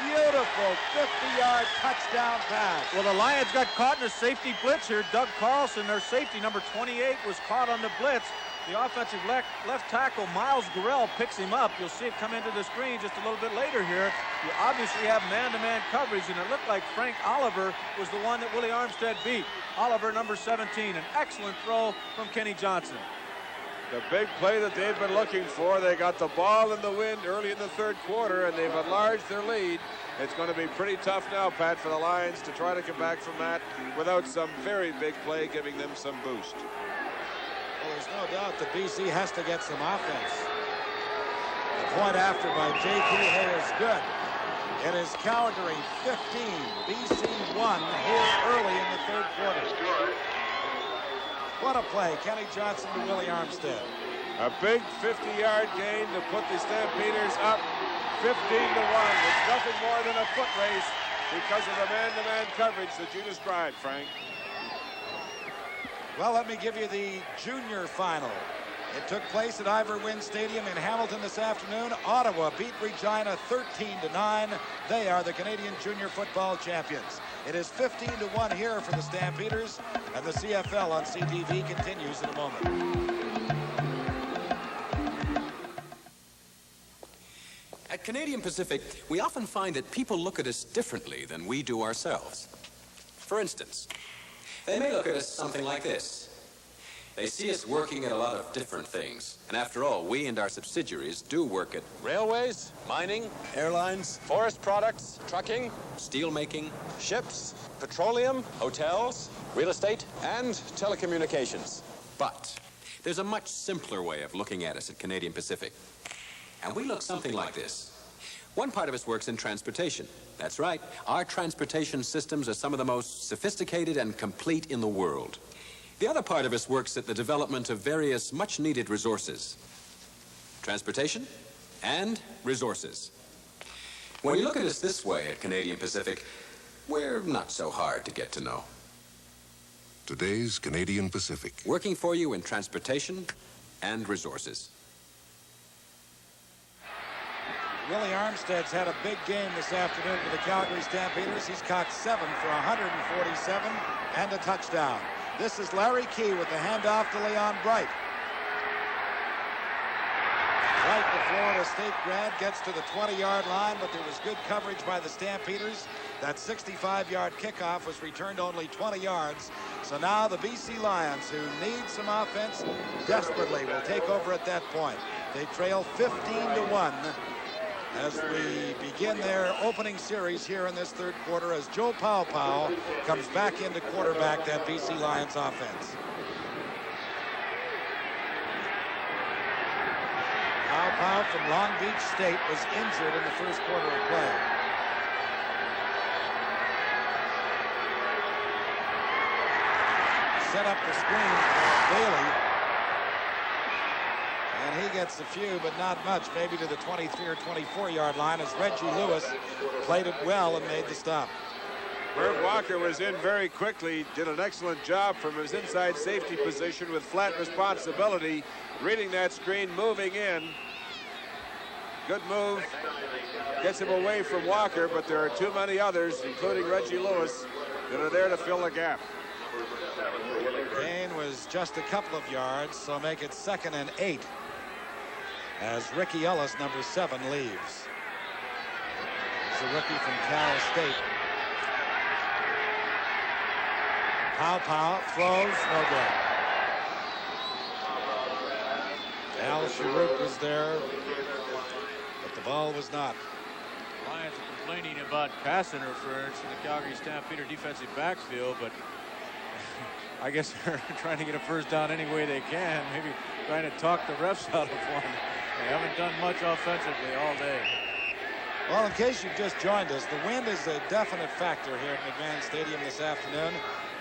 Beautiful 50-yard touchdown pass. Well, the Lions got caught in a safety blitz here. Doug Carlson, their safety, number 28, was caught on the blitz. The offensive left tackle, Miles Gurrell, picks him up. You'll see it come into the screen just a little bit later here. You obviously have man-to-man coverage, and it looked like Frank Oliver was the one that Willie Armstead beat. Oliver, number 17, an excellent throw from Kenny Johnson. The big play that they've been looking for. They got the ball in the wind early in the third quarter, and they've enlarged their lead. It's going to be pretty tough now, Pat, for the Lions to try to come back from that without some very big play giving them some boost. Well, there's no doubt that BC has to get some offense. The point after by J.P. Hay is good. It is Calgary 15, BC 1 here early in the third quarter. What a play. Kenny Johnson to Willie Armstead. A big 50-yard gain to put the Stampeders up 15-1. It's nothing more than a foot race because of the man-to-man coverage that you described, Frank. Well, let me give you the junior final. It took place at Ivor Wynne Stadium in Hamilton this afternoon. Ottawa beat Regina 13-9. They are the Canadian junior football champions. It is 15-1 here for the Stampeders, and the CFL on CTV continues in a moment. At Canadian Pacific, we often find that people look at us differently than we do ourselves. For instance, they may look at us something like this. They see us working at a lot of different things. And after all, we and our subsidiaries do work at railways, mining, airlines, forest products, trucking, steel making, ships, petroleum, hotels, real estate, and telecommunications. But there's a much simpler way of looking at us at Canadian Pacific. And we look something like this. One part of us works in transportation. That's right. Our transportation systems are some of the most sophisticated and complete in the world. The other part of us works at the development of various much-needed resources. Transportation and resources. When you look at us this way at Canadian Pacific, we're not so hard to get to know. Today's Canadian Pacific. Working for you in transportation and resources. Willie Armstead's had a big game this afternoon for the Calgary Stampeders. He's caught 7 for 147 and a touchdown. This is Larry Key with the handoff to Leon Bright. Bright, the Florida State grad, gets to the 20-yard line, but there was good coverage by the Stampeders. That 65-yard kickoff was returned only 20 yards. So now the BC Lions, who need some offense desperately, will take over at that point. They trail 15-1. As we begin their opening series here in this third quarter, as Joe Powell comes back into quarterback that BC Lions offense. Powell from Long Beach State was injured in the first quarter of play. Set up the screen for Bailey. And he gets a few, but not much, maybe to the 23 or 24-yard line, as Reggie Lewis played it well and made the stop. Herb Walker was in very quickly, did an excellent job from his inside safety position with flat responsibility, reading that screen, moving in. Good move. Gets him away from Walker, but there are too many others, including Reggie Lewis, that are there to fill the gap. Gain was just a couple of yards, so make it 2nd and 8. As Ricky Ellis, number 7, leaves. He's a rookie from Cal State. Powell throws, no good. Al Sharuk was there, but the ball was not. Lions are complaining about pass interference in the Calgary Stampeder defensive backfield, but I guess they're trying to get a first down any way they can, maybe trying to talk the refs out of one. They haven't done much offensively all day. Well, in case you've just joined us, the wind is a definite factor here at McMahon Stadium this afternoon.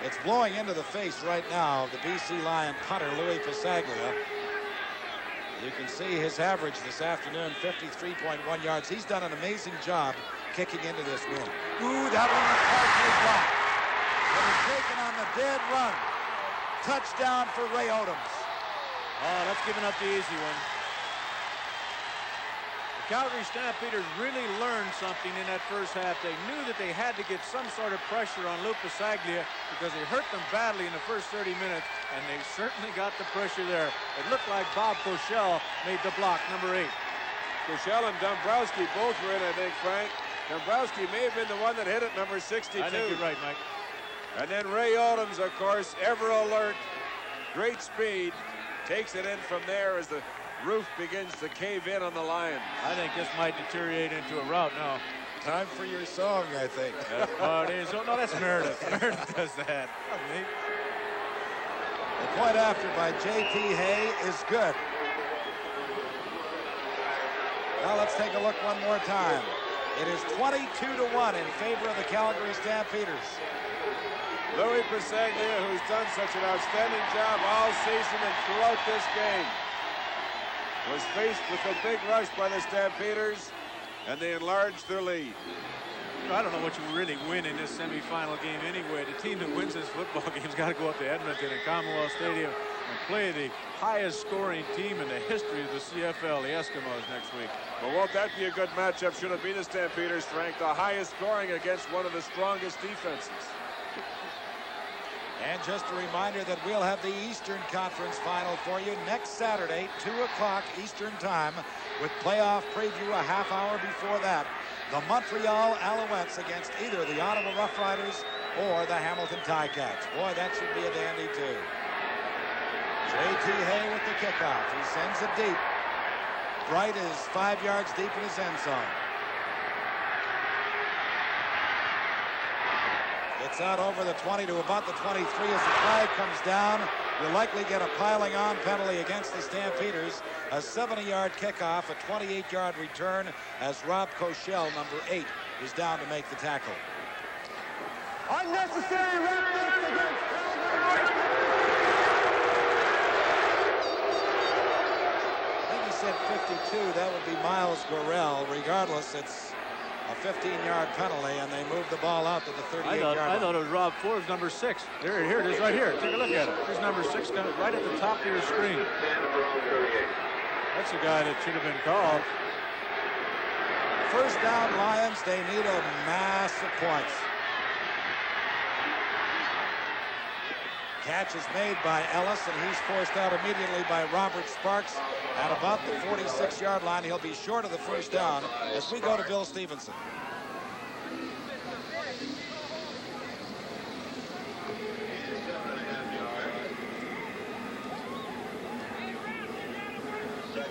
It's blowing into the face right now of the BC Lion punter, Louis Pasaglia. You can see his average this afternoon, 53.1 yards. He's done an amazing job kicking into this wind. Ooh, that one was partially blocked. It was taken on the dead run. Touchdown for Ray Odoms. Oh, that's giving up the easy one. The Calgary Stampeders really learned something in that first half. They knew that they had to get some sort of pressure on Lou Pasaglia because he hurt them badly in the first 30 minutes, and they certainly got the pressure there. It looked like Bob Cochelle made the block, number 8. Cochelle and Dombrowski both were in, I think, Frank. Dombrowski may have been the one that hit it, number 62. I think you're right, Mike. And then Ray Odoms, of course, ever alert, great speed, takes it in from there as the roof begins to cave in on the Lions. I think this might deteriorate into a rout now. Time for your song, I think. Oh, it is. Oh, no, that's Meredith. Meredith does that. The point after by J.T. Hay is good. Now let's take a look one more time. It is 22-1 in favor of the Calgary Stampeders. Louis Passaglia, who's done such an outstanding job all season and throughout this game, was faced with a big rush by the Stampeders, and they enlarged their lead. I don't know what you really win in this semifinal game anyway. The team that wins this football game's got to go up to Edmonton and Commonwealth Stadium and play the highest scoring team in the history of the CFL, the Eskimos, next week. Well, won't that be a good matchup? Should it be the Stampeders, Frank? The highest scoring against one of the strongest defenses. And just a reminder that we'll have the Eastern Conference Final for you next Saturday, 2 o'clock Eastern Time, with playoff preview a half hour before that. The Montreal Alouettes against either the Ottawa Rough Riders or the Hamilton Ticats. Boy, that should be a dandy, too. J.T. Hay with the kickoff. He sends it deep. Bright is 5 yards deep in his end zone. It's out over the 20 to about the 23 as the flag comes down. You'll likely get a piling on penalty against the Stampeders. A 70-yard kickoff, a 28-yard return as Rob Koshel, number 8, is down to make the tackle. Unnecessary roughness against I think he said 52. That would be Miles Gorell. Regardless, it's a 15-yard penalty, and they moved the ball out to the 38-yard line. I thought it was Rob Forbes, number 6. Here it is, right here. Take a look at it. Here's number 6 right at the top of your screen. That's the guy that should have been called. First down, Lions. They need a mass of points. Catch is made by Ellis, and he's forced out immediately by Robert Sparks at about the 46-yard line. He'll be short of the first down as we go to Bill Stevenson.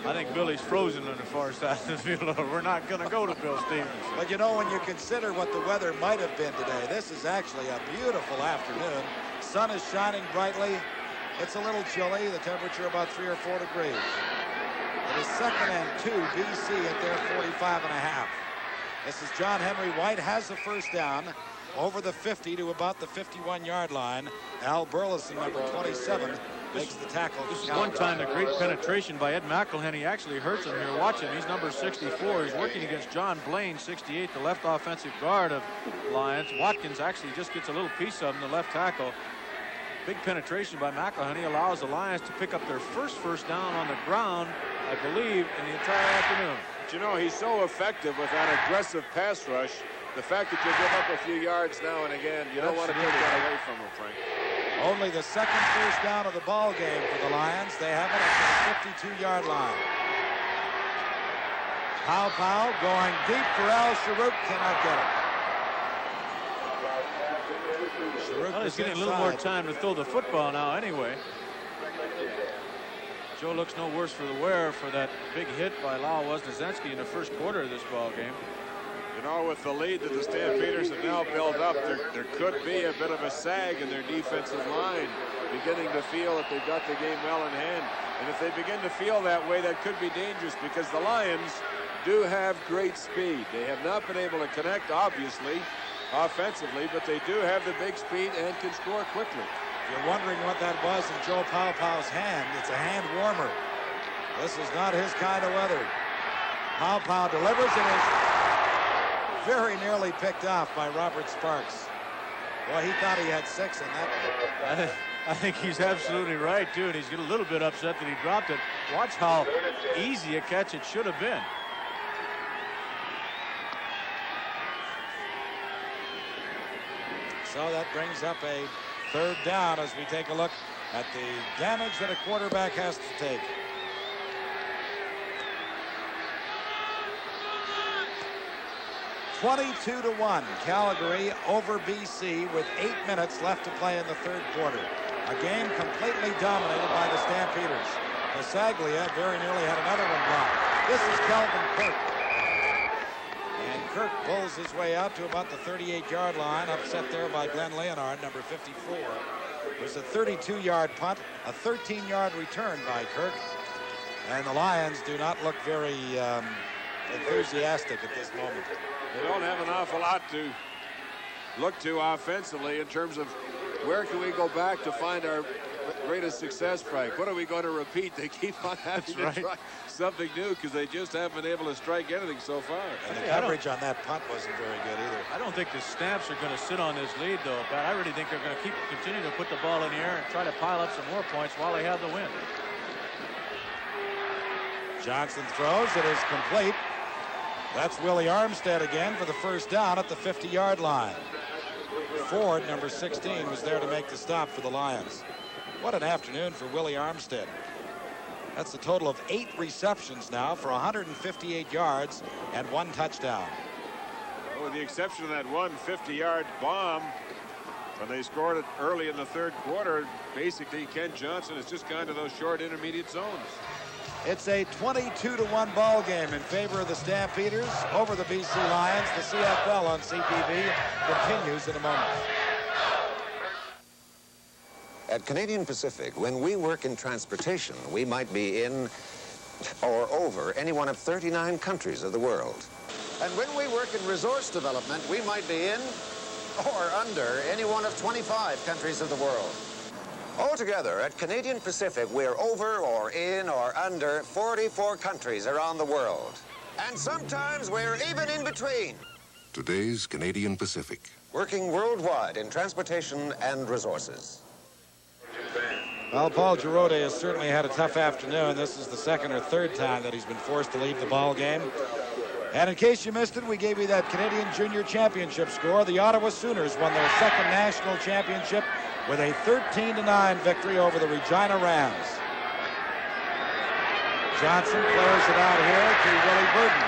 I think Billy's frozen on the far side of the field. We're not going to go to Bill Stevenson. But you know, when you consider what the weather might have been today, this is actually a beautiful afternoon. Sun is shining brightly. It's a little chilly. The temperature about 3 or 4 degrees. It is 2nd and 2, BC at their 45.5. This is John Henry White has the first down over the 50 to about the 51-yard line. Al Burleson, number 27, makes the tackle. This is one time a great penetration by Ed McElhenney actually hurts him here. Watch him. He's number 64. He's working against John Blaine, 68, the left offensive guard of Lions. Watkins actually just gets a little piece of him, the left tackle. Big penetration by McElhenney allows the Lions to pick up their first down on the ground, I believe, in the entire afternoon. But you know, he's so effective with that aggressive pass rush. The fact that you give up a few yards now and again, you don't want to take that away from him, Frank. Only the second first down of the ball game for the Lions. They have it at the 52-yard line. Powell going deep for Al Sharuk, cannot get it. Well, he's getting a little more time to throw the football now anyway. Joe looks no worse for the wear for that big hit by Lyle Wozniacki in the first quarter of this ball game. You know, with the lead that the Stampeders have now built up, there could be a bit of a sag in their defensive line, beginning to feel that they've got the game well in hand. And if they begin to feel that way, that could be dangerous because the Lions do have great speed. They have not been able to connect, obviously, offensively, but they do have the big speed and can score quickly. If you're wondering what that was in Joe Powell's hand, it's a hand warmer. This is not his kind of weather. Powell delivers and is very nearly picked off by Robert Sparks. Well, he thought he had 6 in that. I think he's absolutely right, too, and he's a little bit upset that he dropped it. Watch how easy a catch it should have been. So that brings up a 3rd down as we take a look at the damage that a quarterback has to take. (22-1) Calgary over BC with 8 minutes left to play in the 3rd quarter. A game completely dominated by the Stampeders. Pasaglia very nearly had another one blocked. This is Calvin Kirk. And Kirk pulls his way out to about the 38-yard line, upset there by Glenn Leonard, number 54. It was a 32-yard punt, a 13-yard return by Kirk. And the Lions do not look very enthusiastic at this moment. They don't have an awful lot to look to offensively in terms of where can we go back to find our greatest success, Frank? What are we going to repeat? They keep on having to try something new because they just haven't been able to strike anything so far. And the coverage on that punt wasn't very good either. I don't think the Stamps are going to sit on this lead, though, Pat. I really think they're going to continue to put the ball in the air and try to pile up some more points while they have the win. Johnson throws. It is complete. That's Willie Armstead again for the first down at the 50-yard line. Ford, number 16, was there to make the stop for the Lions. What an afternoon for Willie Armstead. That's a total of 8 receptions now for 158 yards and 1 touchdown. Well, with the exception of that one 50-yard bomb, when they scored it early in the third quarter, basically Ken Johnson has just gone to those short intermediate zones. It's a 22-1 ball game in favor of the Stampeders over the BC Lions. The CFL on CTV continues in a moment. At Canadian Pacific, when we work in transportation, we might be in or over any one of 39 countries of the world. And when we work in resource development, we might be in or under any one of 25 countries of the world. Altogether, at Canadian Pacific, we're over or in or under 44 countries around the world. And sometimes we're even in between. Today's Canadian Pacific. Working worldwide in transportation and resources. Well, Paul Giroux has certainly had a tough afternoon. This is the second or third time that he's been forced to leave the ball game. And in case you missed it, we gave you that Canadian Junior Championship score. The Ottawa Sooners won their second national championship with a 13-9 victory over the Regina Rams. Johnson flares it out here to Willie Burden.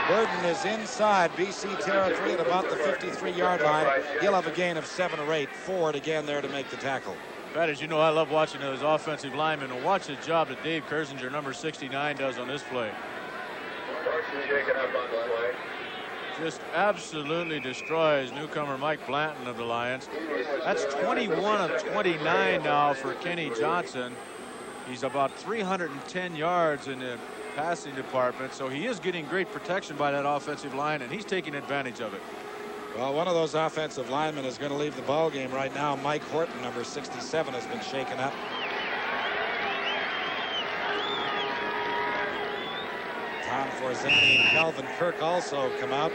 Burden is inside BC territory at about the 53-yard line. He'll have a gain of 7 or 8. Ford again there to make the tackle. Pat, as you know, I love watching those offensive linemen, and watch the job that Dave Kersinger, number 69, does on this play. Just absolutely destroys newcomer Mike Blanton of the Lions. That's 21 of 29 now for Kenny Johnson. He's about 310 yards in the passing department, so he is getting great protection by that offensive line, and he's taking advantage of it. Well, one of those offensive linemen is going to leave the ball game right now. Mike Horton, number 67, has been shaken up. Tom Forzani and Calvin Kirk also come out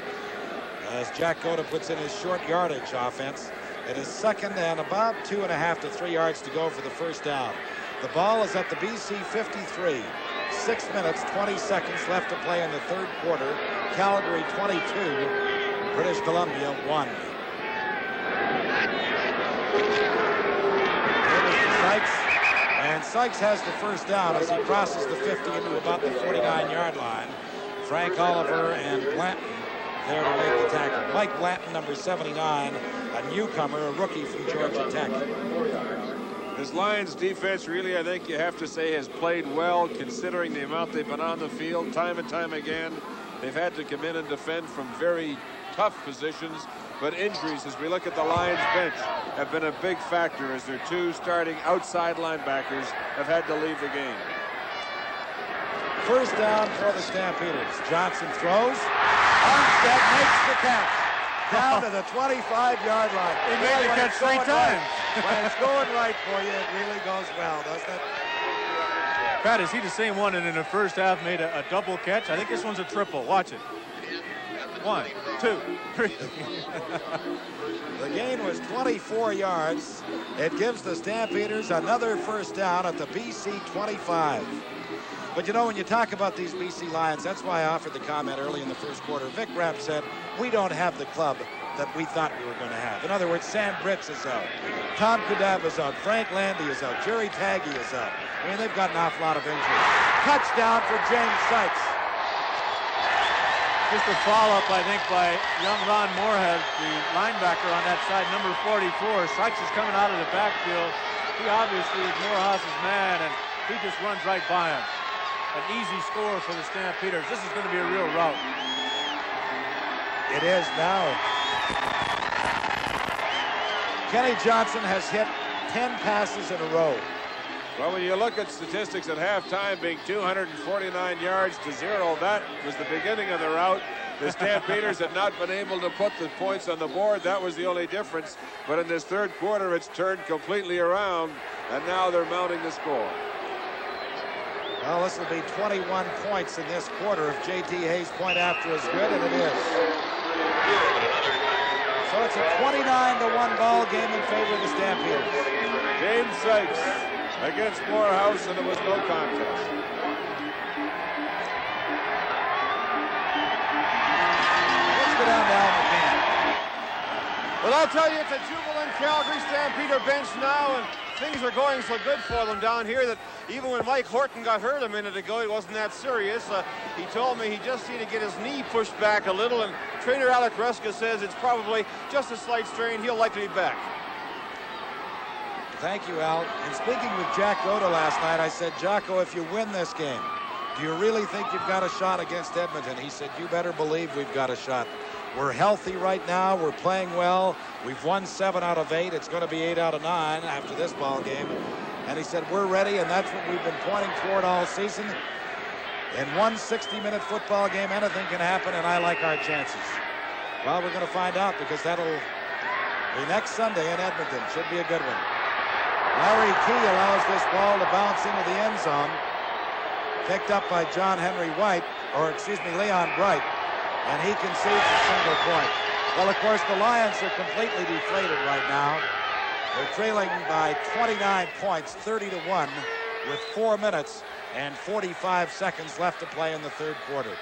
as Jack Goda puts in his short yardage offense. It is second and about 2.5 to 3 yards to go for the first down. The ball is at the BC 53. 6 minutes, 20 seconds left to play in the third quarter. Calgary 22, British Columbia 1. Sykes, and Sykes has the first down as he crosses the 50 into about the 49-yard line. Frank Oliver and Blanton there to make the tackle. Mike Blanton, number 79, a newcomer, a rookie from Georgia Tech. This Lions defense really, I think you have to say, has played well considering the amount they've been on the field time and time again. They've had to come in and defend from very tough positions, but injuries, as we look at the Lions bench, have been a big factor as their 2 starting outside linebackers have had to leave the game. First down for the Stampeders. Johnson throws. Armstead makes the catch. Down to the 25-yard line. He made the catch 3 times. When it's going right for you, it really goes well, doesn't it? Pat, is he the same one and in the first half made a double catch? I think this one's a triple. Watch it. 1, 2, 3. The gain was 24 yards. It gives the Stampeders another first down at the BC 25. But you know, when you talk about these BC Lions, that's why I offered the comment early in the first quarter. Vic Rapp said, we don't have the club that we thought we were going to have. In other words, Sam Brits is out. Tom Kudab is out. Frank Landy is out. Jerry Taggy is out. I mean, they've got an awful lot of injuries. Touchdown for James Sykes. Just a follow-up, I think, by young Ron Moorhead, the linebacker on that side, number 44. Sykes is coming out of the backfield. He obviously is Morehouse's man, and he just runs right by him. An easy score for the Stampeders. This is going to be a real rout. It is now. Kenny Johnson has hit 10 passes in a row. Well, when you look at statistics at halftime being 249 yards to 0, that was the beginning of the rout. The Stampeders had not been able to put the points on the board. That was the only difference. But in this third quarter, it's turned completely around, and now they're mounting the score. Well, this will be 21 points in this quarter if J.T. Hayes' point after is good, and it is. So it's a 29-1 ball game in favor of the Stampeders. James Sykes against Morehouse, and it was no contest. Let's go down to Al McCann. Well, I'll tell you, it's a jubilant Calgary Stampeder bench now, and things are going so good for them down here that even when Mike Horton got hurt a minute ago, he wasn't that serious. He told me he just needed to get his knee pushed back a little, and trainer Alec Ruska says it's probably just a slight strain. He'll likely be back. Thank you, Al. And speaking with Jack Goda last night, I said, Jocko, if you win this game, do you really think you've got a shot against Edmonton? He said, you better believe we've got a shot. We're healthy right now. We're playing well. We've won 7 out of 8. It's going to be 8 out of 9 after this ball game. And he said, we're ready, and that's what we've been pointing toward all season. In one 60-minute football game, anything can happen, and I like our chances. Well, we're going to find out, because that'll be next Sunday in Edmonton. Should be a good one. Larry Key allows this ball to bounce into the end zone. Picked up by Leon Bright. And he concedes a single point. Well, of course, the Lions are completely deflated right now. They're trailing by 29 points, 30-1, with 4 minutes and 45 seconds left to play in the third quarter.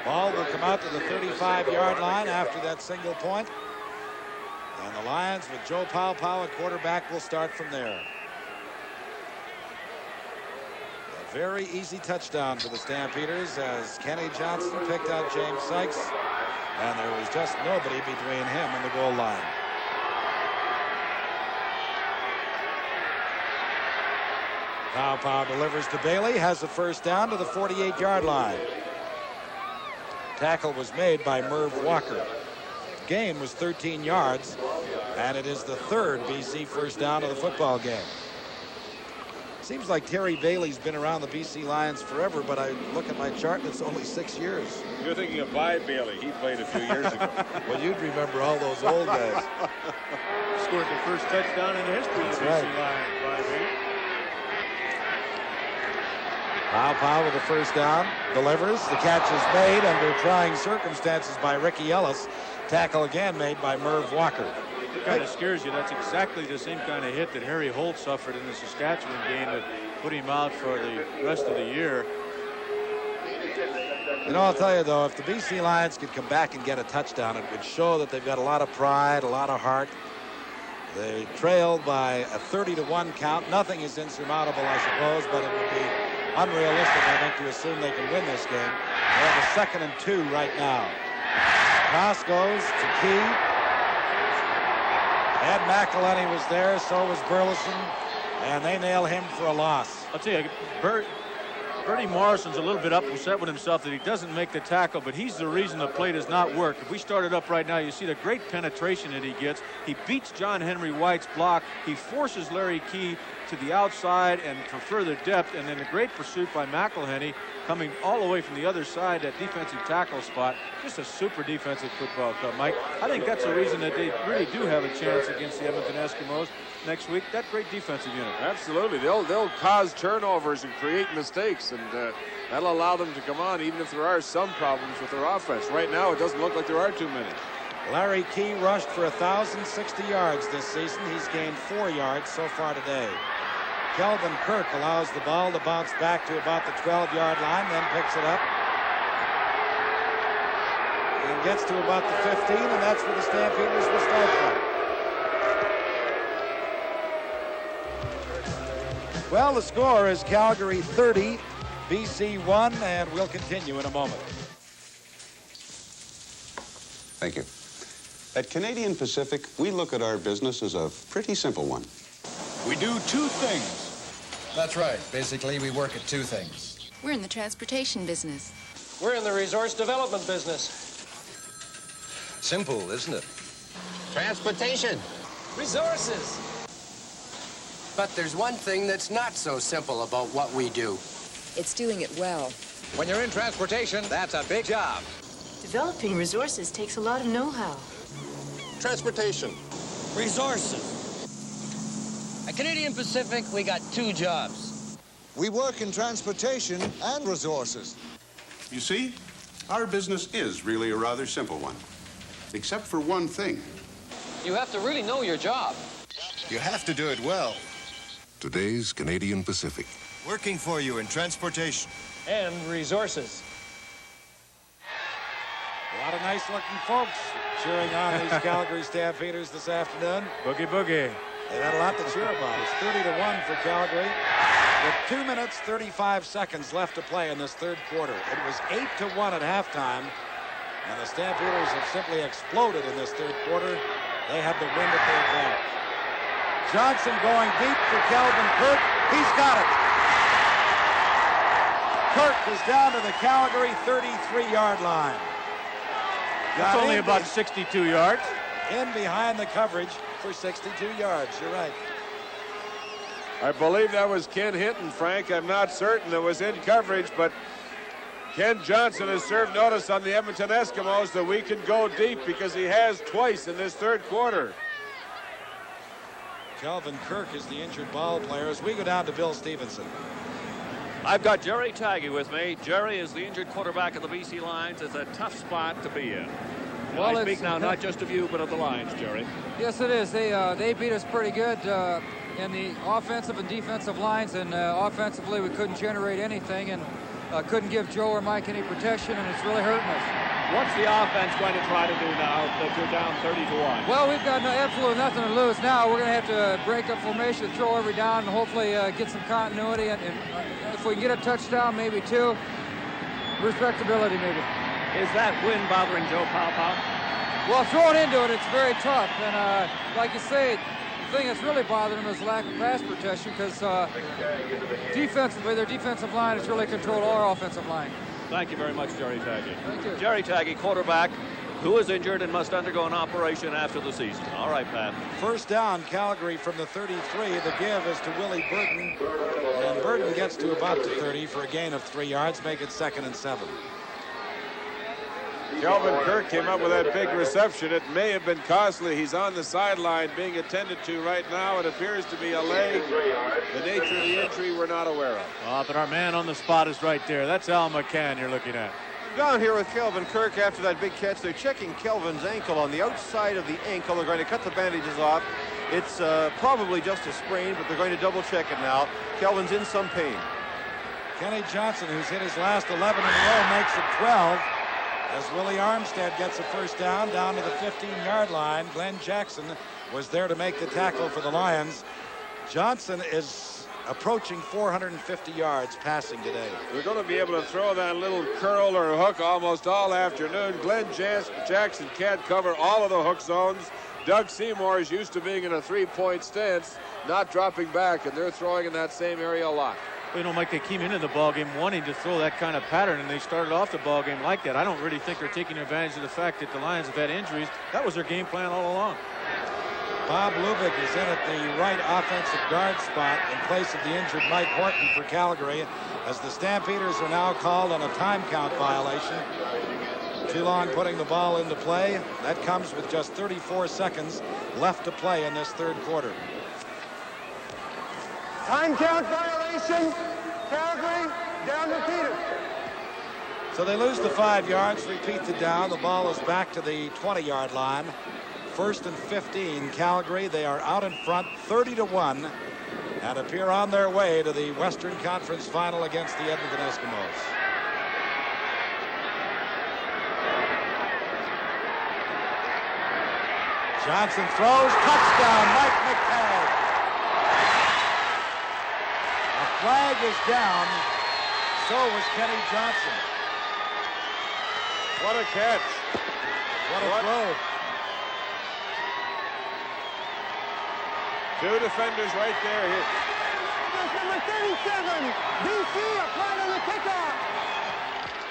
Ball will come out to the 35-yard line after that single point. And the Lions, with Joe Paopao at quarterback, will start from there. A very easy touchdown for the Stampeders as Kenny Johnson picked out James Sykes, and there was just nobody between him and the goal line. Paopao delivers to Bailey, has a first down to the 48-yard line. Tackle was made by Merv Walker. Gain was 13 yards, and it is the third BC first down of the football game. Seems like Terry Bailey's been around the BC Lions forever, but I look at my chart and it's only 6 years. You're thinking of By Bailey. He played a few years ago. Well, you'd remember all those old guys. Scored the first touchdown in the history of the BC Lions, By Bailey. Paopao with the first down, delivers. The catch is made under trying circumstances by Ricky Ellis. Tackle again made by Merv Walker. It kind of scares you. That's exactly the same kind of hit that Harry Holt suffered in the Saskatchewan game that put him out for the rest of the year. You know, I'll tell you, though, if the BC Lions could come back and get a touchdown, it would show that they've got a lot of pride, a lot of heart. They trailed by a 30-1 count. Nothing is insurmountable, I suppose, but it would be unrealistic, I think, to assume they can win this game. They have a 2nd and 2 right now. Toss goes to Key. Ed McElhenney was there, so was Burleson, and they nail him for a loss. I'll tell you, Bernie Morrison's a little bit upset with himself that he doesn't make the tackle, but he's the reason the play does not work. If we start it up right now, you see the great penetration that he gets. He beats John Henry White's block. He forces Larry Key to the outside and for further depth, and then a great pursuit by McElhenney coming all the way from the other side, that defensive tackle spot. Just a super defensive football club, Mike. I think that's the reason that they really do have a chance against the Edmonton Eskimos next week. That great defensive unit. Absolutely. They'll cause turnovers and create mistakes, and that'll allow them to come on even if there are some problems with their offense. Right now, it doesn't look like there are too many. Larry Key rushed for 1,060 yards this season. He's gained 4 yards so far today. Kelvin Kirk allows the ball to bounce back to about the 12-yard line, then picks it up and gets to about the 15, and that's where the Stampeders will start from. Well, the score is Calgary 30 BC won, and we'll continue in a moment. Thank you. At Canadian Pacific, we look at our business as a pretty simple one. We do two things. That's right. Basically, we work at two things. We're in the transportation business. We're in the resource development business. Simple, isn't it? Transportation. Resources. But there's one thing that's not so simple about what we do. It's doing it well. When you're in transportation, that's a big job. Developing resources takes a lot of know-how. Transportation. Resources. At Canadian Pacific, we got two jobs. We work in transportation and resources. You see, our business is really a rather simple one, except for one thing. You have to really know your job. You have to do it well. Today's Canadian Pacific. Working for you in transportation. And resources. A lot of nice-looking folks cheering on these Calgary Stampeders this afternoon. Boogie, boogie. They've had a lot to cheer about. It's 30-1 for Calgary. With 2 minutes, 35 seconds left to play in this third quarter. It was 8-1 at halftime, and the Stampeders have simply exploded in this third quarter. They had the wind at their back. Johnson going deep for Calvin Kirk. He's got it. Kirk is down to the Calgary 33-yard line. That's only about 62 yards. In behind the coverage for 62 yards. You're right. I believe that was Ken Hinton, Frank. I'm not certain it was in coverage, but Ken Johnson has served notice on the Edmonton Eskimos that we can go deep because he has twice in this third quarter. Calvin Kirk is the injured ball player as we go down to Bill Stevenson. I've got Jerry Taggy with me. Jerry is the injured quarterback of the BC Lions. It's a tough spot to be in. Well, I speak now not just of you, but of the Lions, Jerry. Yes, it is. They beat us pretty good in the offensive and defensive lines, and offensively we couldn't generate anything and couldn't give Joe or Mike any protection, and it's really hurting us. What's the offense going to try to do now that you're down 30-1? Well, we've got absolutely nothing to lose now. We're going to have to break up formation, throw every down, and hopefully get some continuity. And if we can get a touchdown, maybe two. Respectability, maybe. Is that win bothering Joe Pow? Well, thrown into it, it's very tough. And like you say, the thing that's really bothering them is lack of pass protection because defensively, their defensive line has really controlled our offensive line. Thank you very much, Jerry Taggy. Thank you. Jerry Taggy, quarterback, who is injured and must undergo an operation after the season. All right, Pat. First down, Calgary from the 33. The give is to Willie Burton. And Burton gets to about the 30 for a gain of 3 yards, make it 2nd and 7. Calvin Kirk came up with that big reception. It may have been costly. He's on the sideline being attended to right now. It appears to be a leg. The nature of the injury we're not aware of. But our man on the spot is right there. That's Al McCann you're looking at. Down here with Calvin Kirk after that big catch. They're checking Kelvin's ankle on the outside of the ankle. They're going to cut the bandages off. It's probably just a sprain, but they're going to double check it now. Kelvin's in some pain. Kenny Johnson, who's hit his last 11 in a row, makes it 12. As Willie Armstead gets a first down to the 15-yard line. Glenn Jackson was there to make the tackle for the Lions. Johnson is approaching 450 yards passing today. We're going to be able to throw that little curl or hook almost all afternoon. Glenn Jackson can't cover all of the hook zones. Doug Seymour is used to being in a three-point stance, not dropping back, and they're throwing in that same area a lot. You know, Mike, they came into the ballgame wanting to throw that kind of pattern, and they started off the ballgame like that. I don't really think they're taking advantage of the fact that the Lions have had injuries. That was their game plan all along. Bob Lubick is in at the right offensive guard spot in place of the injured Mike Horton for Calgary, as the Stampeders are now called on a time count violation. Too long putting the ball into play. That comes with just 34 seconds left to play in this third quarter. Time count violation. Calgary, down repeated. So they lose the 5 yards, repeat the down. The ball is back to the 20-yard line. 1st and 15, Calgary. They are out in front 30-1 and appear on their way to the Western Conference Final against the Edmonton Eskimos. Johnson throws, touchdown, Mike McCann. A flag is down. So was Kenny Johnson. What a catch. What a throw. Two defenders right there. Number 37, BC applied on the kickoff.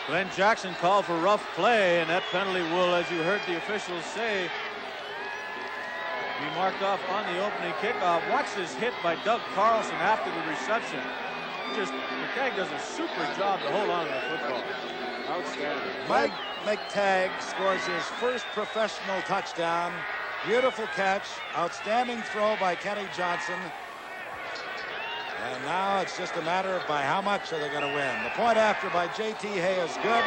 Glenn Jackson called for rough play, and that penalty will, as you heard the officials say, be marked off on the opening kickoff. Watch this hit by Doug Carlson after the reception. McTagg does a super job to hold on to the football. Outstanding. Mike McTagg scores his first professional touchdown. Beautiful catch. Outstanding throw by Kenny Johnson. And now it's just a matter of by how much are they going to win. The point after by J.T. Hay is good.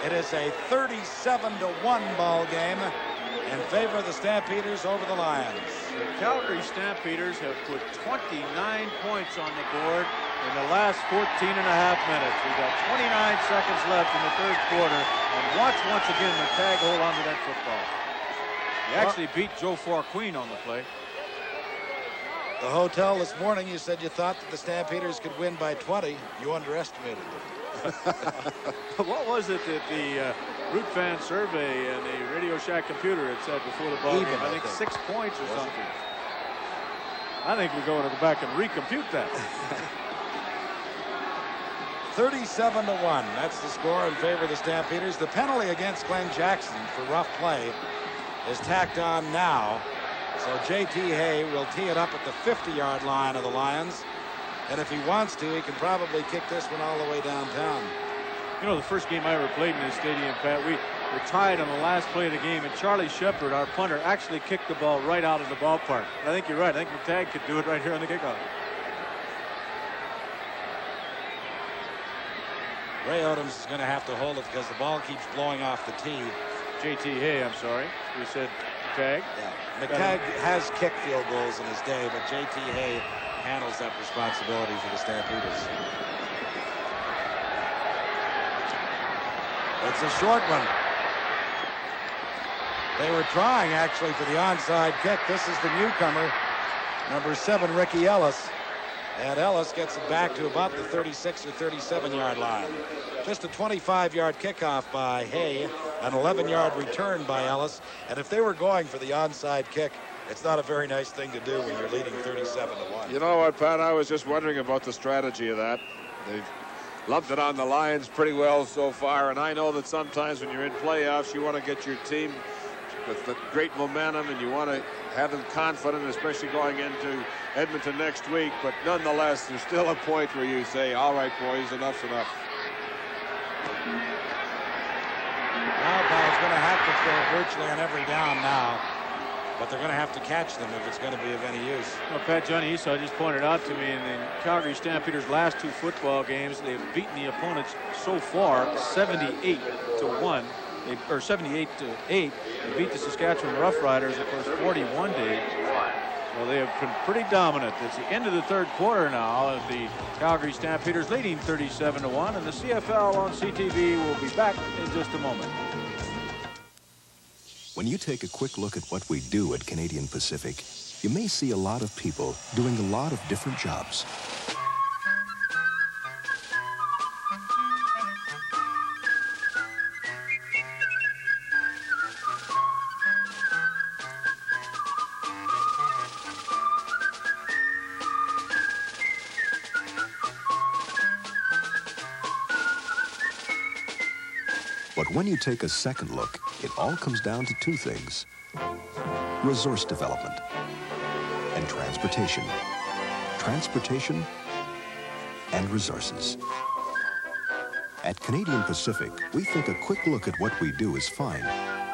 It is a 37-1 ball game in favor of the Stampeders over the Lions. The Calgary Stampeders have put 29 points on the board in the last 14 and a half minutes. We've got 29 seconds left in the third quarter. And watch once again McTagg hold on to that football. He actually beat Joe Forqueen on the play. The hotel this morning, you said you thought that the Stampeders could win by 20. You underestimated them. What was it that the Root Fan Survey and the Radio Shack computer had said before the ball game? I think 6 points or something. I think we're going to go back and recompute that. 37-1. That's the score in favor of the Stampeders. The penalty against Glenn Jackson for rough play is tacked on now. So J.T. Hay will tee it up at the 50-yard line of the Lions. And if he wants to, he can probably kick this one all the way downtown. You know, the first game I ever played in this stadium, Pat, we were tied on the last play of the game, and Charlie Shepard, our punter, actually kicked the ball right out of the ballpark. I think you're right. I think McTagg could do it right here on the kickoff. Ray Odoms is going to have to hold it because the ball keeps blowing off the tee. J.T. Hay, I'm sorry. We said McTagg. Yeah. McTagg has kicked field goals in his day, but J.T. Hay handles that responsibility for the Stampeders. It's a short one. They were trying, actually, for the onside kick. This is the newcomer, number 7, Ricky Ellis. And Ellis gets it back to about the 36 or 37-yard line. Just a 25-yard kickoff by Hay, an 11-yard return by Ellis. And if they were going for the onside kick, it's not a very nice thing to do when you're leading 37-1. You know what, Pat? I was just wondering about the strategy of that. They've lumped it on the Lions pretty well so far, and I know that sometimes when you're in playoffs, you want to get your team with the great momentum, and you want to have them confident, especially going into Edmonton next week. But nonetheless, there's still a point where you say, all right, boys, enough's enough. Wildfowl's going to have to throw virtually on every down now, but they're going to have to catch them if it's going to be of any use. Well, Pat, Johnny Esau just pointed out to me in the Calgary Stampeders' last 2 football games, they've beaten the opponents so far 78-1. Or 78-8. They beat the Saskatchewan Roughriders, of course, 41-8. Well, they have been pretty dominant. It's the end of the third quarter now, and the Calgary Stampeders leading 37-1, and the CFL on CTV will be back in just a moment. When you take a quick look at what we do at Canadian Pacific, you may see a lot of people doing a lot of different jobs. But when you take a second look, it all comes down to 2 things: resource development and transportation. Transportation and resources. At Canadian Pacific, we think a quick look at what we do is fine,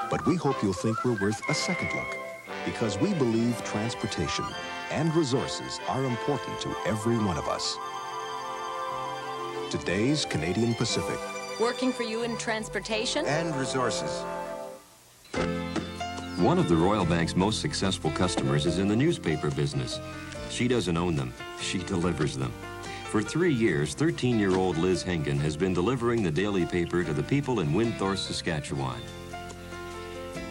but we hope you'll think we're worth a second look, because we believe transportation and resources are important to every one of us. Today's Canadian Pacific. Working for you in transportation? And resources. One of the Royal Bank's most successful customers is in the newspaper business. She doesn't own them, she delivers them. For 3 years, 13-year-old Liz Hengen has been delivering the daily paper to the people in Windthorst, Saskatchewan.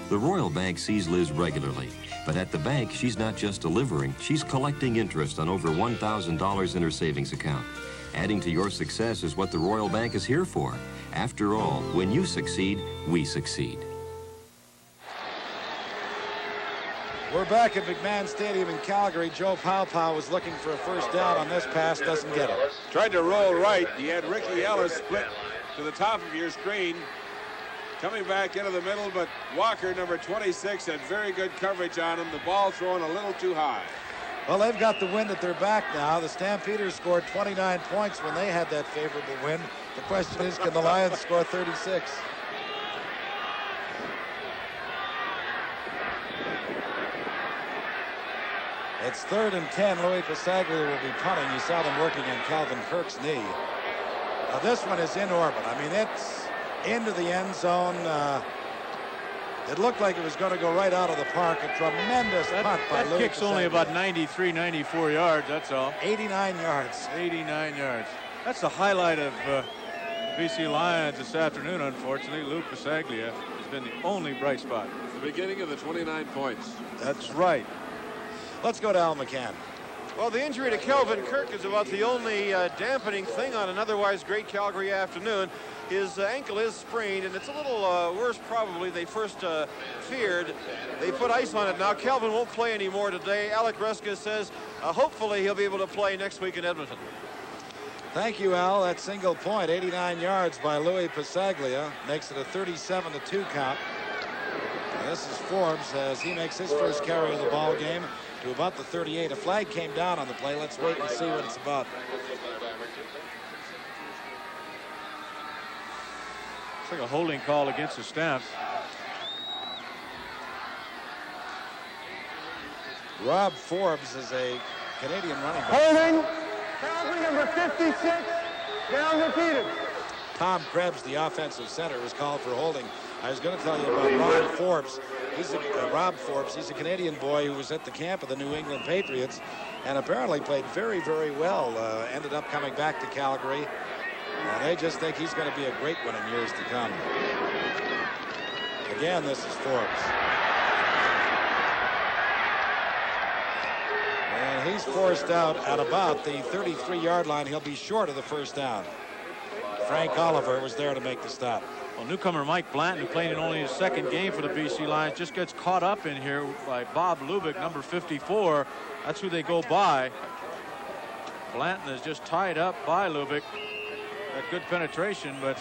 The Royal Bank sees Liz regularly, but at the bank, she's not just delivering, she's collecting interest on over $1,000 in her savings account. Adding to your success is what the Royal Bank is here for. After all, when you succeed, we succeed. We're back at McMahon Stadium in Calgary. Joe Paopao was looking for a first down on this pass, doesn't get it. Tried to roll right. He had Ricky Ellis split to the top of your screen. Coming back into the middle, but Walker, number 26, had very good coverage on him. The ball thrown a little too high. Well, they've got the wind at their back now. The Stampeders scored 29 points when they had that favorable win. The question is, can the Lions score 36? It's 3rd and 10. Louis Pasaglia will be punting. You saw them working on Calvin Kirk's knee. Now, this one is in orbit. I mean, it's into the end zone. It looked like it was going to go right out of the park. A tremendous punt by Louis That kick's Pasaglia. only about 93, 94 yards, that's all. 89 yards. 89 yards. That's the highlight of BC Lions this afternoon, unfortunately. Lou Pasaglia has been the only bright spot. The beginning of the 29 points. That's right. Let's go to Al McCann. Well, the injury to Kelvin Kirk is about the only dampening thing on an otherwise great Calgary afternoon. His ankle is sprained, and it's a little worse probably they first feared. They put ice on it now. Kelvin won't play anymore today. Alec Reska says hopefully he'll be able to play next week in Edmonton. Thank you, Al. That single point, 89 yards by Louis Pasaglia, makes it a 37-2 count. And this is Forbes as he makes his first carry of the ball game to about the 38. A flag came down on the play. Let's wait and see what it's about. It's like a holding call against the Stamps. Rob Forbes is a Canadian running back. Holding. Calgary number 56. Down repeated. Tom Krebs, the offensive center, was called for holding. I was going to tell you about Rob Forbes. Rob Forbes. He's a Canadian boy who was at the camp of the New England Patriots and apparently played very, very well. Ended up coming back to Calgary. And they just think he's going to be a great one in years to come. Again, this is Forbes. And he's forced out at about the 33-yard line. He'll be short of the first down. Frank Oliver was there to make the stop. Well, newcomer Mike Blanton, who played in only his second game for the BC Lions, just gets caught up in here by Bob Lubick, number 54. That's who they go by. Blanton is just tied up by Lubick. Got good penetration, but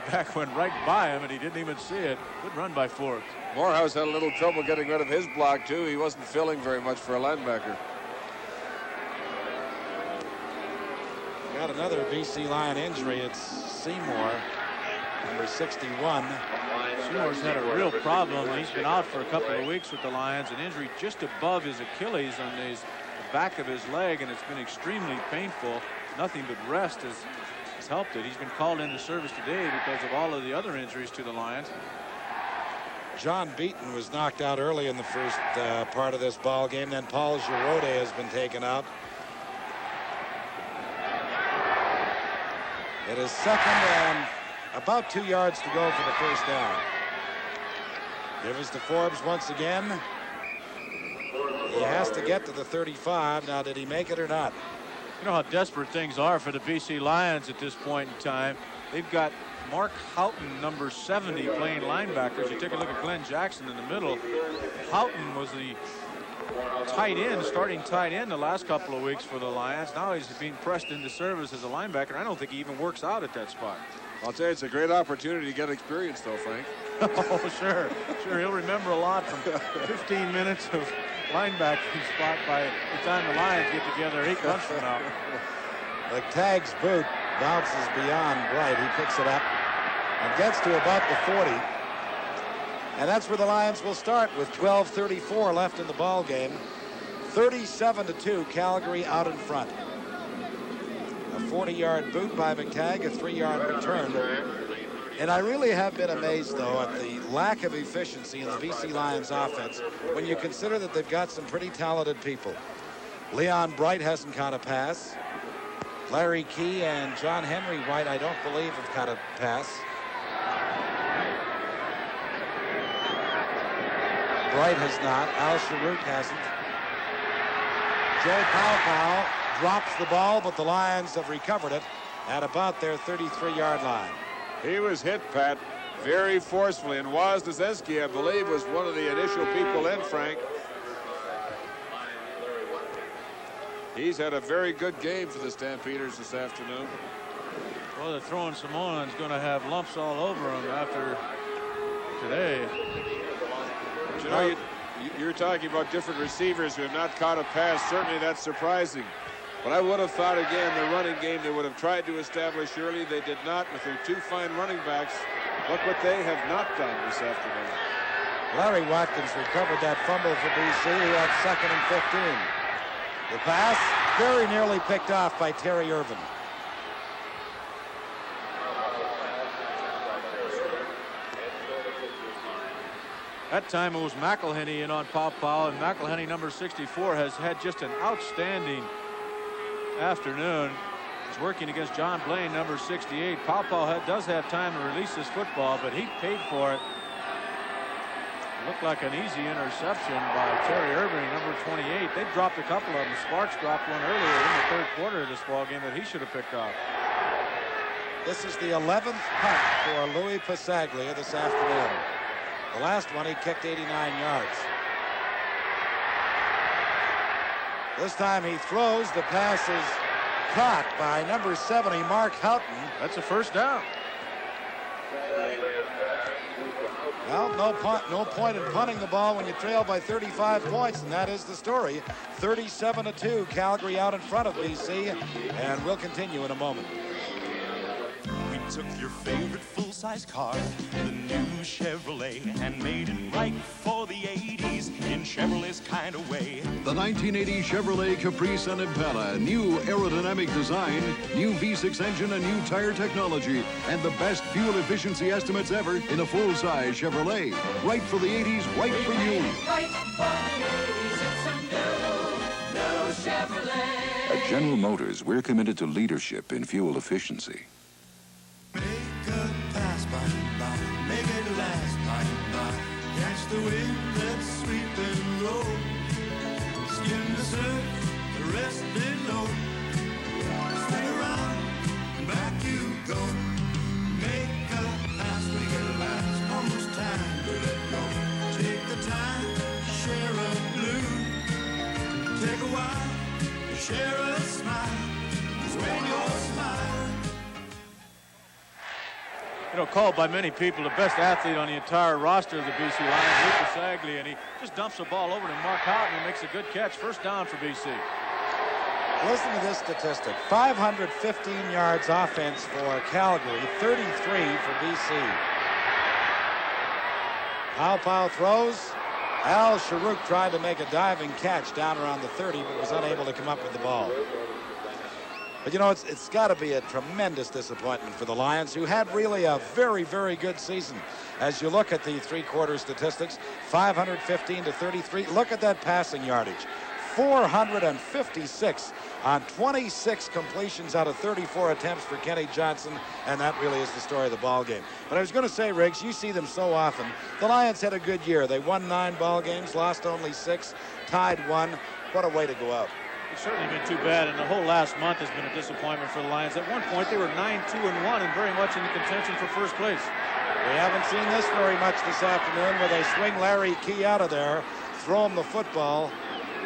back went right by him, and he didn't even see it. Good run by Forbes. Morehouse had a little trouble getting rid of his block, too. He wasn't filling very much for a linebacker. Got another BC Lion injury. It's Seymour, number 61. Seymour's had a real problem. He's been out for a couple of weeks with the Lions. An injury just above his Achilles on the back of his leg, and it's been extremely painful. Nothing but rest has helped it. He's been called into service today because of all of the other injuries to the Lions. John Beaton was knocked out early in the first part of this ball game. Then Paul Giroux has been taken out. It is 2nd and about 2 yards to go for the first down. Give us to Forbes once again. He has to get to the 35. Now, did he make it or not? You know how desperate things are for the BC Lions at this point in time. They've got Mark Houghton, number 70, playing linebackers. You take a look at Glenn Jackson in the middle. Houghton was the tight end, starting tight end the last couple of weeks for the Lions. Now he's being pressed into service as a linebacker. I don't think he even works out at that spot. I'll tell you, it's a great opportunity to get experience, though, Frank. Oh, sure. Sure, he'll remember a lot from 15 minutes of linebacking spot by the time the Lions get together 8 months from now. McTagg's boot bounces beyond Bright. He picks it up and gets to about the 40. And that's where the Lions will start with 12:34 left in the ball game. 37-2, Calgary out in front. A 40-yard boot by McTagg, a 3-yard return. And I really have been amazed, though, at the lack of efficiency in the BC Lions offense when you consider that they've got some pretty talented people. Leon Bright hasn't caught a pass. Larry Key and John Henry White, I don't believe, have caught a pass. Bright has not. Al Sharut hasn't. Joe Paopao drops the ball, but the Lions have recovered it at about their 33-yard line. He was hit, Pat, very forcefully, and Wozniacki, I believe, was one of the initial people in, Frank. He's had a very good game for the Stampeders this afternoon. Well, the throwing Samoan's going to have lumps all over him after today. But you know, you're talking about different receivers who have not caught a pass. Certainly that's surprising. But I would have thought, again, the running game they would have tried to establish early. They did not with their two fine running backs. Look what they have not done this afternoon. Larry Watkins recovered that fumble for BC. He had 2nd and 15. The pass very nearly picked off by Terry Irvin. That time it was McElhenney in on Paw, and McElhenney, number 64, has had just an outstanding afternoon. He's working against John Blaine, number 68. Paw does have time to release this football, but he paid for it. It looked like an easy interception by Terry Irving, number 28. They dropped a couple of them. Sparks dropped one earlier in the 3rd quarter of this ball game that he should have picked off. This is the 11th punt for Louis Pasaglia this afternoon. The last one he kicked 89 yards. This time he throws. The pass is caught by number 70, Mark Houghton. That's a first down. Well, no point in punting the ball when you trail by 35 points, and that is the story. 37-2, Calgary out in front of BC, and we'll continue in a moment. We took your favorite full-size car, the new Chevrolet, and made it right for the 80s in Chevrolet's kind of way. The 1980 Chevrolet Caprice and Impala, new aerodynamic design, new V6 engine, and new tire technology, and the best fuel efficiency estimates ever in a full-size Chevrolet. Right for the 80s, right for you. Right for the 80s, it's a new Chevrolet. At General Motors, we're committed to leadership in fuel efficiency. Make a pass by, make it last by. Catch the wind that's sweeping low. Skim the surf, the rest below. Swing around, and back you go. Make a pass, make it last. Almost time to let go. Take the time, share a blue. Take a while, share a smile. 'Cause when you're smiling. You know, called by many people the best athlete on the entire roster of the BC Lions, Luke Pasaglia, and he just dumps the ball over to Mark Houghton and makes a good catch. First down for BC. Listen to this statistic. 515 yards offense for Calgary, 33 for BC. Paw throws. Al Sharuk tried to make a diving catch down around the 30, but was unable to come up with the ball. But, you know, it's got to be a tremendous disappointment for the Lions, who had really a very, very good season. As you look at the three-quarter statistics, 515 to 33. Look at that passing yardage. 456 on 26 completions out of 34 attempts for Kenny Johnson, and that really is the story of the ball game. But I was going to say, Riggs, you see them so often. The Lions had a good year. They won 9 ball games, lost only 6, tied 1. What a way to go out. It's certainly been too bad, and the whole last month has been a disappointment for the Lions. At one point, they were 9-2-1 and very much in the contention for first place. We haven't seen this very much this afternoon, where they swing Larry Key out of there, throw him the football,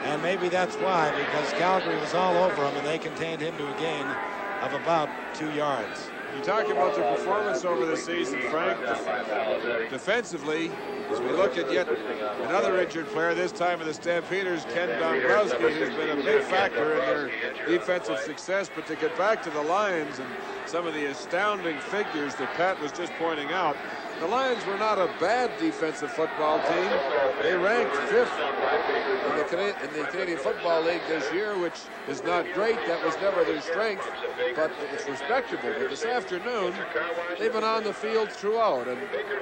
and maybe that's why, because Calgary was all over him, and they contained him to a gain of about 2 yards. You talk about their performance over the season, Frank. Defensively, as we look at yet another injured player, this time of the Stampeders, Ken Dombrowski, who's been a big factor in their defensive success. But to get back to the Lions and some of the astounding figures that Pat was just pointing out, the Lions were not a bad defensive football team. They ranked 5th in the Canadian Football League this year, which is not great. That was never their strength, but it's respectable. But this afternoon, they've been on the field throughout, and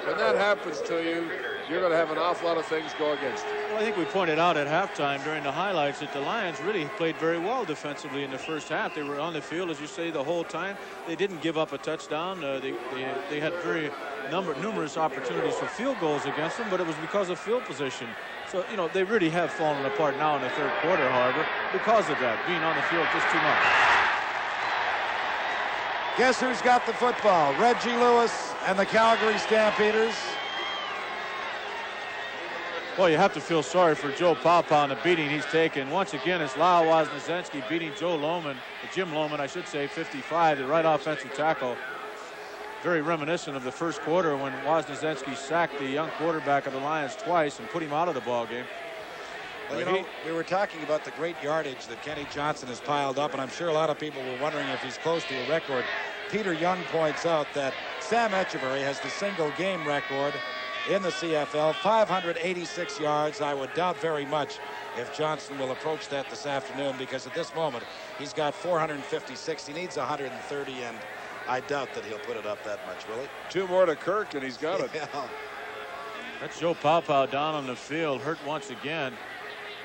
when that happens to you, you're going to have an awful lot of things go against you. Well, I think we pointed out at halftime during the highlights that the Lions really played very well defensively in the first half. They were on the field, as you say, the whole time. They didn't give up a touchdown. They had numerous opportunities for field goals against them, but it was because of field position. So, you know, they really have fallen apart now in the third quarter, however, because of that, being on the field just too much. Guess who's got the football? Reggie Lewis and the Calgary Stampeders. Well, you have to feel sorry for Joe Pawpaw and the beating he's taken. Once again, it's Lyle Wozniacki beating Jim Lohman, I should say, 55, the right offensive tackle. Very reminiscent of the first quarter when Wozniacki sacked the young quarterback of the Lions twice and put him out of the ball game. Well, you know, we were talking about the great yardage that Kenny Johnson has piled up, and I'm sure a lot of people were wondering if he's close to a record. Peter Young points out that Sam Etcheverry has the single game record in the CFL, 586 yards. I would doubt very much if Johnson will approach that this afternoon, because at this moment he's got 456. He needs 130, and I doubt that he'll put it up that much, will he? 2 more to Kirk, and he's got it. Yeah. That's Joe Pawpaw down on the field, hurt once again.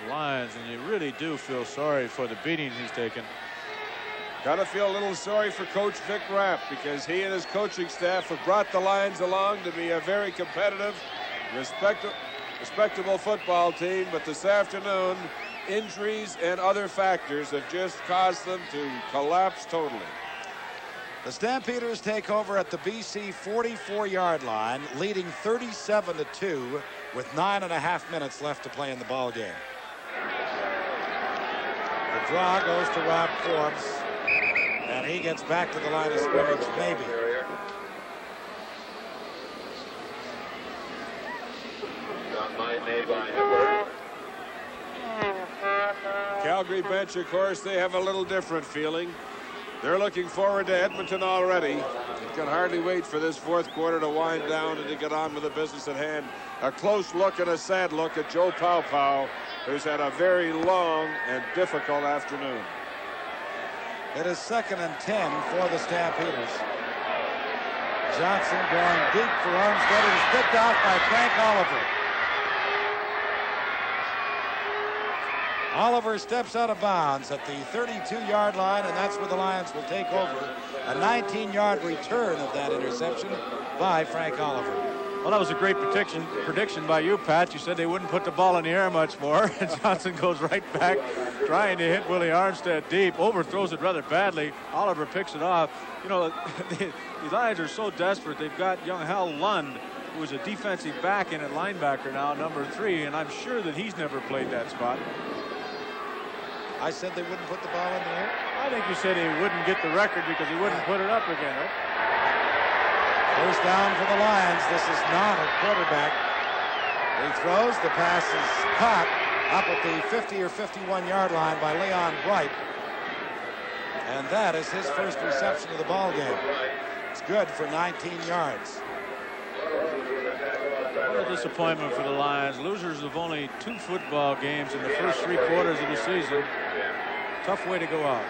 Lions, and you really do feel sorry for the beating he's taken. Gotta feel a little sorry for Coach Vic Rapp, because he and his coaching staff have brought the Lions along to be a very competitive, respectable football team, but this afternoon, injuries and other factors have just caused them to collapse totally. The Stampeders take over at the BC 44-yard line, leading 37-2 with 9.5 minutes left to play in the ball game. The draw goes to Rob Forbes, and he gets back to the line of scrimmage, maybe. Calgary bench, of course, they have a little different feeling. They're looking forward to Edmonton already. They can hardly wait for this fourth quarter to wind down and to get on with the business at hand. A close look and a sad look at Joe Pawpaw, who's had a very long and difficult afternoon. It is 2nd and 10 for the Stampeders. Johnson going deep for Armstead. It is picked off by Frank Oliver. Oliver steps out of bounds at the 32-yard line, and that's where the Lions will take over. A 19-yard return of that interception by Frank Oliver. Well, that was a great prediction by you, Pat. You said they wouldn't put the ball in the air much more. And Johnson goes right back, trying to hit Willie Armstead deep, overthrows it rather badly. Oliver picks it off. You know, the Lions are so desperate. They've got young Hal Lund, who is a defensive back in at linebacker now, number 3, and I'm sure that he's never played that spot. I said they wouldn't put the ball in the air? I think you said he wouldn't get the record because he wouldn't put it up again, right? First down for the Lions. This is not a quarterback. He throws. The pass is caught up at the 50 or 51-yard line by Leon Bright. And that is his first reception of the ball game. It's good for 19 yards. What a disappointment for the Lions. Losers of only 2 football games in the first 3 quarters of the season. Tough way to go out.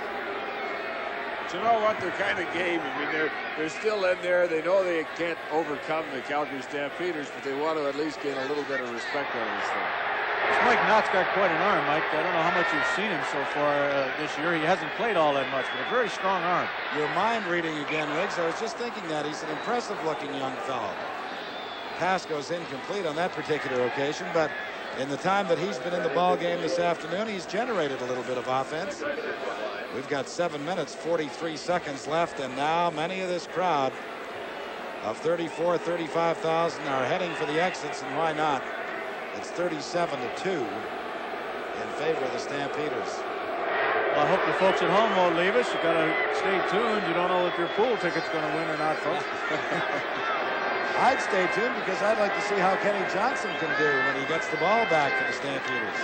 But you know what? They're kind of game. I mean, they're still in there. They know they can't overcome the Calgary Stampeders, but they want to at least gain a little bit of respect out of this thing. Mike Knott's got quite an arm, Mike. I don't know how much you've seen him so far this year. He hasn't played all that much, but a very strong arm. Your mind reading again, Riggs. I was just thinking that he's an impressive-looking young fellow. Pass goes incomplete on that particular occasion, but in the time that he's been in the ball game this afternoon, he's generated a little bit of offense. We've got 7 minutes, 43 seconds left, and now many of this crowd of 34, 35,000 are heading for the exits, and why not? It's 37-2 in favor of the Stampeders. Well, I hope the folks at home won't leave us. You got to stay tuned. You don't know if your pool ticket's going to win or not, folks. I'd stay tuned because I'd like to see how Kenny Johnson can do when he gets the ball back for the Stampeders.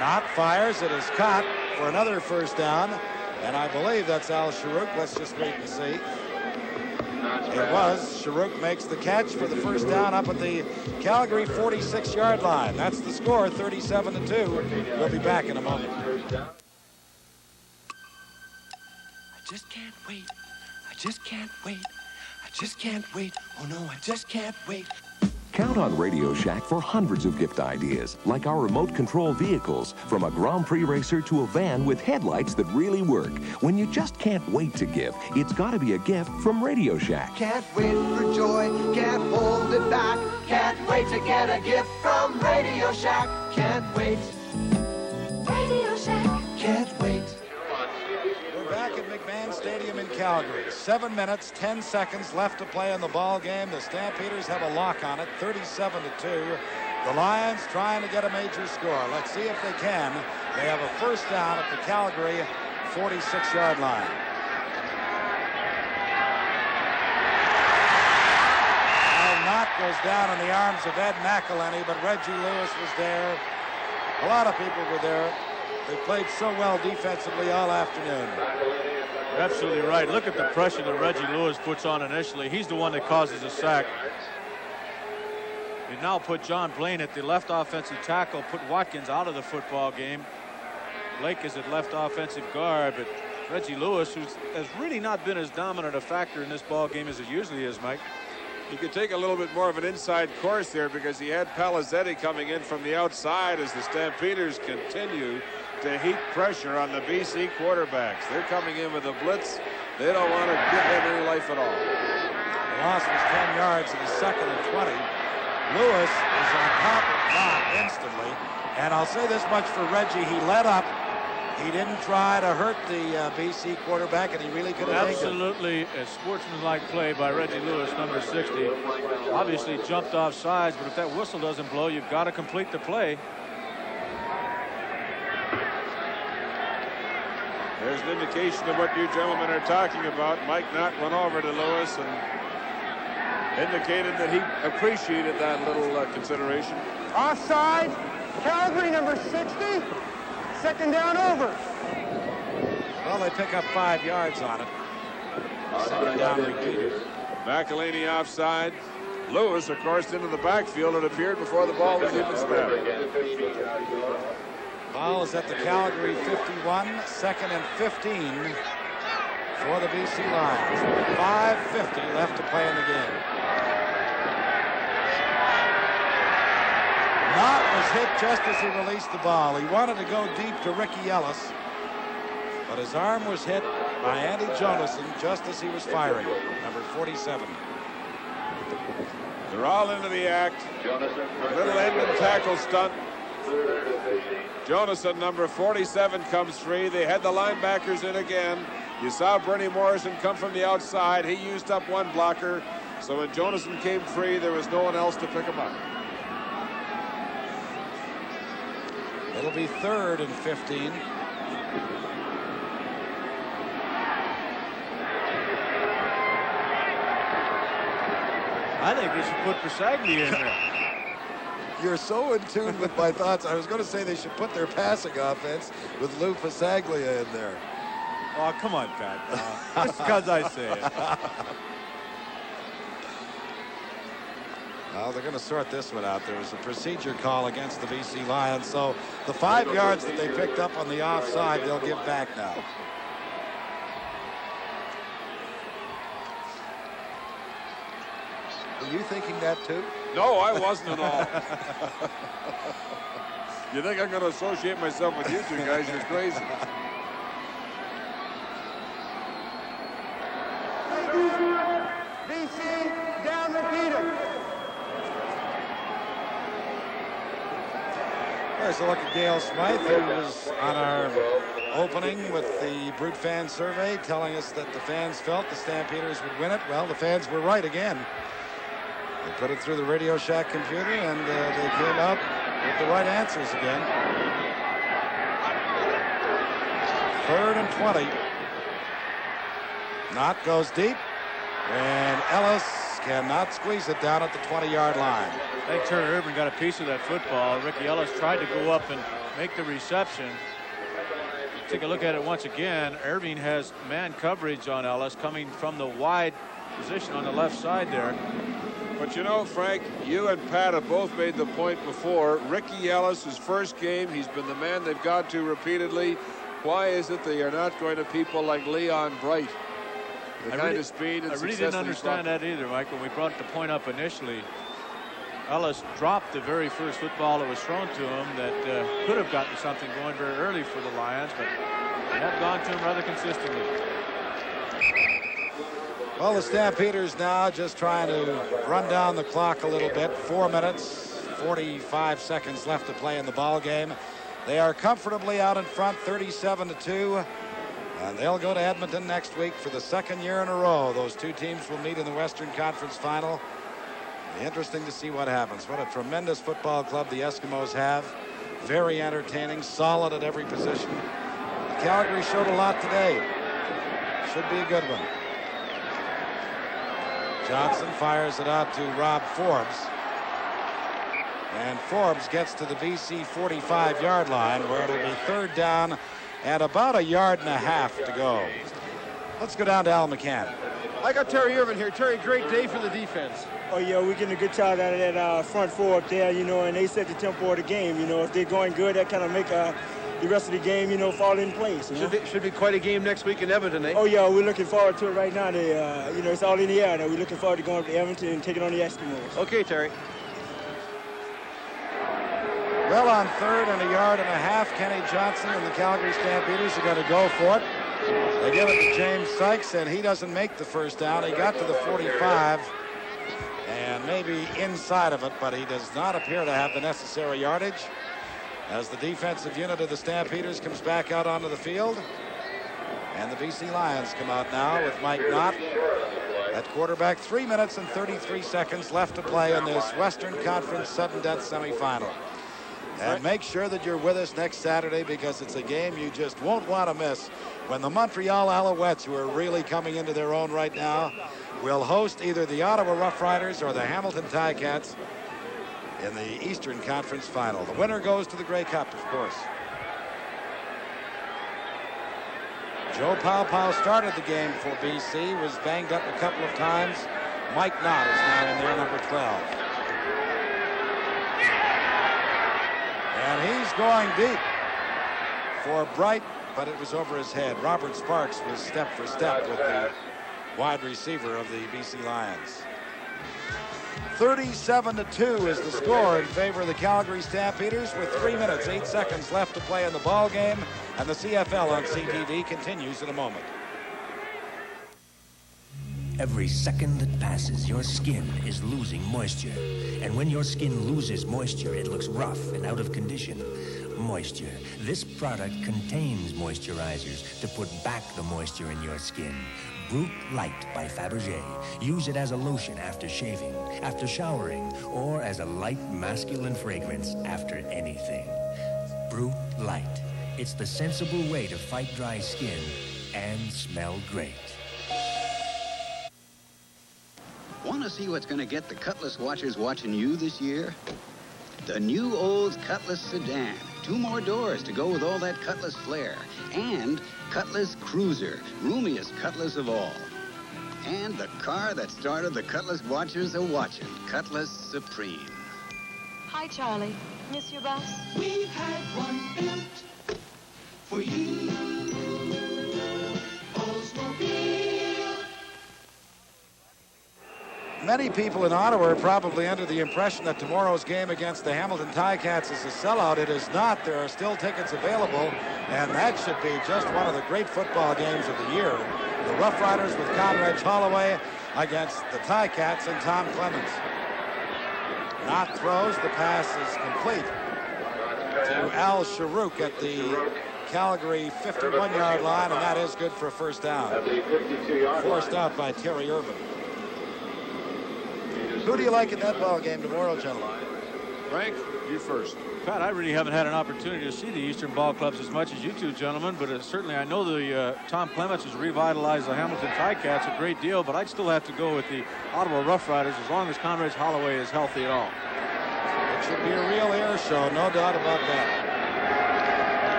Knott fires. It is caught for another first down, and I believe that's Al Sharuk. Let's just wait and see. It was. Sharuk makes the catch for the first down up at the Calgary 46-yard line. That's the score, 37-2. We'll be back in a moment. I just can't wait. I just can't wait. I just can't wait. Oh no, I just can't wait. Count on Radio Shack for hundreds of gift ideas, like our remote control vehicles, from a Grand Prix racer to a van with headlights that really work. When you just can't wait to give, it's got to be a gift from Radio Shack. Can't wait for joy, can't hold it back. Can't wait to get a gift from Radio Shack. Can't wait. Radio Shack. Can't wait. We're back at McMahon Stadium in Calgary. 7 minutes, 10 seconds left to play in the ball game. The Stampeders have a lock on it, 37-2. The Lions trying to get a major score. Let's see if they can. They have a first down at the Calgary 46-yard line. Knott goes down in the arms of Ed McElhenney, but Reggie Lewis was there. A lot of people were there. They played so well defensively all afternoon. You're absolutely right. Look at the pressure that Reggie Lewis puts on initially. He's the one that causes a sack. You now put John Blaine at the left offensive tackle, put Watkins out of the football game. Blake is at left offensive guard, but Reggie Lewis, who has really not been as dominant a factor in this ball game as it usually is, Mike. He could take a little bit more of an inside course there because he had Palizzetti coming in from the outside as the Stampeders continue to heap pressure on the BC quarterbacks. They're coming in with a blitz. They don't want to give them any life at all. The loss was 10 yards in the second and 20. Lewis is on top of Knott instantly. And I'll say this much for Reggie. He let up. He didn't try to hurt the BC quarterback, and he really could have absolutely a sportsmanlike play by Reggie Lewis, number 60. Obviously jumped off sides, but if that whistle doesn't blow, you've got to complete the play. There's an indication of what you gentlemen are talking about. Mike Knott went over to Lewis and indicated that he appreciated that little consideration. Offside, Calgary, number 60. Second down over. Well, they pick up 5 yards on it. Second down repeated. McElhaney offside. Lewis, of course, into the backfield. It appeared before the ball was even snapped. Ball is at the Calgary 51, second and 15 for the BC Lions. 5:50 left to play in the game. Knott was hit just as he released the ball. He wanted to go deep to Ricky Ellis, but his arm was hit by Andy Jonason just as he was firing, number 47. They're all into the act. Little end and tackle stunt. Jonason, number 47, comes free. They had the linebackers in again. You saw Bernie Morrison come from the outside. He used up one blocker. So when Jonason came free, there was no one else to pick him up. It'll be 3rd and 15. I think they should put Pasaglia in there. You're so in tune with my thoughts. I was going to say they should put their passing offense with Lou Pasaglia in there. Oh, come on, Pat. Just because I say it. Well, they're going to sort this one out. There was a procedure call against the BC Lions, so the 5 yards that they picked up on the offside, they'll give back now. Are you thinking that too? No, I wasn't at all. You think I'm going to associate myself with you two guys? You're crazy. BC, down repeated. There's a look at Gail Smythe, who was on our opening with the Brute Fan Survey, telling us that the fans felt the Stampeders would win it. Well, the fans were right again. They put it through the Radio Shack computer, and they came out with the right answers again. 3rd and 20. Knott goes deep, and Ellis cannot squeeze it down at the 20-yard line. I think Turner Irvin got a piece of that football. Ricky Ellis tried to go up and make the reception. Take a look at it once again. Irving has man coverage on Ellis coming from the wide position on the left side there. But you know, Frank, you and Pat have both made the point before. Ricky Ellis, his first game, he's been the man they've gone to repeatedly. Why is it they are not going to people like Leon Bright? The kind of speed and I really didn't understand that either, Mike, when we brought the point up initially. Ellis dropped the very first football that was thrown to him that could have gotten something going very early for the Lions, but they have gone to him rather consistently. Well, the Stampeders now just trying to run down the clock a little bit. 4 minutes, 45 seconds left to play in the ball game. They are comfortably out in front, 37-2, and they'll go to Edmonton next week for the second year in a row. Those two teams will meet in the Western Conference Final. Be interesting to see what happens. What a tremendous football club the Eskimos have. Very entertaining, solid at every position. Calgary showed a lot today. Should be a good one. Johnson fires it out to Rob Forbes. And Forbes gets to the BC 45-yard line, where it'll be third down and about a yard and a half to go. Let's go down to Al McCann. I got Terry Irvin here. Terry, great day for the defense. Oh, yeah, we're getting a good shot out of that front four up there, you know, and they set the tempo of the game. You know, if they're going good, that kind of make the rest of the game, you know, fall in place. Should be quite a game next week in Edmonton, eh? Oh, yeah, we're looking forward to it right now. They, you know, it's all in the air. Now we're looking forward to going up to Edmonton and taking on the Eskimos. Okay, Terry. Well, on third and a yard and a half, Kenny Johnson and the Calgary Stampeders are going to go for it. They give it to James Sykes, and he doesn't make the first down. He got to the 45 and maybe inside of it, but he does not appear to have the necessary yardage as the defensive unit of the Stampeders comes back out onto the field. And the BC Lions come out now with Mike Knott at quarterback. 3 minutes and 33 seconds left to play in this Western Conference sudden death semifinal. And make sure that you're with us next Saturday, because it's a game you just won't want to miss when the Montreal Alouettes, who are really coming into their own right now, will host either the Ottawa Rough Riders or the Hamilton Ticats in the Eastern Conference Final. The winner goes to the Grey Cup, of course. Joe Paopao started the game for BC, was banged up a couple of times. Mike Knott is now in there, number 12. And he's going deep for Bright, but it was over his head. Robert Sparks was step for step with the wide receiver of the BC Lions. 37-2 is the score in favor of the Calgary Stampeders with 3 minutes, 8 seconds left to play in the ball game, and the CFL on CTV continues in a moment. Every second that passes, your skin is losing moisture. And when your skin loses moisture, it looks rough and out of condition. Moisture. This product contains moisturizers to put back the moisture in your skin. Brute Light by Fabergé. Use it as a lotion after shaving, after showering, or as a light masculine fragrance after anything. Brute Light. It's the sensible way to fight dry skin and smell great. Want to see what's going to get the Cutlass watchers watching you this year? The new Olds Cutlass sedan. 2 more doors to go with all that Cutlass flair. And Cutlass Cruiser, roomiest Cutlass of all. And the car that started the Cutlass watchers a-watching, Cutlass Supreme. Hi, Charlie. Miss your bus? We've had one built for you. Oldsmobile. Many people in Ottawa are probably under the impression that tomorrow's game against the Hamilton Ticats is a sellout. It is not. There are still tickets available, and that should be just one of the great football games of the year. The Rough Riders with Conrad Holloway against the Ticats and Tom Clements. Knott throws. The pass is complete to Al Sharuk at the Calgary 51-yard line, and that is good for a first down. Forced out by Terry Irvin. Who do you like in that ball game tomorrow, gentlemen? Frank, you first. Pat, I really haven't had an opportunity to see the Eastern ball clubs as much as you two gentlemen, but certainly I know the Tom Clements has revitalized the Hamilton Ticats a great deal, but I'd still have to go with the Ottawa Rough Riders as long as Conrad Holloway is healthy at all. It should be a real air show, no doubt about that.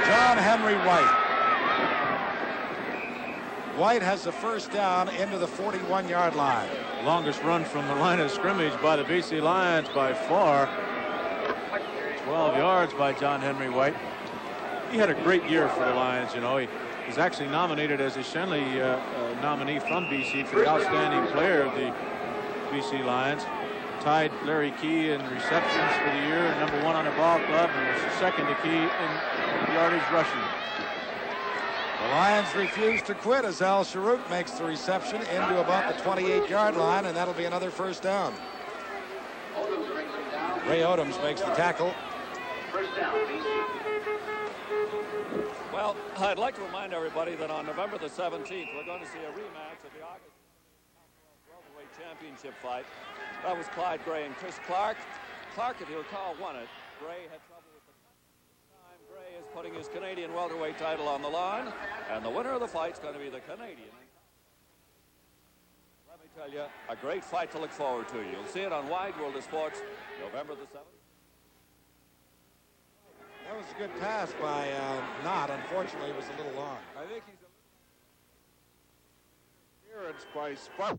John Henry White. White has the first down into the 41-yard line. Longest run from the line of scrimmage by the BC Lions by far. 12 yards by John Henry White. He had a great year for the Lions, you know. He was actually nominated as a Shenley nominee from BC for the outstanding player of the BC Lions. tied Larry Key in receptions for the year, and #1 on the ball club, and was second to Key in yardage rushing. The Lions refuse to quit as Al Sharuk makes the reception into about the 28-yard line, and that'll be another first down. Ray Odoms makes the tackle. First down, well, I'd like to remind everybody that on November the 17th, we're going to see a rematch of the August Welterweight Championship fight. That was Clyde Gray and Chris Clark. Clark, if you recall, won it. Gray had trouble with the time. Gray is putting his Canadian welterweight title on the line, and the winner of the fight is going to be the Canadian. Let me tell you, a great fight to look forward to. You'll see it on Wide World of Sports, November the 7th. That was a good pass by Knott. Unfortunately, it was a little long. I think he's a clearance by Spark.